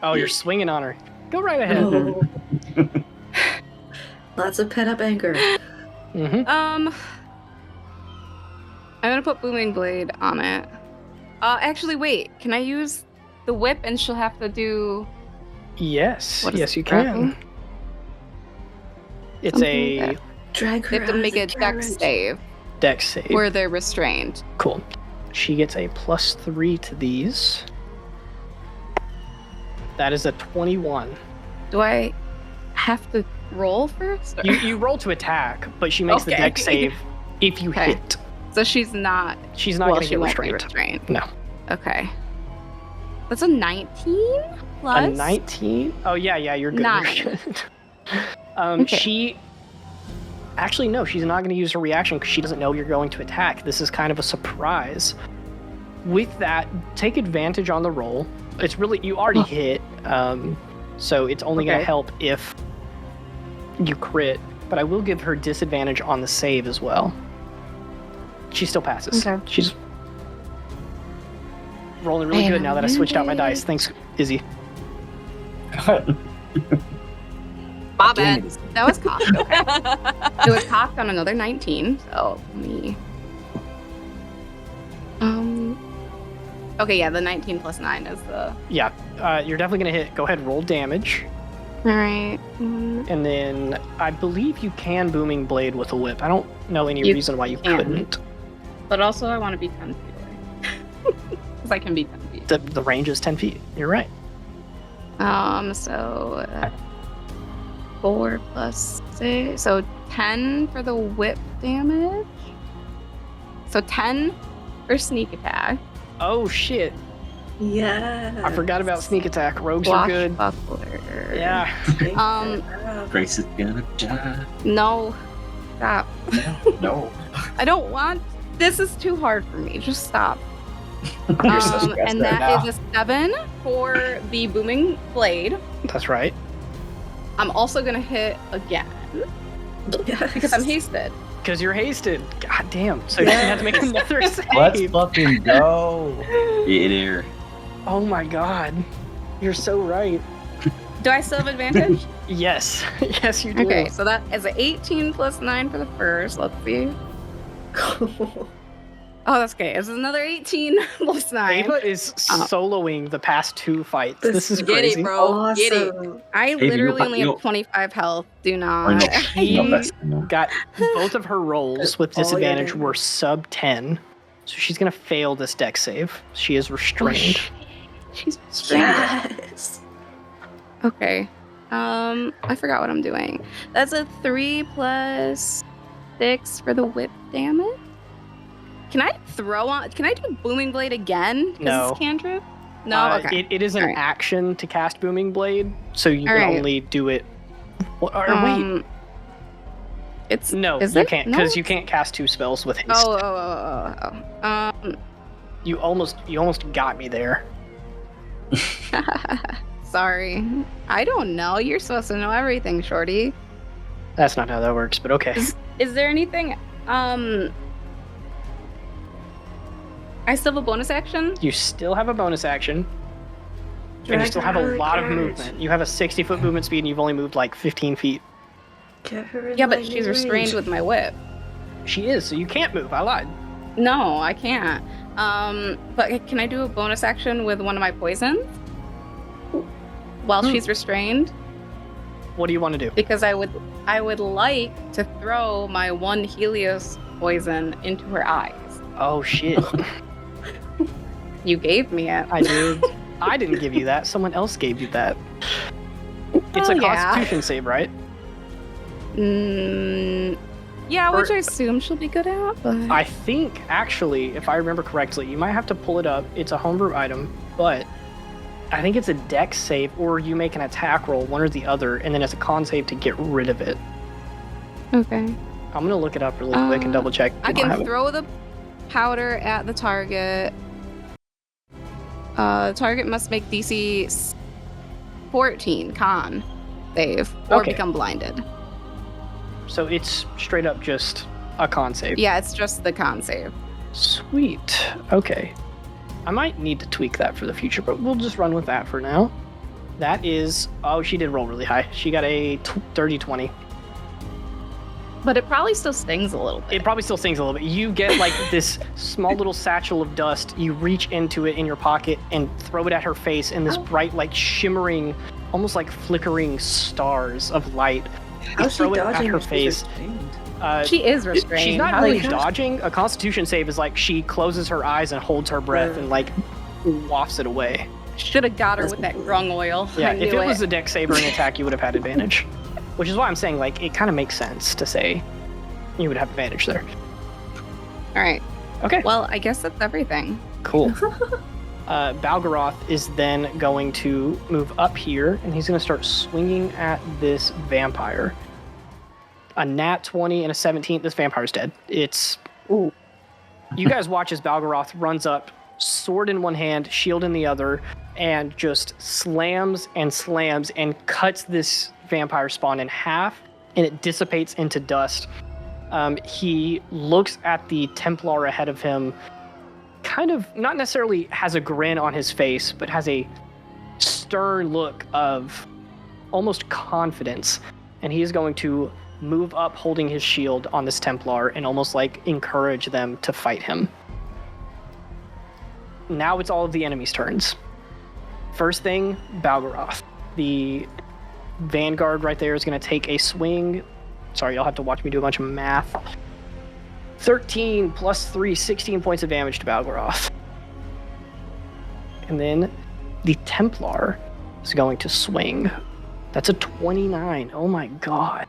Oh, you're swinging on her. Go right ahead.
Oh. Lots of pent up anger.
Mm-hmm.
I'm gonna put Booming Blade on it. Actually, wait. Can I use the whip and she'll have to do...
Yes.
What is
Yes,
it,
you can.
grappling?
It's
Something like
a...
that.
Drag
They
her
have to
out of
make
the
a dex
carriage.
save.
Dex save.
Or they're restrained.
Cool. She gets a +3 to these. That is a 21.
Do I have to roll first? Or-
You roll to attack, but she makes the
Okay.
Dex save if you
Okay.
hit.
So she's not.
She's not
well,
going to
she
get
won't be
restrained.
restrained.
No.
Okay. That's a 19 plus.
A 19? Oh, yeah, you're good.
Nine. Okay.
She... Actually, no, she's not going to use her reaction because she doesn't know you're going to attack. This is kind of a surprise. With that, take advantage on the roll. It's really... You already hit, so it's only going to help if you crit. But I will give her disadvantage on the save as well. She still passes.
Okay.
She's rolling really good now that I switched out my dice. Thanks, Izzy.
My bad. That was cocked. Okay. It was cocked on another 19. So let me. Okay, yeah, the 19 plus 9 is the.
Yeah, you're definitely going to hit. Go ahead, roll damage.
All right.
And then I believe you can Booming Blade with a whip. I don't know any
You
reason why you
can.
couldn't.
But also, I want to be 10 feet away. Because I can be 10 feet.
The range is 10 feet. You're right.
So 4 plus 6. So 10 for the whip damage. So 10 for sneak attack.
Oh, shit.
Yeah.
I forgot about sneak attack. Rogues are good.
Swashbuckler.
Yeah.
Grace is gonna die.
No. Stop.
No.
I don't want. This is too hard for me. Just stop.
You're so stressed
And
right
that
now.
is a 7 for the booming blade.
That's right.
I'm also gonna hit again
Yes.
because I'm hasted.
Because you're hasted. God damn. So you have to make another
Let's
save.
fucking go.
Get here.
Oh my god. You're so right.
Do I still have advantage?
Yes. Yes, you do.
Okay, so that is an 18 plus 9 for the first. Let's see. Oh, that's okay. It's another 18 plus 9.
Ava is soloing the past 2 fights. This is
Get
crazy.
it, bro. Get it.
Awesome.
I
you
literally
got-
only
you-
have 25 health. Do
I
not.
know.
She
No, that's enough.
got both of her rolls with
All your
disadvantage were
damage.
sub 10. So she's going to fail this dex save. She is restrained.
She's restrained.
Yes.
Okay. I forgot what I'm doing. That's a 3 plus 6 for the whip damage. Can I throw on? Can I do booming blade again? 'Cause
No.
It's cantrip. No. Okay.
It is an
Alright.
action to cast Booming Blade, so you can
Alright.
only do it. Or wait,
It's
no,
is
you
it?
can't
No?
because you can't cast 2 spells with haste.
Oh.
You almost got me there.
Sorry. I don't know. You're supposed to know everything, Shorty.
That's not how that works, but okay.
Is there anything? I still have a bonus action.
You still have a bonus action, and you still have a lot of movement. You have a 60-foot movement speed, and you've only moved like 15 feet.
Get her in
Yeah, but
lightning
she's restrained
range.
with my whip.
She is, so you can't move. I lied.
No, I can't. But can I do a bonus action with one of my poisons while she's restrained?
What do you want to do?
Because I would like to throw my one Helios poison into her eyes.
Oh shit!
You gave me it.
I did. I didn't give you that. Someone else gave you that. It's a
yeah.
Constitution save, right?
Yeah, which
Or-
I assume she'll be good at. But
I think, actually, if I remember correctly, you might have to pull it up. It's a homebrew item, but I think it's a dex save, or you make an attack roll, one or the other, and then it's a con save to get rid of it.
okay.
I'm gonna look it up really quick and double check.
I can throw the powder at the target. Target must make DC 14 con save or
Okay.
become blinded.
So it's straight up just a con save.
Yeah, it's just the con save.
Sweet. Okay. I might need to tweak that for the future, but we'll just run with that for now. That is... Oh, she did roll really high. She got a 30-20.
But it probably still stings a little bit.
It probably still stings a little bit. You get like this small little satchel of dust. You reach into it in your pocket and throw it at her face, and this bright, like shimmering, almost like flickering stars of light. You
How's she
throw it at
dodging
her
if she's
face.
restrained?
She is restrained.
She's not
How
really
they-
dodging. A Constitution save is like she closes her eyes and holds her breath and like wafts it away.
Should have got her with that grung oil.
Yeah,
I
if
knew
it was a dex sabering attack, you would have had advantage. Which is why I'm saying, like, it kind of makes sense to say you would have advantage there.
All right.
Okay.
Well, I guess that's everything.
Cool. Balgoroth is then going to move up here, and he's going to start swinging at this vampire. A nat 20 and a 17. This vampire's dead. It's... Ooh. You guys watch as Balgoroth runs up, sword in one hand, shield in the other, and just slams and cuts this vampire spawn in half, and it dissipates into dust. He looks at the Templar ahead of him, kind of not necessarily has a grin on his face, but has a stern look of almost confidence, and he is going to move up holding his shield on this Templar and almost like encourage them to fight him. Now it's all of the enemies' turns. First thing, Balgoroth. The Vanguard right there is going to take a swing. Sorry, you'll have to watch me do a bunch of math. 13 plus 3, 16 points of damage to Balgoroth. And then the Templar is going to swing. That's a 29. Oh my god.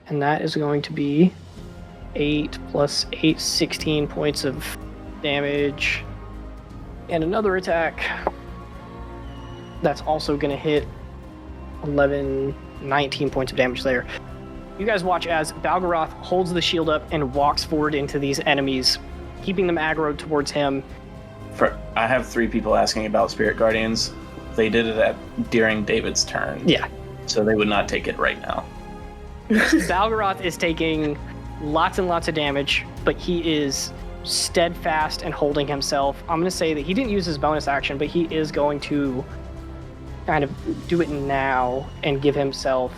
And that is going to be 8 plus 8, 16 points of damage. And another attack. That's also going to hit 11, 19 points of damage there. You guys watch as Balgoroth holds the shield up and walks forward into these enemies, keeping them aggroed towards him.
I have 3 people asking about Spirit Guardians. They did it during David's turn.
Yeah.
So they would not take it right now.
Balgoroth is taking lots and lots of damage, but he is steadfast and holding himself. I'm going to say that he didn't use his bonus action, but he is going to kind of do it now and give himself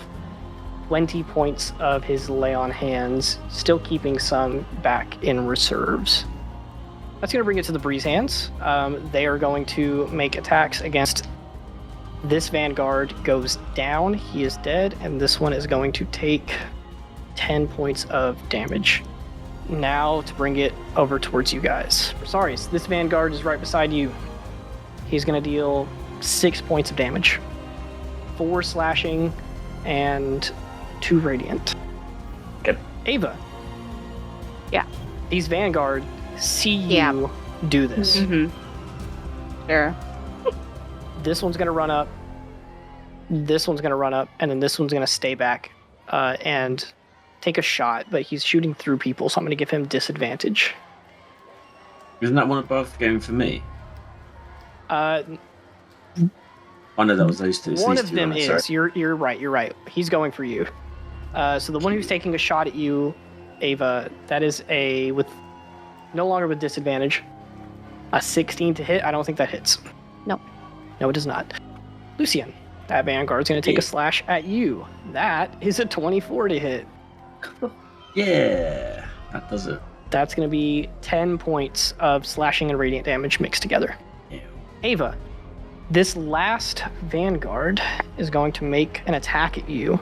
20 points of his lay on hands, still keeping some back in reserves. That's going to bring it to the Breeze hands. They are going to make attacks against this Vanguard. Goes down, he is dead, and this one is going to take 10 points of damage. Now to bring it over towards you guys. Sorry, so this Vanguard is right beside you. He's going to deal 6 points of damage. 4 slashing and 2 radiant.
Okay.
Ava.
Yeah.
These Vanguard see you do this.
Mm-hmm. Sure.
This one's going to run up. This one's going to run up. And then this one's going to stay back and take a shot. But he's shooting through people, so I'm going to give him disadvantage.
Isn't that one above going for me?
Uh,
Oh no, that was those two. It's
one
these
of
two,
them
right?
is.
Sorry.
You're right. He's going for you. So the one who's taking a shot at you, Ava, that is no longer with disadvantage. A 16 to hit. I don't think that hits.
No,
it does not. Lucian, that Vanguard's going to take a slash at you. That is a 24 to hit.
Yeah, that does it.
That's going to be 10 points of slashing and radiant damage mixed together.
Ew.
Ava, this last Vanguard is going to make an attack at you.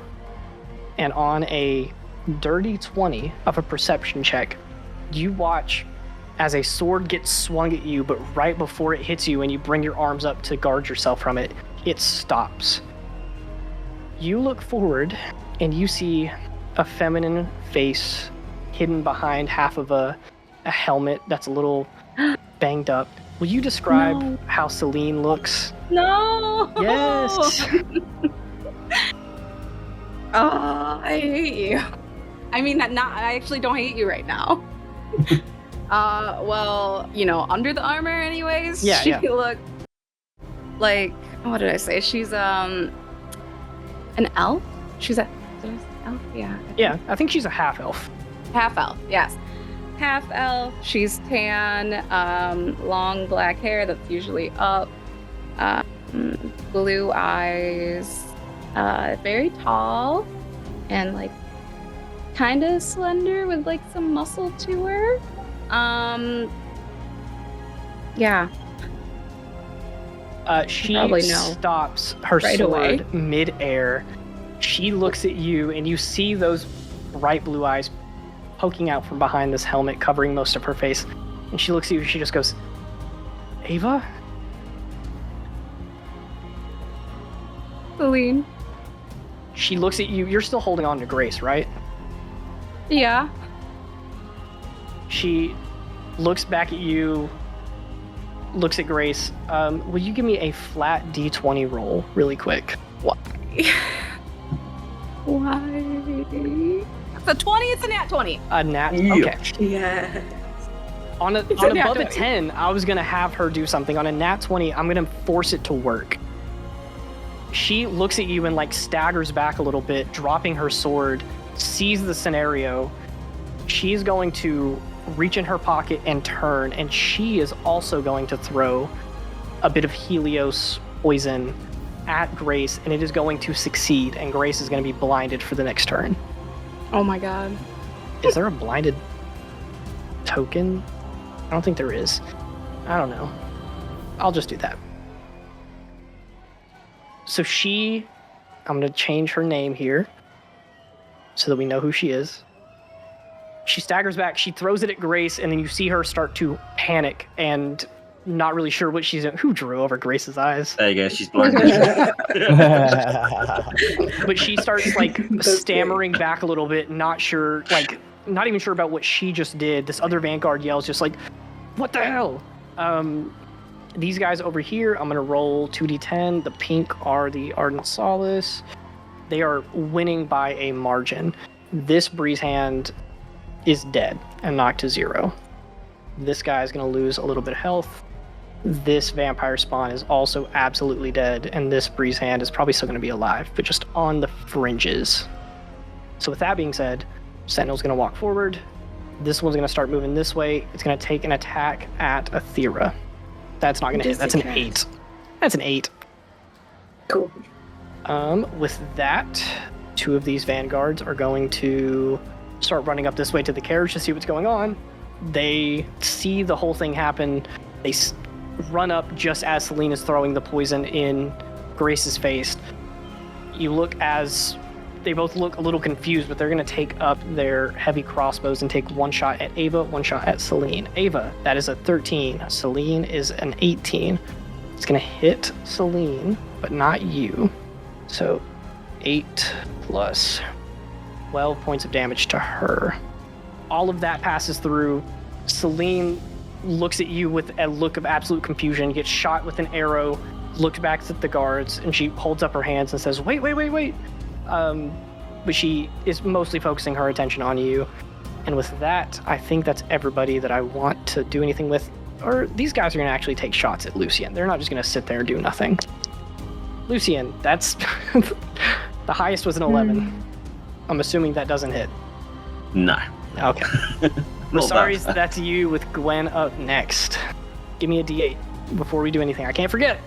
And on a dirty 20 of a perception check, you watch as a sword gets swung at you, but right before it hits you and you bring your arms up to guard yourself from it, it stops. You look forward and you see a feminine face hidden behind half of a helmet that's a little banged up. Will you describe how Celine looks?
No.
Yes.
Oh, I hate you. I mean, I actually don't hate you right now. Well, under the armor anyways.
Yeah,
she
yeah.
looked like, what did I say? She's an elf? She's a elf? Yeah.
Yeah, I think she's a half elf.
Half elf, yes. Half elf. She's tan, long black hair that's usually up, blue eyes, very tall, and like kind of slender with like some muscle to her. Yeah.
She
probably know
stops her
right
sword
away.
mid-air. She looks at you, and you see those bright blue eyes poking out from behind this helmet, covering most of her face. And she looks at you and she just goes, Ava?
Celine.
She looks at you. You're still holding on to Grace, right?
Yeah.
She looks back at you, looks at Grace. Will you give me a flat D20 roll really quick?
Why? It's a 20, it's a nat 20.
A nat? Okay.
Yeah.
On
a
above
nat
a
20.
10, I was going to have her do something. On a nat 20, I'm going to force it to work. She looks at you and like staggers back a little bit, dropping her sword, sees the scenario. She's going to reach in her pocket and turn, and she is also going to throw a bit of Helios poison at Grace, and it is going to succeed, and Grace is going to be blinded for the next turn.
Oh my god.
Is there a blinded token? I don't think there is. I don't know. I'll just do that. So I'm going to change her name here so that we know who she is. She staggers back, she throws it at Grace, and then you see her start to panic and not really sure what she's doing. Who drew over Grace's eyes?
There you go, she's blinded.
But she starts like stammering back a little bit, not sure, like not even sure about what she just did. This other Vanguard yells just like, what the hell? These guys over here, I'm gonna roll 2d10. The pink are the Ardent Solace. They are winning by a margin. This Breeze Hand is dead and knocked to 0. This guy is gonna lose a little bit of health. This Vampire Spawn is also absolutely dead, and this Breeze Hand is probably still gonna be alive, but just on the fringes. So with that being said, Sentinel's gonna walk forward. This one's gonna start moving this way. It's gonna take an attack at Aethera. That's not gonna hit. That's an 8. That's an 8.
Cool.
With that, 2 of these Vanguards are going to start running up this way to the carriage to see what's going on. They see the whole thing happen. They run up just as Celine is throwing the poison in Grace's face. You look as they both look a little confused, but they're going to take up their heavy crossbows and take one shot at Ava, one shot at Celine. Ava, that is a 13. Celine is an 18. It's going to hit Celine, but not you. So 8 plus 12 points of damage to her. All of that passes through. Celine looks at you with a look of absolute confusion, gets shot with an arrow, looks back at the guards, and she holds up her hands and says, wait. But she is mostly focusing her attention on you. And with that, I think that's everybody that I want to do anything with. Or these guys are going to actually take shots at Lucien. They're not just going to sit there and do nothing. Lucien, that's... the highest was an 11. I'm assuming that doesn't hit.
No.
Okay. Rosaries, that's you with Gwen up next. Give me a D8 before we do anything. I can't forget.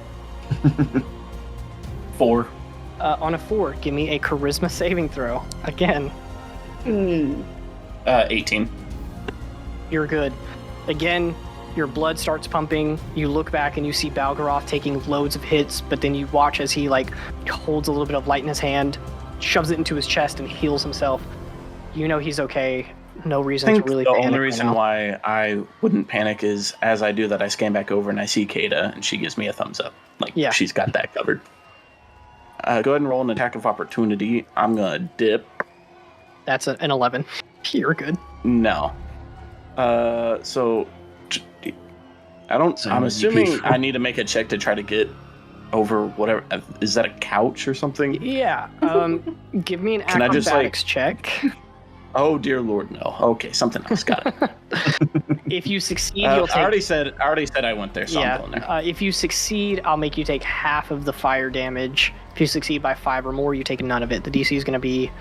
4.
On a 4, give me a charisma saving throw. Again.
18.
You're good. Again, your blood starts pumping. You look back and you see Balgoroth taking loads of hits, but then you watch as he like holds a little bit of light in his hand, shoves it into his chest, and heals himself. You know he's okay. No reason to really
the
panic.
only reason why I wouldn't panic is as I do that, I scan back over and I see Kata, and she gives me a thumbs up. Like,
yeah.
She's got that covered. Go ahead and roll an attack of opportunity. I'm going to dip.
That's an 11. You're good.
No. So I don't.
So
I'm
you
assuming
can-
I need to make a check to try to get over whatever. Is that a couch or something?
Yeah. Give me an
Can I just,
acrobatics check.
Oh dear Lord, no. Okay, something else. Got it.
If you succeed, you'll take.
I already said I went there, so I'm going there.
If you succeed, I'll make you take half of the fire damage. If you succeed by 5 or more, you take none of it. The DC is going to be,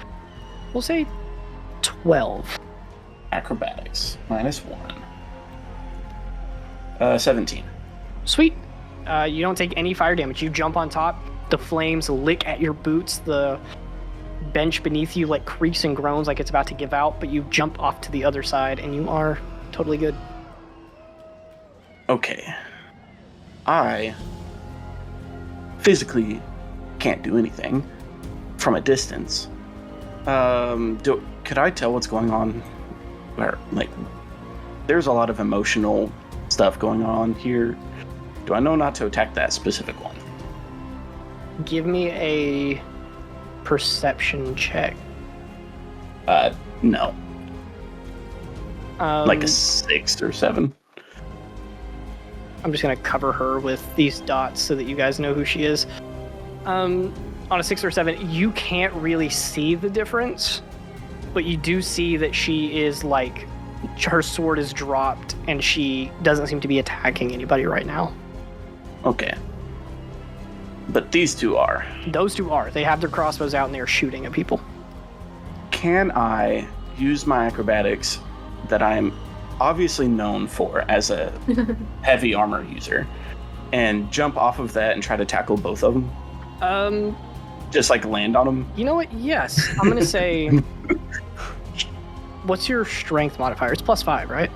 we'll say, 12.
Acrobatics -1. 17.
Sweet. You don't take any fire damage. You jump on top. The flames lick at your boots. The bench beneath you like creaks and groans like it's about to give out, but you jump off to the other side and you are totally good.
Okay. I physically can't do anything from a distance, Could I tell what's going on? Where, like, there's a lot of emotional stuff going on here. Do I know not to attack that specific one?
Give me a perception check.
No. Like a
Um,
6 or 7.
I'm just gonna cover her with these dots so that you guys know who she is. On a 6 or 7, you can't really see the difference, but you do see that she is like, her sword is dropped and she doesn't seem to be attacking anybody right now.
Okay. But these two are.
Those two are. They have their crossbows out and they're shooting at people.
Can I use my acrobatics that I'm obviously known for as a heavy armor user and jump off of that and try to tackle both of them? Just like land on them?
You know what? Yes. I'm gonna say. What's your strength modifier? It's +5, right?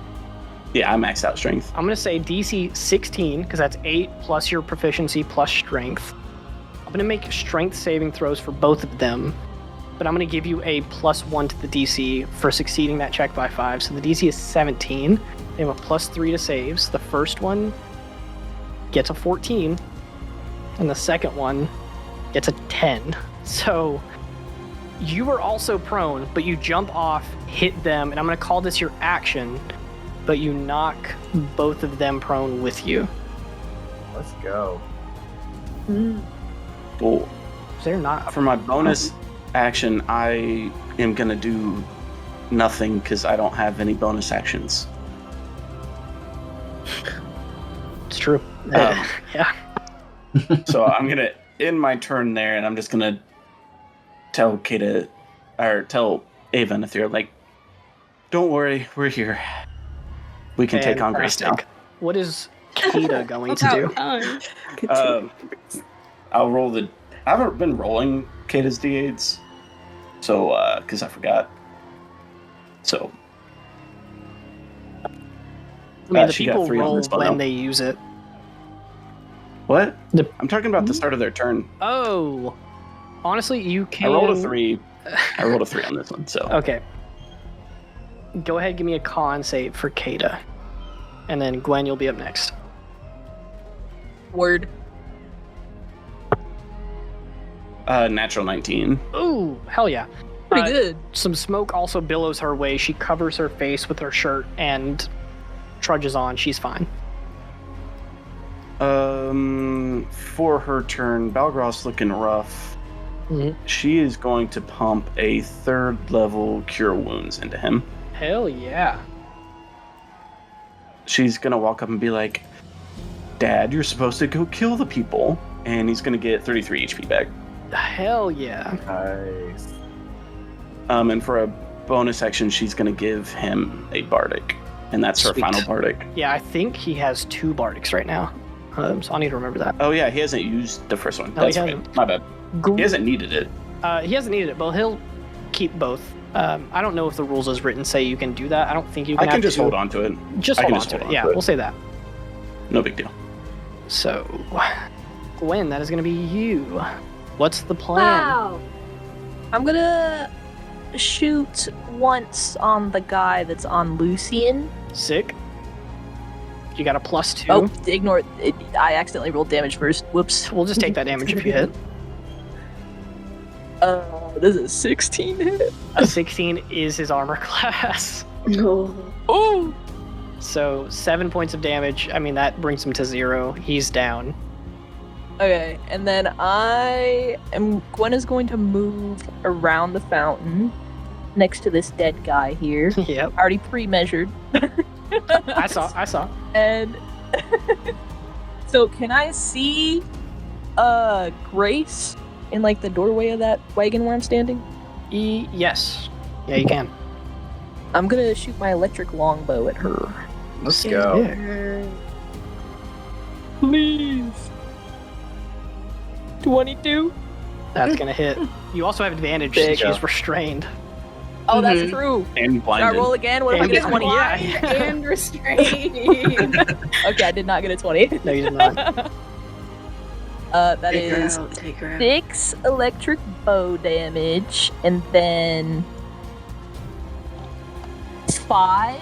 Yeah, I maxed out strength.
I'm gonna say DC 16 because that's 8 plus your proficiency plus strength. I'm gonna make strength saving throws for both of them, but I'm gonna give you a +1 to the DC for succeeding that check by 5. So the DC is 17. They have a +3 to saves. The first one gets a 14, and the second one gets a 10. So you are also prone, but you jump off, hit them, and I'm gonna call this your action, but you knock both of them prone with you.
Let's go.
Cool.
They're not.
For my bonus action, I am going to do nothing because I don't have any bonus actions.
It's true. Yeah.
So I'm going to end my turn there, and I'm just going to tell Kata, or tell Ava and Aethir, like, don't worry, we're here. We can take on Grace now.
Fantastic. What is Kata going to do?
I'll roll the... I haven't been rolling Kata's D8s, so, because I forgot. So...
I mean, the
she got
people
3 on
roll
this one,
when
though.
they use it.
What?
The-
I'm talking about the start of their turn.
Oh, honestly, you can.
I rolled a 3. I rolled a 3 on this one, so...
Okay. Go ahead, give me a con save for Kata. And then Gwen, you'll be up next.
Word.
Natural 19.
Ooh, hell yeah.
Pretty good.
Some smoke also billows her way. She covers her face with her shirt and trudges on. She's fine.
For her turn, Balgoroth's looking rough.
Mhm.
She is going to pump a 3rd level Cure Wounds into him.
Hell yeah.
She's gonna walk up and be like, Dad, you're supposed to go kill the people. And he's gonna get 33 HP back.
Hell yeah.
Nice.
And for a bonus action, she's gonna give him a Bardic. And that's her
Sweet.
final Bardic.
Yeah, I think he has 2 Bardics right now. So I need to remember that.
Oh yeah, he hasn't used the first one.
No, he
That's right.
hasn't.
My bad. He hasn't needed it.
He hasn't needed it, but he'll keep both. I don't know if the rules as written say you can do that. I don't think you can.
I can just hold on to it.
Just
I
hold
can
on
just
to
hold
it.
on
Yeah,
to it.
we'll say that.
No big deal.
So, Gwen, that is going to be you. What's the plan?
Wow. I'm gonna shoot once on the guy that's on Lucian.
Sick. You got a +2.
Oh, ignore it. I accidentally rolled damage first. Whoops.
We'll just take that damage if you hit.
This is 16 hit.
A 16 is his armor class.
No.
Oh.
So 7 points of damage. I mean, that brings him to 0. He's down.
Okay, and then Gwen is going to move around the fountain next to this dead guy here.
Yep.
Already pre-measured.
I saw.
And so can I see Grace in like the doorway of that wagon where I'm standing?
Yes. Yeah, you can.
I'm gonna shoot my electric longbow at her.
Let's go.
Yeah.
Please. 22?
That's going to hit. You also have advantage
There
since
you go.
she's restrained.
Oh, that's
Mhm.
true.
And
Should I
blinded.
roll again? What if I
And
get a
it's
20?
Yeah.
And restrained.
Okay, I did not get a 20.
No, you did not.
That
Take her
is
out, take her out.
6 electric bow damage, and then 5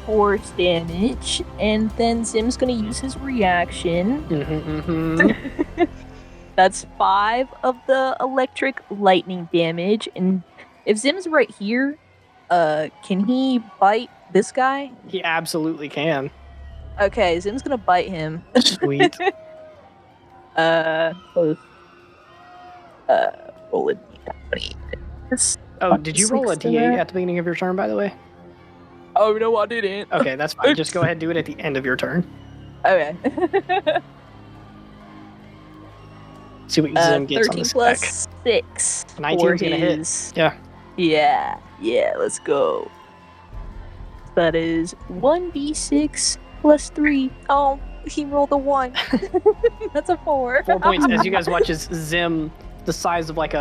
force damage, and then Zim's gonna use his reaction. That's 5 of the electric lightning damage, and if Zim's right here, can he bite this guy?
He absolutely can.
Okay, Zim's gonna bite him.
Sweet.
Both. Roll a d20.
Oh, did you roll a
6 to
d8
that.
at the beginning of your turn, by the way?
Oh no, I didn't.
Okay, that's fine. Just go ahead and do it at the end of your turn.
Okay.
See what Zim gets on
13
the spec.
plus 6.
19 's gonna hit.
his...
Yeah.
Yeah, let's go. That is 1d6 plus 3. Oh, he rolled a 1. That's a 4.
4 points as you guys watch as Zim, the size of like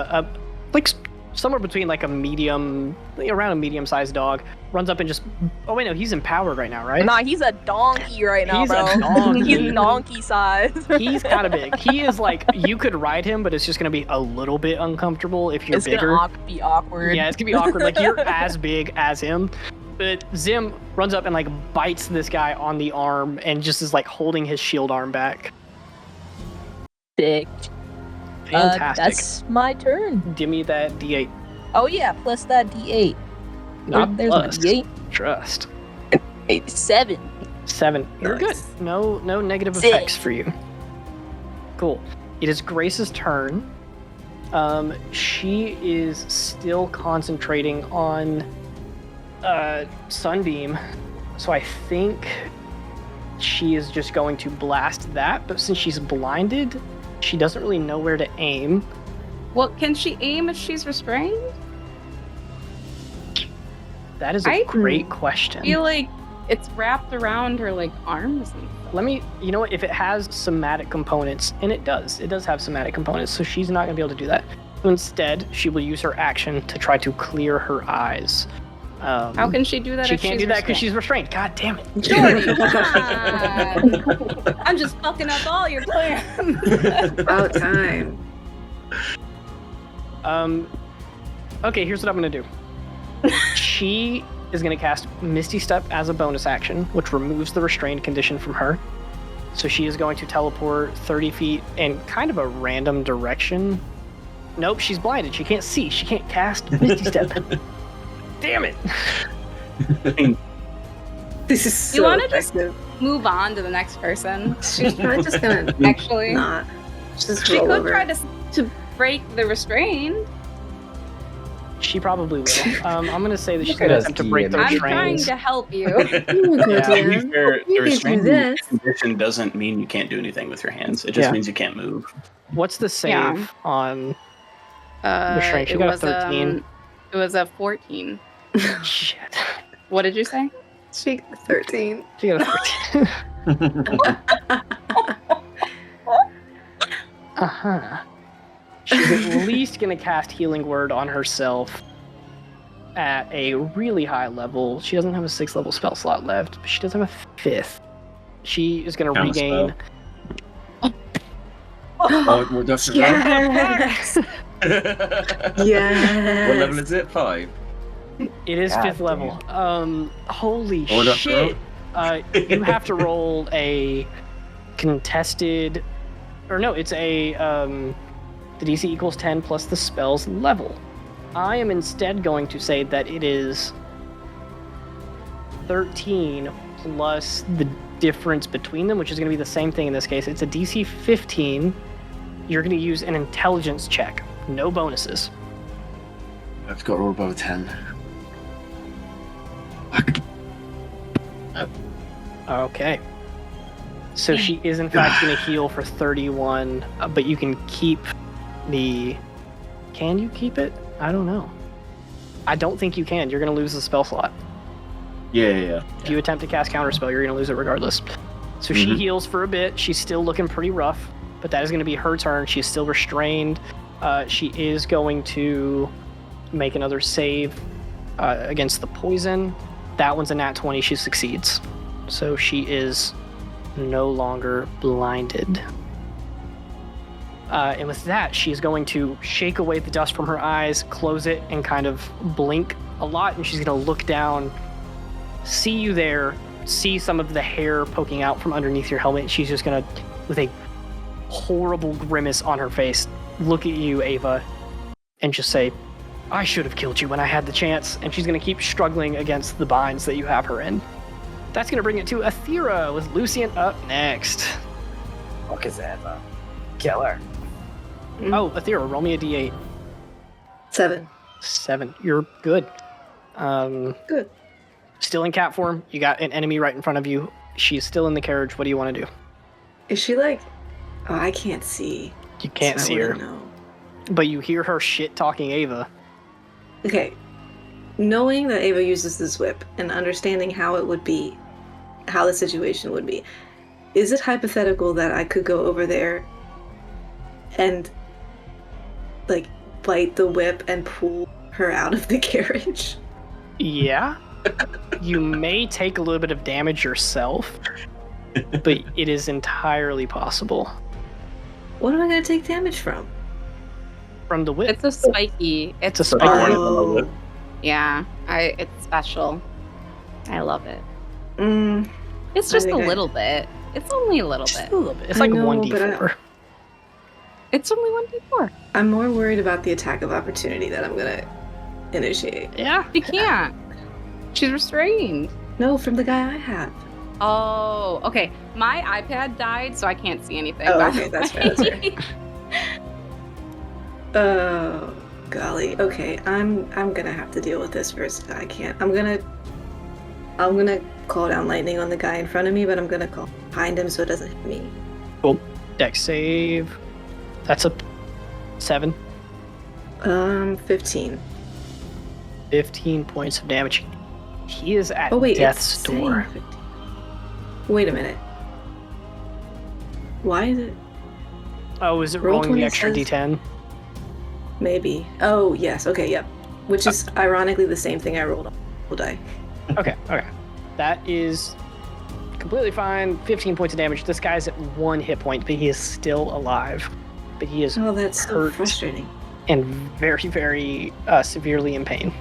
somewhere between like a medium, around a medium-sized dog, runs up and just. Oh wait, no, he's empowered right now, right?
Nah, he's a donkey right now,
He's a
bro.
donkey.
He's donkey size.
He's kind of big. He is like, you could ride him, but it's just gonna be a little bit uncomfortable if you're
It's
bigger.
gonna be awkward.
Yeah, it's gonna be awkward. Like you're as big as him. But Zim runs up and like bites this guy on the arm and just is like holding his shield arm back.
Sick.
Fantastic.
That's my turn.
Give me that D8.
Oh yeah, plus that D8.
Not
There's
plus.
my D8.
Trust.
7.
7. You're good.
Nice.
No negative
Six.
effects for you. Cool. It is Grace's turn. She is still concentrating on Sunbeam, so I think she is just going to blast that, but since she's blinded, she doesn't really know where to aim.
Well, can she aim if she's restrained?
That is a
I
great question.
I feel like it's wrapped around her like arms and
Let me, you know what, if it has somatic components, and it does have somatic components, so she's not going to be able to do that. So instead, she will use her action to try to clear her eyes.
How can she do that
She
if
can't
she's
do that because she's restrained. God damn it.
Jordy, come on. I'm just fucking up all your plans.
About time.
Okay, here's what I'm going to do. She is going to cast Misty Step as a bonus action, which removes the restrained condition from her. So she is going to teleport 30 feet in kind of a random direction. Nope, she's blinded. She can't see. She can't cast Misty Step. Damn it.
This is so
You wanna just-
effective.
Move on to the next person.
She's probably just gonna
Actually,
not. Just
she
roll
could
over.
try to break the restraint.
She probably will. I'm going to say that she's
Look at
going to
us
attempt to break the
being-
I'm trying
restraints.
to help you.
You go,
Yeah.
To be
Dan.
fair,
You
the
can do
restraint
this.
condition doesn't mean you can't do anything with your hands. It just
Yeah.
means you can't move.
What's the save
Yeah.
on restraint? She
It
got a
was
13.
it was a 14.
Shit.
What did you say?
She got 13.
She got a 13. Uh-huh. She's at least going to cast Healing Word on herself at a really high level. She doesn't have a 6th level spell slot left, but she does have a 5th. She is going to
Counter
regain...
Oh, what does it
Yes. Yes.
What level is it? 5?
It is
God
5th level. Holy
What would I
shit. You have to roll a contested... Or no, it's a... the DC equals 10 plus the spell's level. I am instead going to say that it is 13 plus the difference between them, which is going to be the same thing in this case. It's a DC 15. You're going to use an intelligence check. No bonuses.
I've got to roll above a 10.
Okay. So she is in fact going to heal for 31, but you can keep the... Can you keep it? I don't know. I don't think you can. You're going to lose the spell slot.
Yeah.
If you attempt to cast Counterspell, you're going to lose it regardless. So she heals for a bit. She's still looking pretty rough, but that is going to be her turn. She's still restrained. She is going to make another save against the poison. That one's a nat 20. She succeeds. So she is no longer blinded. And with that, she's going to shake away the dust from her eyes, close it, and kind of blink a lot. And she's going to look down, see you there, see some of the hair poking out from underneath your helmet. She's just going to, with a horrible grimace on her face, look at you, Ava, and just say, I should have killed you when I had the chance. And she's going to keep struggling against the binds that you have her in. That's going to bring it to Athera, with Lucian up next.
Fuck is Ava? Kill her.
Oh, Athera, roll me a d8.
7.
7. You're good.
Good.
Still in cat form. You got an enemy right in front of you. She's still in the carriage. What do you want to do?
Is she like... Oh, I can't see.
You can't
so
see
I
her.
wouldn't know.
But you hear her shit-talking Ava.
Okay. Knowing that Ava uses this whip and understanding how it would be, how the situation would be, is it hypothetical that I could go over there and, like, bite the whip and pull her out of the carriage?
Yeah. You may take a little bit of damage yourself, but it is entirely possible.
What am I going to take damage from?
From the whip.
It's a spiky.
It's a
Like
spiky.
one of them on the whip.
Yeah, it's special. I love it.
Mm,
It's
I
just a
think
little bit. It's only a little
Just
bit.
a little bit. It's
I
like
know,
1d4.
It's only 1d4.
I'm more worried about the attack of opportunity that I'm going to initiate.
Yeah.
She can't. She's restrained.
No, from the guy I have.
Oh, okay. My iPad died, so I can't see anything.
Oh,
by
okay,
the
that's
way.
fair, that's Oh, golly. Okay, I'm gonna have to deal with this first. I can't. I'm gonna call down lightning on the guy in front of me, but I'm gonna call behind him so it doesn't hit me.
Cool. Dex save. That's a 7.
15.
15 points of damage. He is at
Oh wait,
death's
it's
door.
saying 15. Wait a minute. Why is it?
Oh, is it
Roll
rolling the
20
extra
says-
d10?
Maybe. Oh yes. Okay. Yep. Which is ironically the same thing I rolled on the die.
Okay. That is completely fine. 15 points of damage. This guy's at 1 hit point, but he is still alive. But he is
Oh, that's so
hurt
frustrating.
and very, very severely in pain.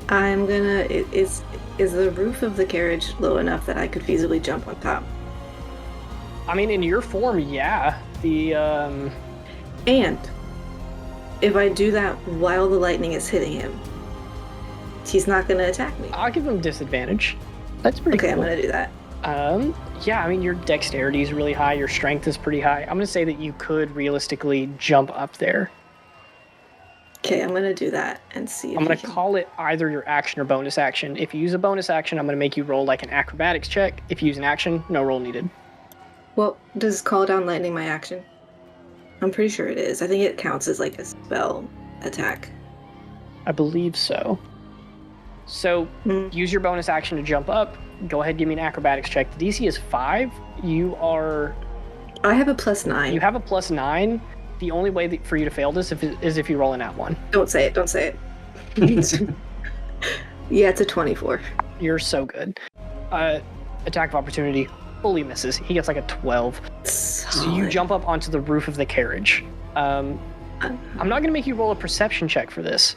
I'm gonna. Is the roof of the carriage low enough that I could feasibly jump on top?
I mean, in your form, yeah. The
And if I do that while the lightning is hitting him, he's not gonna attack me.
I'll give him disadvantage. That's pretty
Okay,
cool.
I'm gonna do that.
Yeah, I mean, your dexterity is really high. Your strength is pretty high. I'm gonna say that you could realistically jump up there.
Okay, I'm gonna do that and see if
I'm gonna
he can...
call it either your action or bonus action. If you use a bonus action, I'm gonna make you roll like an acrobatics check. If you use an action, no roll needed.
Well, does call down lightning my action? I'm pretty sure it is. I think it counts as like a spell attack.
I believe so. So use your bonus action to jump up. Go ahead, give me an acrobatics check. The DC is 5. You are.
I have a +9.
You have a +9. The only way for you to fail this is if you roll an @1.
Don't say it. Don't say it. Yeah, it's a 24.
You're so good. Attack of opportunity fully misses. He gets like a 12. So you jump up onto the roof of the carriage. I'm not going to make you roll a perception check for this,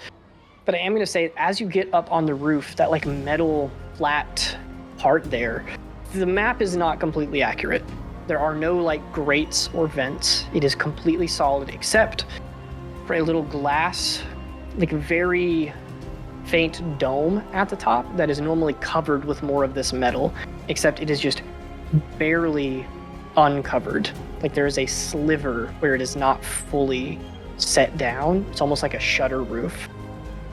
but I am going to say as you get up on the roof, that like metal flat part there, the map is not completely accurate. There are no like grates or vents. It is completely solid except for a little glass, like very faint dome at the top that is normally covered with more of this metal, except it is just barely uncovered. Like there is a sliver where it is not fully set down. It's almost like a shutter roof.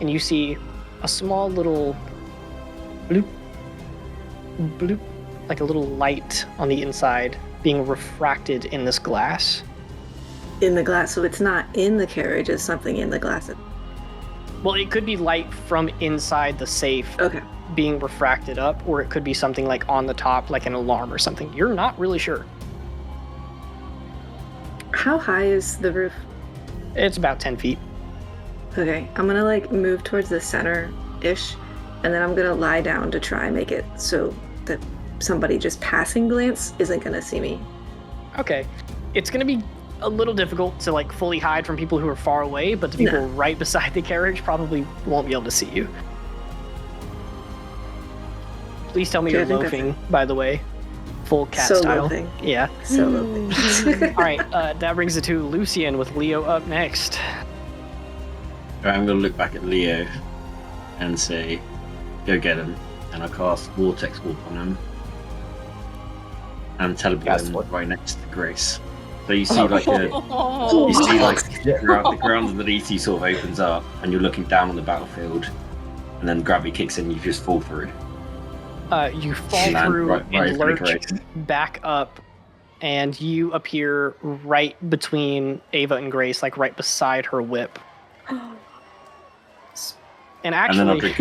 And you see a small little bloop, bloop, like a little light on the inside being refracted in this glass.
In the glass, so it's not in the carriage, it's something in the glass.
Well, it could be light from inside the safe
Okay.
being refracted up, or it could be something like on the top, like an alarm or something. You're not really sure.
How high is the roof?
It's about 10 feet.
Okay, I'm gonna like move towards the center-ish, and then I'm gonna lie down to try and make it so that somebody just passing glance isn't gonna see me.
Okay. it's going to be a little difficult to like fully hide from people who are far away, but the people right beside the carriage probably won't be able to see you. Please tell me you're loafing, by the way. Full cat style.
Loafing.
Yeah.
So loafing.
All right, that brings it to Lucian with Leo up next.
Right, I'm going to look back at Leo and say, go get him. And I cast Vortex Warp on him. And teleport him right next to Grace. So you see like the ground underneath you sort of opens up and you're looking down on the battlefield and then gravity kicks in and you just fall through.
You fall through and lurch back up and you appear right between Ava and Grace, like right beside her whip. And actually,
and then I'll drink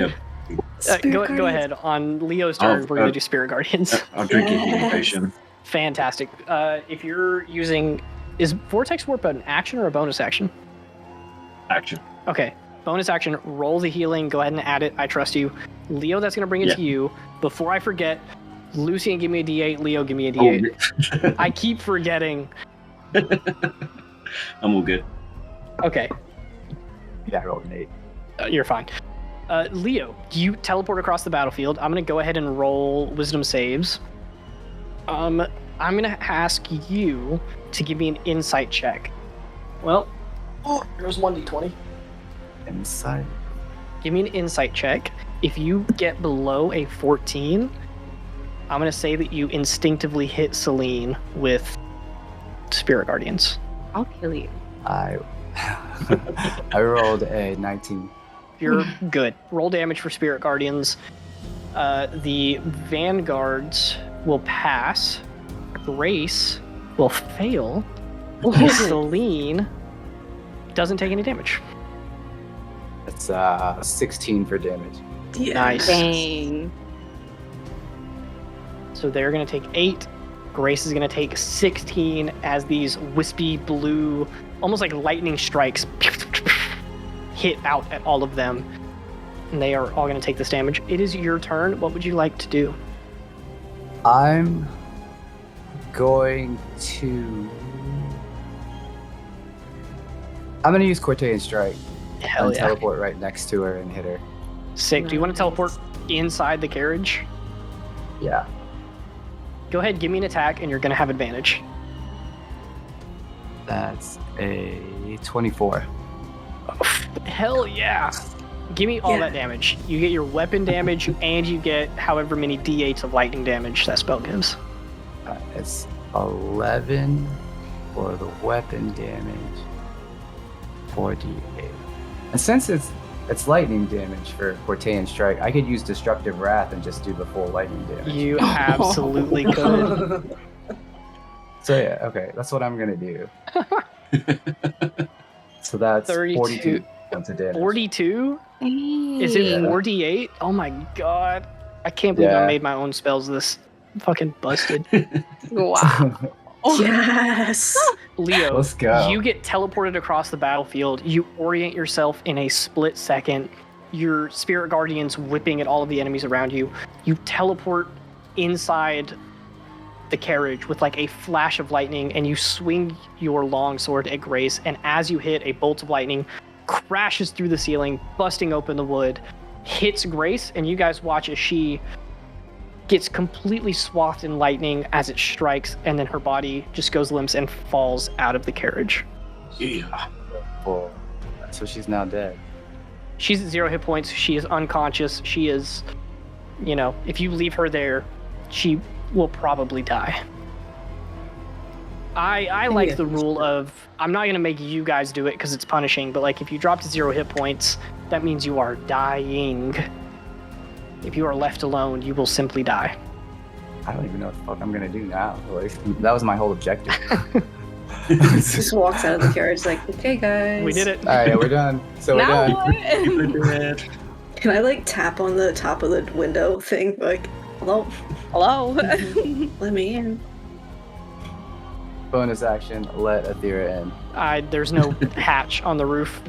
go ahead. On Leo's turn, we're going to do Spirit Guardians.
I'll drink a healing potion.
Fantastic. If you're using... Is Vortex Warp an action or a bonus action?
Action.
Okay. Bonus action, roll the healing. Go ahead and add it. I trust you. Leo, that's going to bring it to you. Before I forget, Lucian, give me a D8. Leo, give me a D8. I keep forgetting.
I'm all good.
Okay.
Yeah, I rolled an 8.
You're fine. Leo, you teleport across the battlefield. I'm going to go ahead and roll wisdom saves. I'm going to ask you to give me an insight check. Well, here's 1d20.
Insight.
Give me an insight check. If you get below a 14, I'm going to say that you instinctively hit Celine with Spirit Guardians.
I'll kill you.
I rolled a 19.
You're good. Roll damage for Spirit Guardians. The Vanguards will pass. Grace will fail. Celine doesn't take any damage.
It's 16 for damage.
Yeah.
Nice.
Dang.
So they're going to take 8. Grace is going to take 16 as these wispy blue, almost like lightning strikes, hit out at all of them. And they are all going to take this damage. It is your turn. What would you like to do?
I'm going to use Cortean Strike and teleport right next to her and hit her.
Sick. Do you want to teleport inside the carriage?
Yeah.
Go ahead, give me an attack, and you're going to have advantage.
That's a 24.
Hell yeah. Give me all that damage. You get your weapon damage, and you get however many d8s of lightning damage that spell gives.
It's 11 for the weapon damage, 4d8. And since it's lightning damage for Cortean Strike, I could use Destructive Wrath and just do the full lightning damage.
You absolutely could.
So yeah, okay, that's what I'm gonna do. So that's 42 points of damage.
42? Is it 4d8? Oh my god. I can't believe I made my own spells this fucking busted.
Wow.
Yes.
Leo,
let's go.
You get teleported across the battlefield. You orient yourself in a split second. Your Spirit Guardians whipping at all of the enemies around you. You teleport inside the carriage with like a flash of lightning, and you swing your longsword at Grace, and as you hit, a bolt of lightning crashes through the ceiling, busting open the wood, hits Grace, and you guys watch as she gets completely swathed in lightning as it strikes, and then her body just goes limp and falls out of the carriage.
Yeah.
Well, so she's now dead.
She's at 0 hit points. She is unconscious. She is, if you leave her there, she will probably die. I like the rule of, I'm not going to make you guys do it because it's punishing, but like if you drop to 0 hit points, that means you are dying. If you are left alone, you will simply die.
I don't even know what the fuck I'm gonna do now. Like, that was my whole objective.
Just walks out of the carriage like, okay guys.
We did it.
Alright, yeah, we're done. So we're
Now
done.
what?
Can I like tap on the top of the window thing? Like, hello?
Hello?
Let me in.
Bonus action, let Athera in.
There's no hatch on the roof.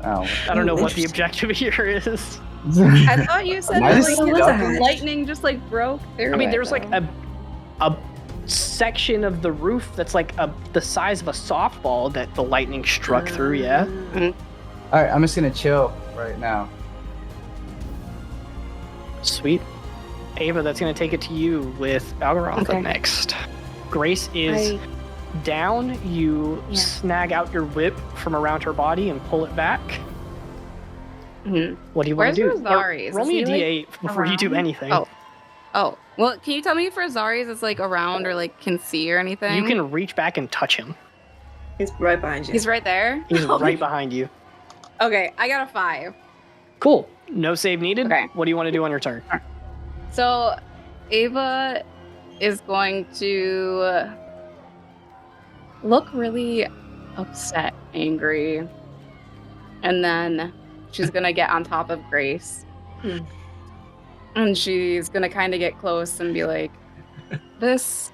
Oh.
I don't know what the objective here is.
I thought you said
Am I
that
stuck?
like lightning just like broke through.
I mean,
it,
there's like
though.
a section of the roof that's like the size of a softball that the lightning struck through, yeah?
All right, I'm just gonna chill right now.
Sweet. Ava, that's going to take it to you with Balgoroth up next. Grace is down. You snag out your whip from around her body and pull it back.
Mm-hmm.
What do you want to do?
Where's Rosaries?
Roll me a d8 before you do anything.
Oh. Well, can you tell me if Rosaries is like around or like can see or anything?
You can reach back and touch him.
He's right behind you.
He's right there?
He's right behind you.
Okay, I got a 5.
Cool. No save needed.
Okay.
What do you want to do on your turn?
So, Ava is going to look really upset, angry, and then she's going to get on top of Grace. And she's going to kind of get close and be like, this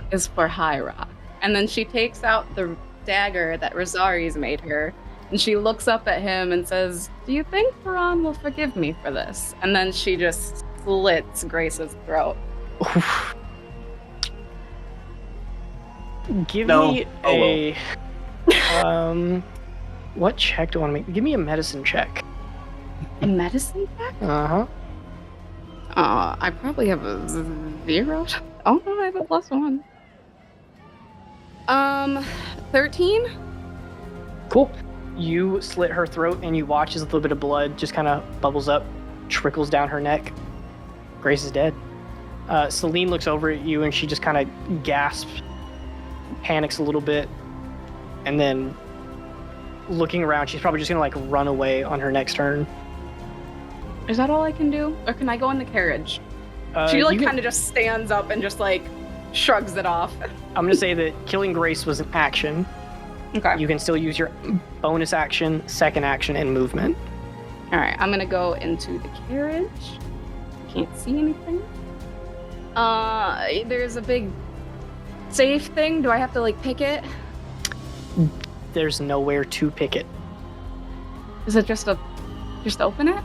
is for High Rock. And then she takes out the dagger that Rosaries made her, and she looks up at him and says, do you think Parhan will forgive me for this? And then she just slits Grace's throat.
Give me a... what check do I want to make? Give me a medicine check.
A medicine check?
Uh-huh.
I probably have a 0. Oh, no, I have a +1. 13?
Cool. You slit her throat and you watch as a little bit of blood just kind of bubbles up, trickles down her neck. Grace is dead. Celine looks over at you and she just kind of gasps, panics a little bit, and then looking around, she's probably just gonna like run away on her next turn.
Is that all I can do? Or can I go in the carriage? She like kind of just stands up and just like shrugs it off.
I'm gonna say that killing Grace was an action.
Okay.
You can still use your bonus action, second action, and movement.
All right, I'm gonna go into the carriage. Can't see anything. There's a big safe thing. Do I have to like pick it?
There's nowhere to pick it.
Is it just open it?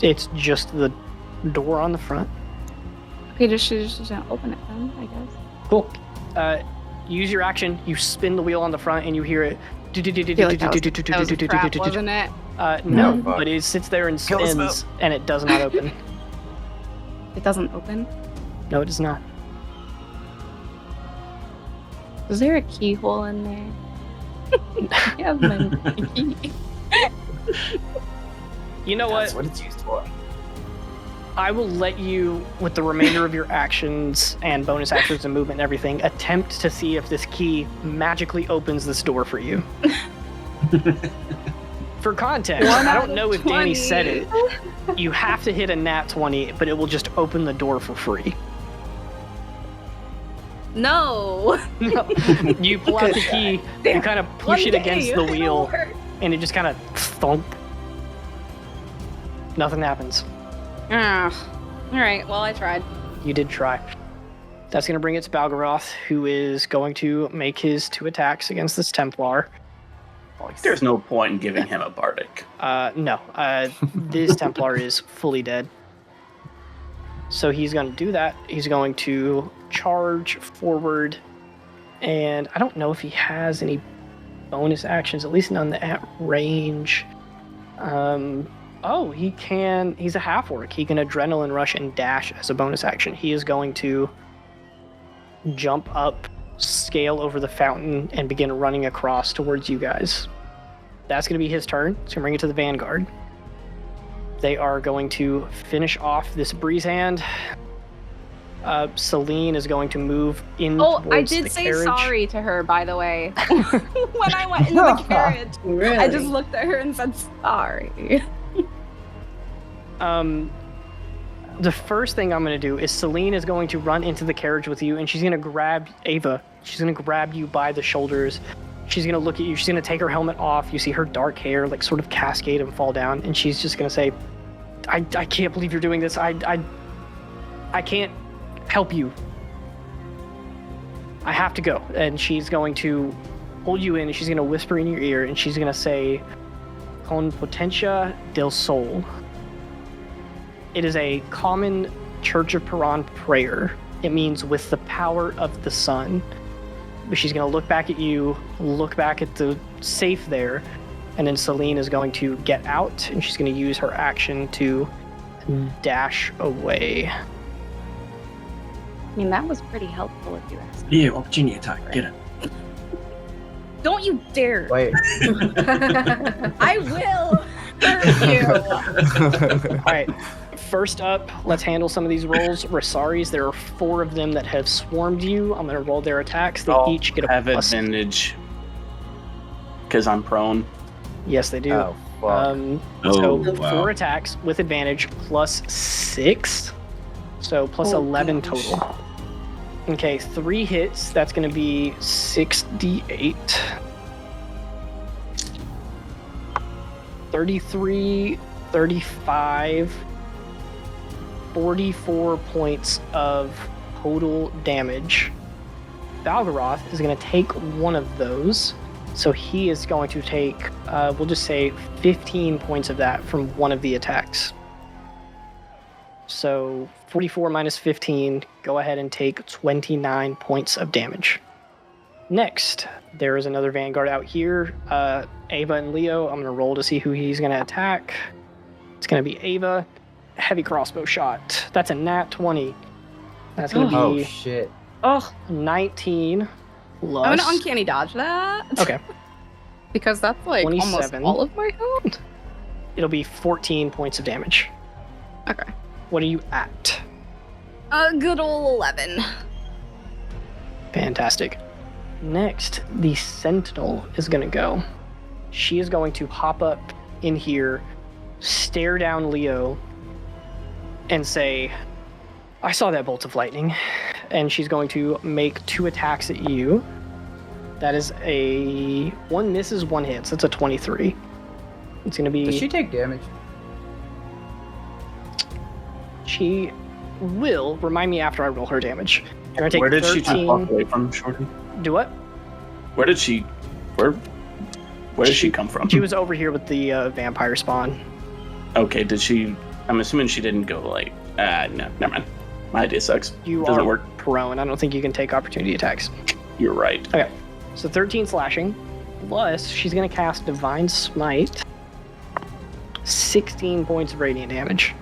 It's just the door on the front.
Okay, just open it then, I guess.
Cool. Use your action. You spin the wheel on the front, and you hear it.
That was a trap, wasn't it?
No, but it sits there and spins, and it does not open.
It doesn't open?
No, it does not.
Is there a keyhole in there? I have my key.
You know what?
That's what it's used for.
I will let you, with the remainder of your actions and bonus actions and movement and everything, attempt to see if this key magically opens this door for you. For context, I don't know if Danny said it. You have to hit a nat 20, but it will just open the door for free.
No!
No. You pull out the key, you kind of push it against the wheel, and it just kind of thump. Nothing happens.
Alright, well, I tried.
You did try. That's going to bring it to Balgoroth, who is going to make his 2 attacks against this Templar.
There's no point in giving him a bardic.
No. This Templar is fully dead. So he's going to do that. He's going to charge forward. And I don't know if he has any bonus actions, at least none at range. Oh, he can. He's a half-orc. He can adrenaline rush and dash as a bonus action. He is going to jump up, scale over the fountain, and begin running across towards you guys. That's going to be his turn. It's going to bring it to the Vanguard. They are going to finish off this breeze hand. Celine is going to move in towards
I did
the
say
carriage.
Sorry to her, by the way. When I went into the carriage,
Really?
I just looked at her and said sorry.
The first thing I'm going to do is Celine is going to run into the carriage with you, and she's going to grab Ava. She's going to grab you by the shoulders. She's going to look at you. She's going to take her helmet off. You see her dark hair like sort of cascade and fall down, and she's just going to say, I can't believe you're doing this. I can't help you. I have to go. And she's going to hold you in, and she's going to whisper in your ear, and she's going to say, Con potentia del sol. It is a common Church of Parhan prayer It means with the power of the sun. But she's going to look back at you, look back at the safe there, and then Celine is going to get out, and she's going to use her action to dash away.
I mean, that was pretty helpful if you ask.
Yeah, opportunity attack. Get it.
Don't you dare!
Wait.
I will hurt you!
All right, first up, let's handle some of these rolls. Rosaris, there are 4 of them that have swarmed you. I'm going to roll their attacks. They each get a
have
plus.
advantage because I'm prone.
Yes, they do.
Oh, fuck.
So
wow.
4 attacks with advantage plus 6. So plus 11 total. Okay, 3 hits. That's going to be 6d8. 33, 35, 44 points of total damage. Balgoroth is going to take one of those. So he is going to take, we'll just say 15 points of that from one of the attacks. So 44 minus 15, go ahead and take 29 points of damage. Next, there is another Vanguard out here. Ava and Leo, I'm going to roll to see who he's going to attack. It's going to be Ava. Heavy crossbow shot. That's a nat 20. That's going to
Oh,
be
shit.
19 plus...
I'm gonna uncanny dodge that.
Okay.
Because that's like
27.
almost all of my health.
It'll be 14 points of damage.
Okay.
What are you at?
A good ol' 11.
Fantastic. Next, the Sentinel is going to go. She is going to hop up in here, stare down Leo, and say, I saw that bolt of lightning. And she's going to make 2 attacks at you. That is a 1 misses, 1 hits. That's a 23. It's going to be...
Does she take damage?
She will. Remind me after I roll her damage. You're going to take
Where did
13...
she walk away from, Shorty?
Do what?
Where did she come from?
She was over here with the vampire spawn.
Okay, did she... I'm assuming she didn't go like... no, never mind. My idea sucks.
You
Doesn't
are
work.
prone. I don't think you can take opportunity attacks.
You're right.
Okay, so 13 slashing. Plus, she's going to cast Divine Smite. 16 points of radiant damage.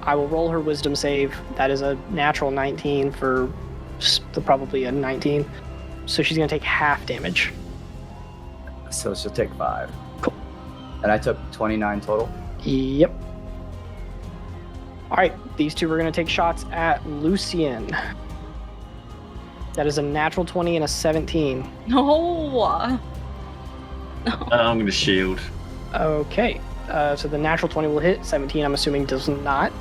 I will roll her wisdom save. That is a natural 19 for probably a 19. So she's going to take half damage.
So she'll take 5.
Cool.
And I took 29 total.
Yep. All right, these two are going to take shots at Lucien. That is a natural 20 and a 17.
No.
I'm going to shield.
Okay, so the natural 20 will hit. 17, I'm assuming, does not.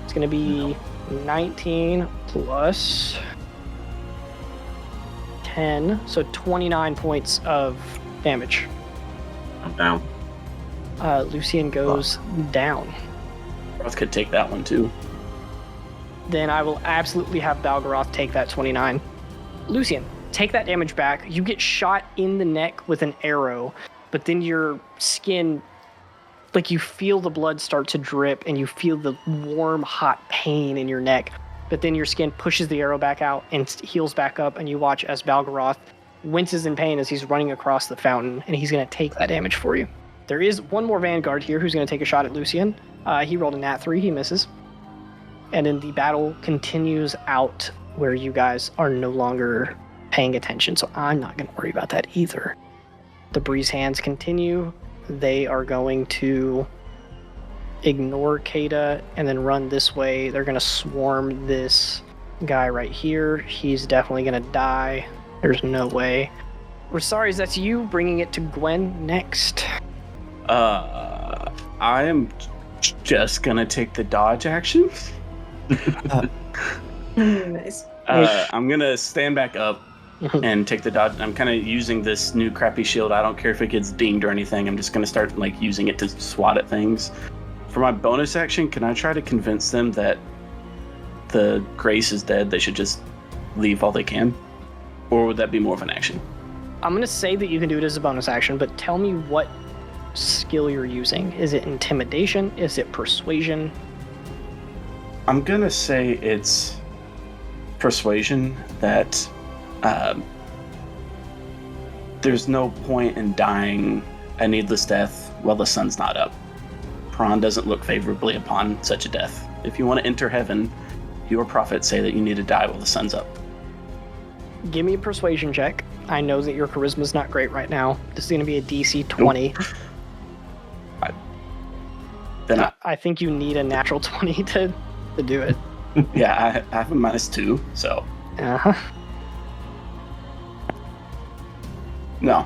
It's going to be 19 plus 10, so 29 points of damage.
I'm down.
Lucien goes down.
Roth could take that one too.
Then I will absolutely have Balgoroth take that 29. Lucien, take that damage back. You get shot in the neck with an arrow, but then your skin, like you feel the blood start to drip and you feel the warm, hot pain in your neck. But then your skin pushes the arrow back out and heals back up, and you watch as Balgoroth winces in pain as he's running across the fountain, and he's going to take that damage for you. There is one more Vanguard here who's going to take a shot at Lucien. He rolled a nat 3, he misses. And then the battle continues out where you guys are no longer paying attention, so I'm not going to worry about that either. The Breeze Hands continue. They are going to ignore Kada and then run this way. They're going to swarm this guy right here. He's definitely going to die. There's no way. We're sorry, that's you bringing it to Gwen next.
I am just gonna take the dodge action.
Nice.
I'm gonna stand back up and take the dodge. I'm kind of using this new crappy shield. I don't care if it gets dinged or anything. I'm just gonna start like using it to swat at things. For my bonus action, can I try to convince them that the Grace is dead? They should just leave while they can, or would that be more of an action?
I'm going to say that you can do it as a bonus action, but tell me what skill you're using. Is it intimidation? Is it persuasion?
I'm gonna say it's persuasion that there's no point in dying a needless death while the sun's not up. Parhan doesn't look favorably upon such a death. If you want to enter heaven, your prophets say that you need to die while the sun's up.
Give me a persuasion check. I know that your charisma's not great right now. This is going to be a DC 20.
Then
I think you need a natural 20 to do it.
I have a -2, so
Uh-huh.
no.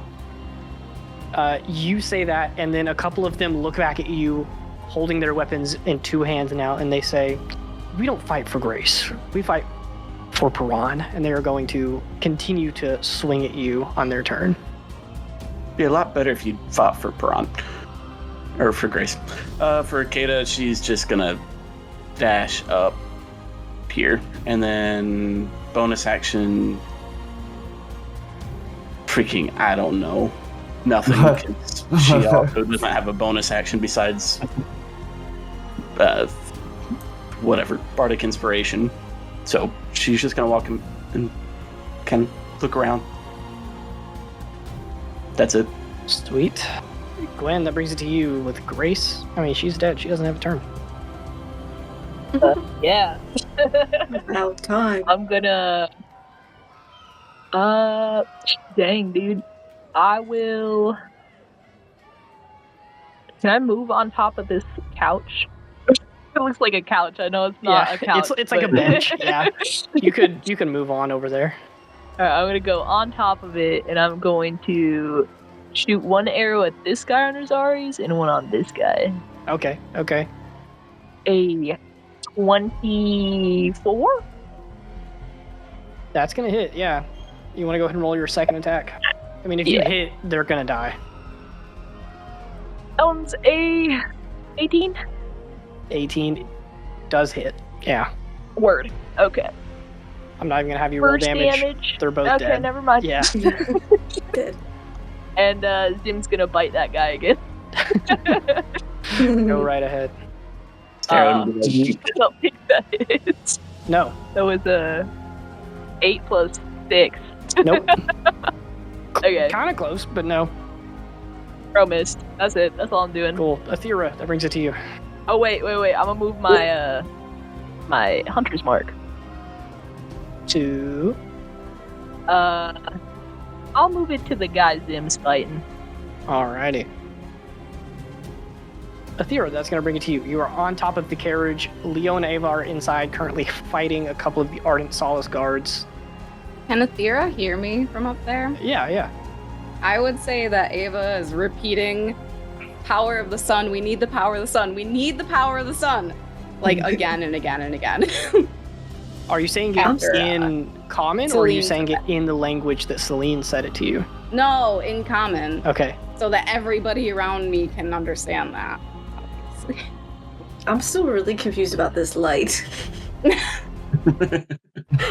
You say that, and then a couple of them look back at you, holding their weapons in two hands now, and they say, "We don't fight for grace. We fight for Parhan," and they are going to continue to swing at you on their turn.
Be a lot better if you fought for Parhan. Or for Grace. For Kata, she's just gonna dash up here, and then bonus action. Freaking, I don't know. Nothing. 'Cause she also doesn't have a bonus action besides whatever, Bardic Inspiration. So she's just gonna walk in and kind of look around. That's it.
Sweet. Gwen, that brings it to you with Grace. I mean, she's dead. She doesn't have a turn.
Yeah.
About time.
I'm gonna. Dang, dude. I will. Can I move on top of this couch? It looks like a couch. I know it's not a couch.
It's like a bench. Yeah, you can move on over there.
Alright, I'm gonna go on top of it, and I'm going to shoot one arrow at this guy on Rosaries and one on this guy.
Okay.
A 24?
That's gonna hit. Yeah. You want to go ahead and roll your second attack? I mean, if you hit, they're gonna die.
That one's a 18.
18 does hit. Yeah.
Word. Okay.
I'm not even gonna have you roll
First
damage. They're both dead.
Okay, never mind.
Yeah.
Good.
And Zim's gonna bite that guy again.
Go right ahead.
I don't think that hits.
No.
That was a 8 plus 6.
Nope.
Okay.
Kind of close, but no.
Bro missed. That's it. That's all I'm doing.
Cool. Athera, that brings it to you.
Oh wait. I'm gonna move my my hunter's mark.
2.
I'll move it to the guy Zim's fighting.
Alrighty. Athera, that's going to bring it to you. You are on top of the carriage. Leo and Ava are inside, currently fighting a couple of the Ardent Solace guards.
Can Athera hear me from up there?
Yeah.
I would say that Ava is repeating, "Power of the sun, we need the power of the sun, we need the power of the sun," like again and again and again.
Are you saying it
After,
in common, or are you
Celine
saying it in the language that Celine said it to you?
No, in common,
Okay.
so that everybody around me can understand that. Obviously.
I'm still really confused about this light.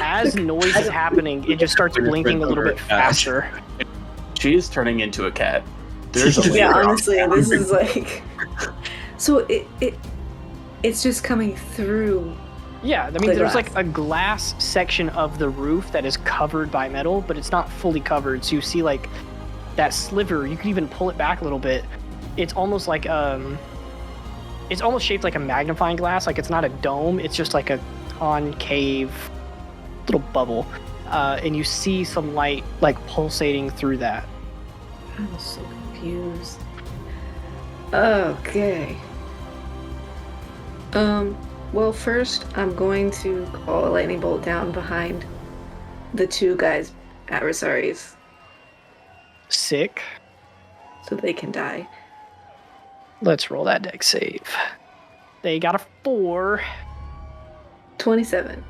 As noise is happening, it just starts blinking a little bit faster.
She is turning into a cat. There's a
Yeah,
layer
honestly,
on
this is like. So it's just coming through.
Yeah, I mean,
The
there's
glass.
like a glass section of the roof that is covered by metal, but it's not fully covered. So you see like that sliver. You could even pull it back a little bit. It's almost like it's almost shaped like a magnifying glass. Like it's not a dome. It's just like a concave little bubble, and you see some light like pulsating through that.
I'm so confused. Okay. Well, first I'm going to call a lightning bolt down behind the two guys at Rosaries
Sick.
so they can die.
Let's roll that deck save. They got a 4.
27.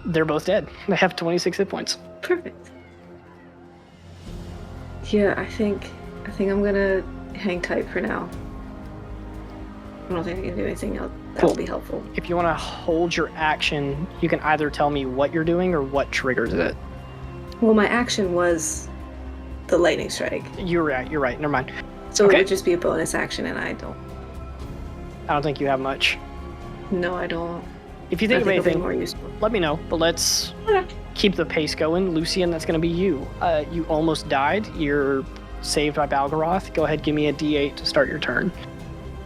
They're both dead. They have 26 hit points.
Perfect. Yeah, I think I'm gonna hang tight for now. I don't think I can do anything else that
Cool.
will be helpful.
If you want to hold your action, you can either tell me what you're doing or what triggers it.
Well, my action was the lightning strike,
You're right. Never mind.
so
Okay.
it would just be a bonus action, and I don't.
I don't think you have much.
No, I don't.
If you think of
it'll be
anything,
more useful.
let me know. But let's keep the pace going. Lucian, that's going to be you. You almost died. You're saved by Balgoroth. Go ahead, give me a D8 to start your turn,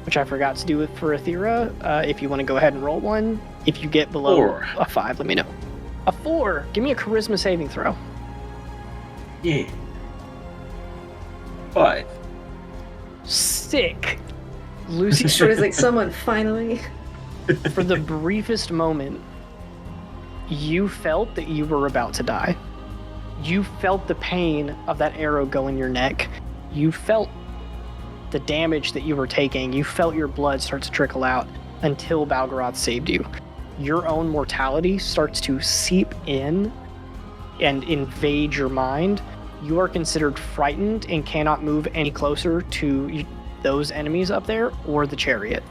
which I forgot to do for Aethera. If you want to go ahead and roll one. If you get below
4.
a 5, let me know. A 4. Give me a charisma saving throw.
Yeah. 5.
Sick. Lucy,
Or is like someone finally.
for the briefest moment, you felt that you were about to die. You felt the pain of that arrow go in your neck. You felt the damage that you were taking. You felt your blood start to trickle out until Balgoroth saved you. Your own mortality starts to seep in and invade your mind. You are considered frightened and cannot move any closer to those enemies up there or the chariot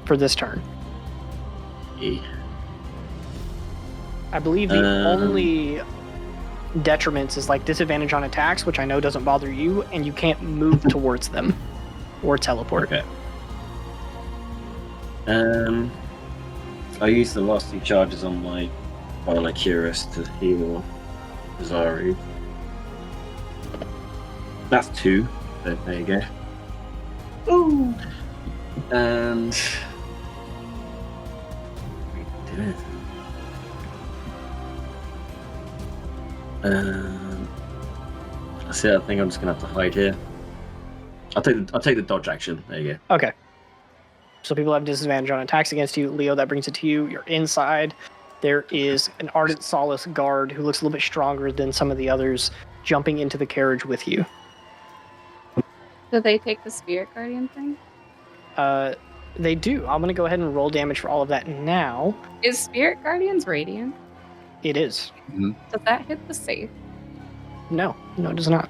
for this turn.
Yeah.
I believe the only detriments is like disadvantage on attacks, which I know doesn't bother you, and you can't move towards them or teleport.
Okay. I used the last 2 charges on my Balgoroth to heal Azari. That's 2. There you go. Ooh. And we did it. That's it. I think I'm just gonna have to hide here. I'll take the dodge action. There you go.
Okay. So people have disadvantage on attacks against you. Leo, that brings it to you. You're inside. There is an Ardent Solace guard who looks a little bit stronger than some of the others jumping into the carriage with you.
Do they take the Spirit Guardian thing?
They do. I'm going to go ahead and roll damage for all of that now.
Is Spirit Guardians radiant?
It is.
Does that hit the safe?
No, it does not.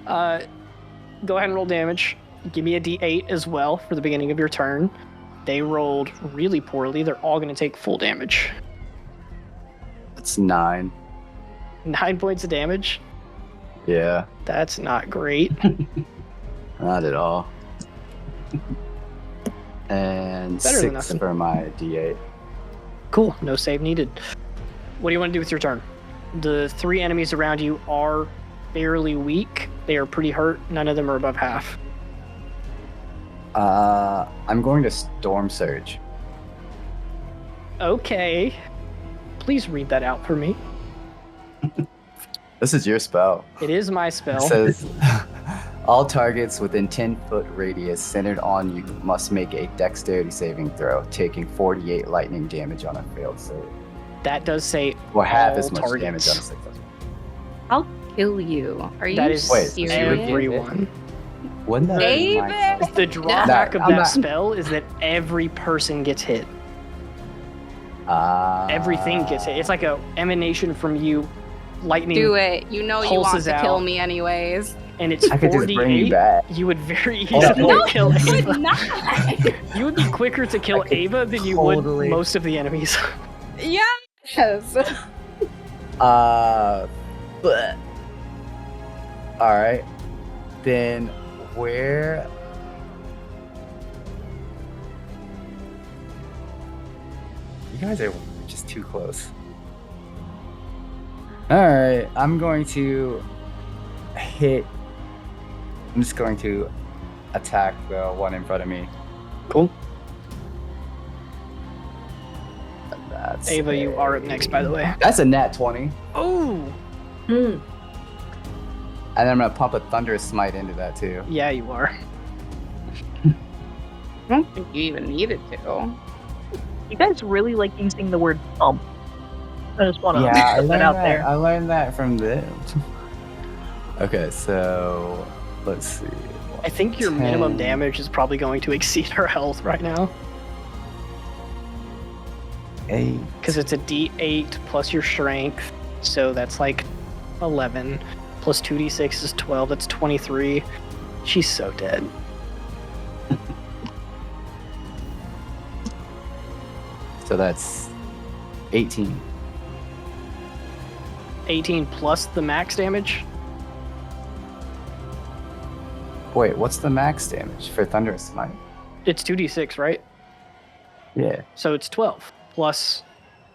Go ahead and roll damage. Give me a D8 as well for the beginning of your turn. They rolled really poorly. They're all going to take full damage.
It's 9.
9 points of damage.
Yeah,
That's not great.
not at all. And
Better than
6
nothing.
for my D8.
Cool. No save needed. What do you want to do with your turn? The 3 enemies around you are fairly weak. They are pretty hurt. None of them are above half.
I'm going to Storm Surge.
Okay. Please read that out for me.
This is your spell.
It is my
It
spell.
says, all targets within 10-foot radius centered on you must make a dexterity saving throw, taking 48 lightning damage on a failed save.
That does say
Or half
all
as much
targets.
damage on a successful.
I'll kill you. Are you
That is
Wait,
serious?
everyone.
Wouldn't that be my
David!
spell?
The drawback
No,
of
I'm
that
not-
spell is that every person gets hit. Everything gets hit. It's like a emanation from you. Lightning,
Do it. You know you want
pulses
to kill
out.
me anyways.
and it's
I could just bring you
48.
back.
You would very
Oh,
easily
No,
kill
you
Ava.
would not.
You would be quicker to kill
I could
Ava than you
totally-
would most of the enemies.
Yes.
But all right, then where? You guys are just too close. All right, I'm going to hit. I'm just going to attack the one in front of me.
Cool.
That's
Ava, you are up next, by the way.
That's a nat 20.
Oh,
And then I'm gonna pump a thunderous smite into that too.
yeah, you are.
I don't think you even needed to.
You guys really like using the word thump. I just want to
Yeah, I
put
learned
that out
that.
there.
I learned that from them. Okay, so let's see.
I think your minimum
10.
damage is probably going to exceed her health right now.
8.
Because it's a d8 plus your strength. So that's like 11. Plus 2d6 is 12. That's 23. She's so dead.
So that's 18.
18 plus the max damage.
Wait, what's the max damage for thunderous smite?
It's 2d6, right?
Yeah.
So it's 12 plus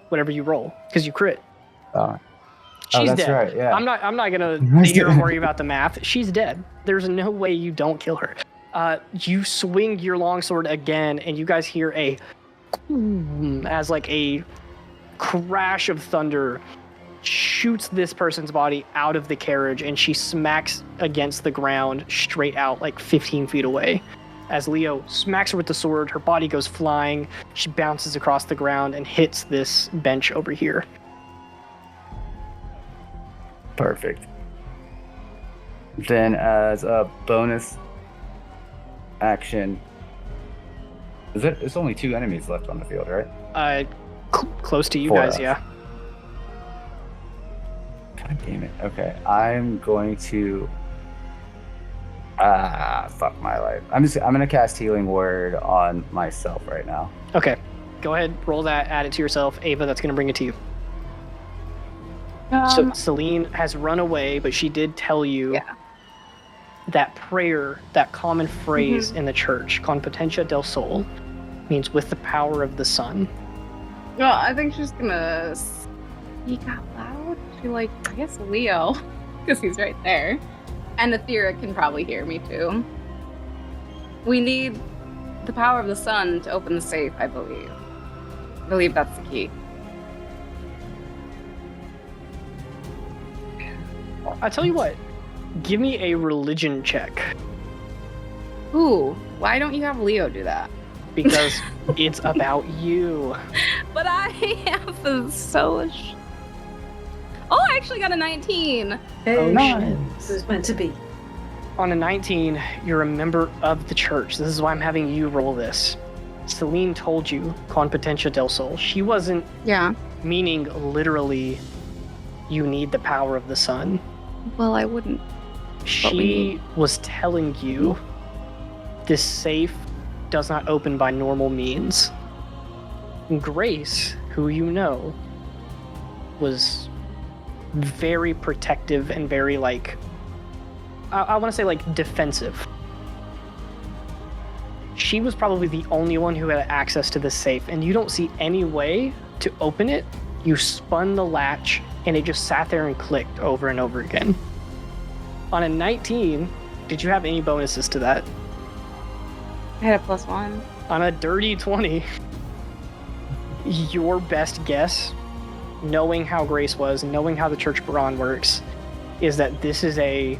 whatever you roll because you crit.
Oh,
She's
that's
dead.
right. Yeah.
I'm not gonna sit here and worry about the math. She's dead. There's no way you don't kill her. You swing your longsword again, and you guys hear a as like a crash of thunder shoots this person's body out of the carriage, and she smacks against the ground straight out like 15 feet away. As Leo smacks her with the sword, her body goes flying. She bounces across the ground and hits this bench over here.
Perfect. Then, as a bonus action, it's only 2 enemies left on the field, right?
Close to you
Four
guys,
left.
yeah.
God damn it. Okay, I'm going to. Fuck my life. I'm gonna cast Healing Word on myself right now.
Okay, go ahead, roll that, add it to yourself. Ava, that's gonna bring it to you. So Celine has run away, but she did tell you that prayer, that common phrase in the church, con potentia del sol, means with the power of the sun.
Well, I think she's gonna speak out loud to, like, I guess Leo, because he's right there. And Etheric can probably hear me too. We need the power of the sun to open the safe, I believe. I believe that's the key.
I tell you what, give me a religion check,
Ooh, why don't you have Leo do that?
because it's about you.
But I have the soulish. Oh, I actually got a 19.
Oh,
nice.
This was meant to be.
On a 19, you're a member of the church. This is why I'm having you roll this. Celine told you, con potentia del sol. She wasn't
Yeah.
meaning literally you need the power of the sun.
Well, I wouldn't.
She was telling you this safe does not open by normal means. Grace, who you know, was very protective and very, like, I want to say, like, defensive. She was probably the only one who had access to the safe, and you don't see any way to open it. You spun the latch, and it just sat there and clicked over and over again. On a 19, did you have any bonuses to that?
I had a +1.
On a dirty 20, your best guess, knowing how Grace was, knowing how the Church of Parhan works, is that this is a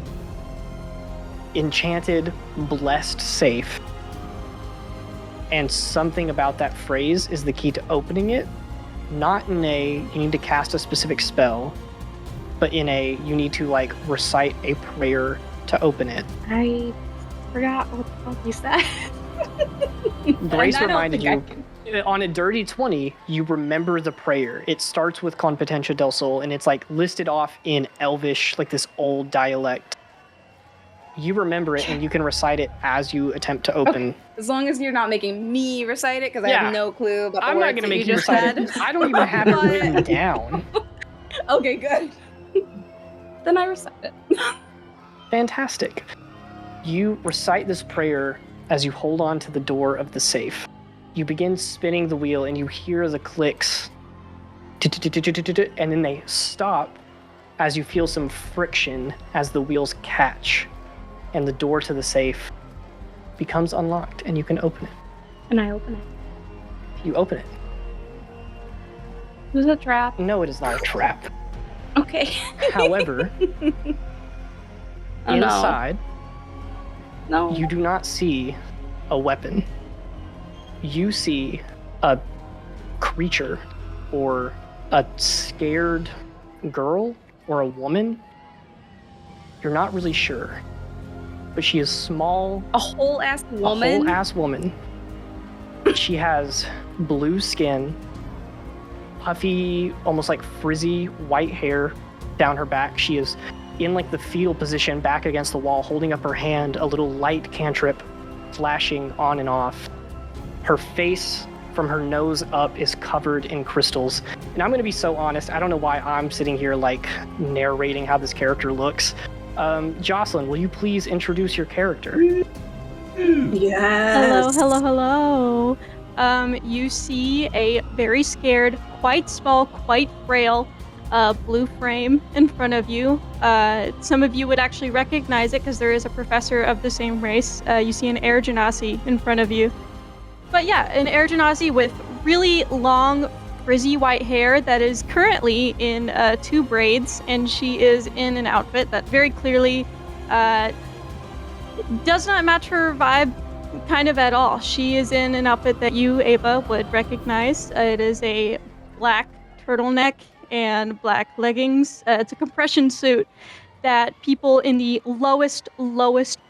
enchanted, blessed safe. And something about that phrase is the key to opening it. Not in a, you need to cast a specific spell, but in a, you need to, like, recite a prayer to open it.
I forgot what the fuck you said.
Grace
And I don't
reminded
think
you, on a dirty 20, you remember the prayer. It starts with con potentia del sol, and it's, like, listed off in Elvish, like this old dialect. You remember it, and you can recite it as you attempt to open.
As long as you're not making me recite it, because I
Yeah.
have no clue about the
I'm not
words
going to
that
make you
just
recite
said.
it. I don't even have it written down.
Okay, good. Then I recite it.
Fantastic. You recite this prayer as you hold on to the door of the safe. You begin spinning the wheel, and you hear the clicks. And then they stop as you feel some friction as the wheels catch. And the door to the safe becomes unlocked, and you can open it.
And I open it.
You open it.
Who's a trap?
No, it is not a trap.
Okay.
However,
Oh,
inside,
No.
you do not see a weapon. You see a creature or a scared girl or a woman. You're not really sure. But she is small,
A whole ass
a
woman.
whole ass woman. She has blue skin, puffy, almost like frizzy white hair down her back. She is in like the fetal position, back against the wall, holding up her hand, a little light cantrip flashing on and off. Her face from her nose up is covered in crystals. And I'm going to be so honest, I don't know why I'm sitting here like narrating how this character looks. Jocelyn, will you please introduce your character?
Yes.
Hello.
you see a very scared, quite small, quite frail blue frame in front of you. Some of you would actually recognize it because there is a professor of the same race. You see an Air Genasi in front of you. But yeah, an Air Genasi with really long, frizzy white hair that is currently in 2 braids, and she is in an outfit that very clearly does not match her vibe kind of at all. She is in an outfit that you, Ava, would recognize. It is a black turtleneck and black leggings. It's a compression suit that people in the lowest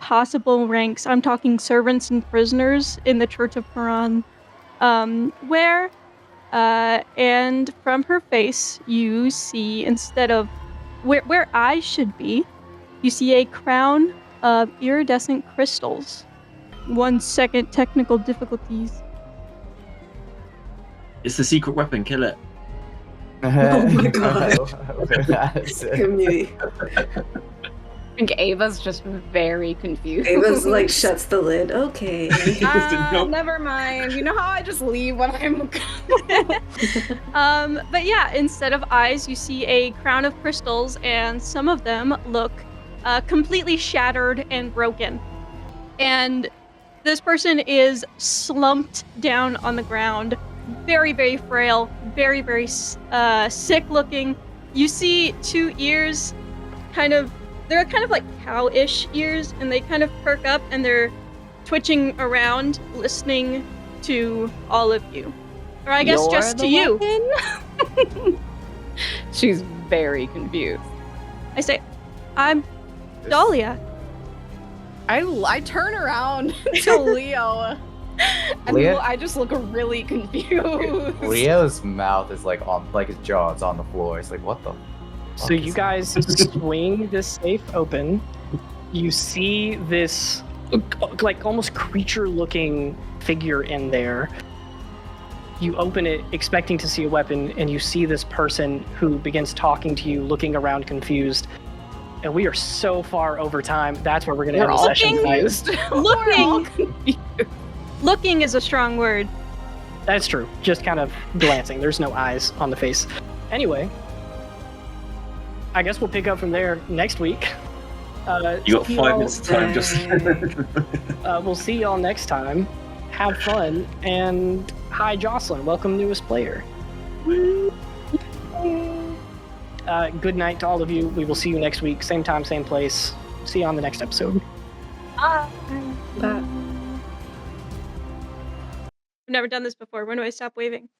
possible ranks, I'm talking servants and prisoners in the Church of Parhan, wear. And from her face, you see, instead of where eyes should be, you see a crown of iridescent crystals. 1 second, technical difficulties.
It's the secret weapon. Kill it.
Oh my god. Community.
I think Ava's just very confused.
Ava's like shuts the lid. Okay.
Nope.
Never mind. You know how I just leave when I'm.
But yeah, instead of eyes, you see a crown of crystals, and some of them look completely shattered and broken. And this person is slumped down on the ground, very, very frail, very, very sick looking. You see 2 ears, they're kind of like cow-ish ears, and they kind of perk up and they're twitching around, listening to all of you. Or I guess
You're
just to
the
you.
weapon? She's very confused.
I say, I'm Dahlia.
I turn around to Leo. And
Leo?
I just look really confused.
Leo's mouth is like on, like his jaw is on the floor. It's like, what the?
So you guys swing this safe open. You see this like almost creature-looking figure in there. You open it expecting to see a weapon, and you see this person who begins talking to you, looking around confused. And we are so far over time. That's where we're going to end the session tonight.
Looking is a strong word.
That's true. Just kind of glancing. There's no eyes on the face. Anyway, I guess we'll pick up from there next week.
You got 5 minutes of time. Just.
We'll see y'all next time. Have fun. And hi, Jocelyn. Welcome, newest player. Good night to all of you. We will see you next week. Same time, same place. See you on the next episode.
Bye.
I've never done this before. When do I stop waving?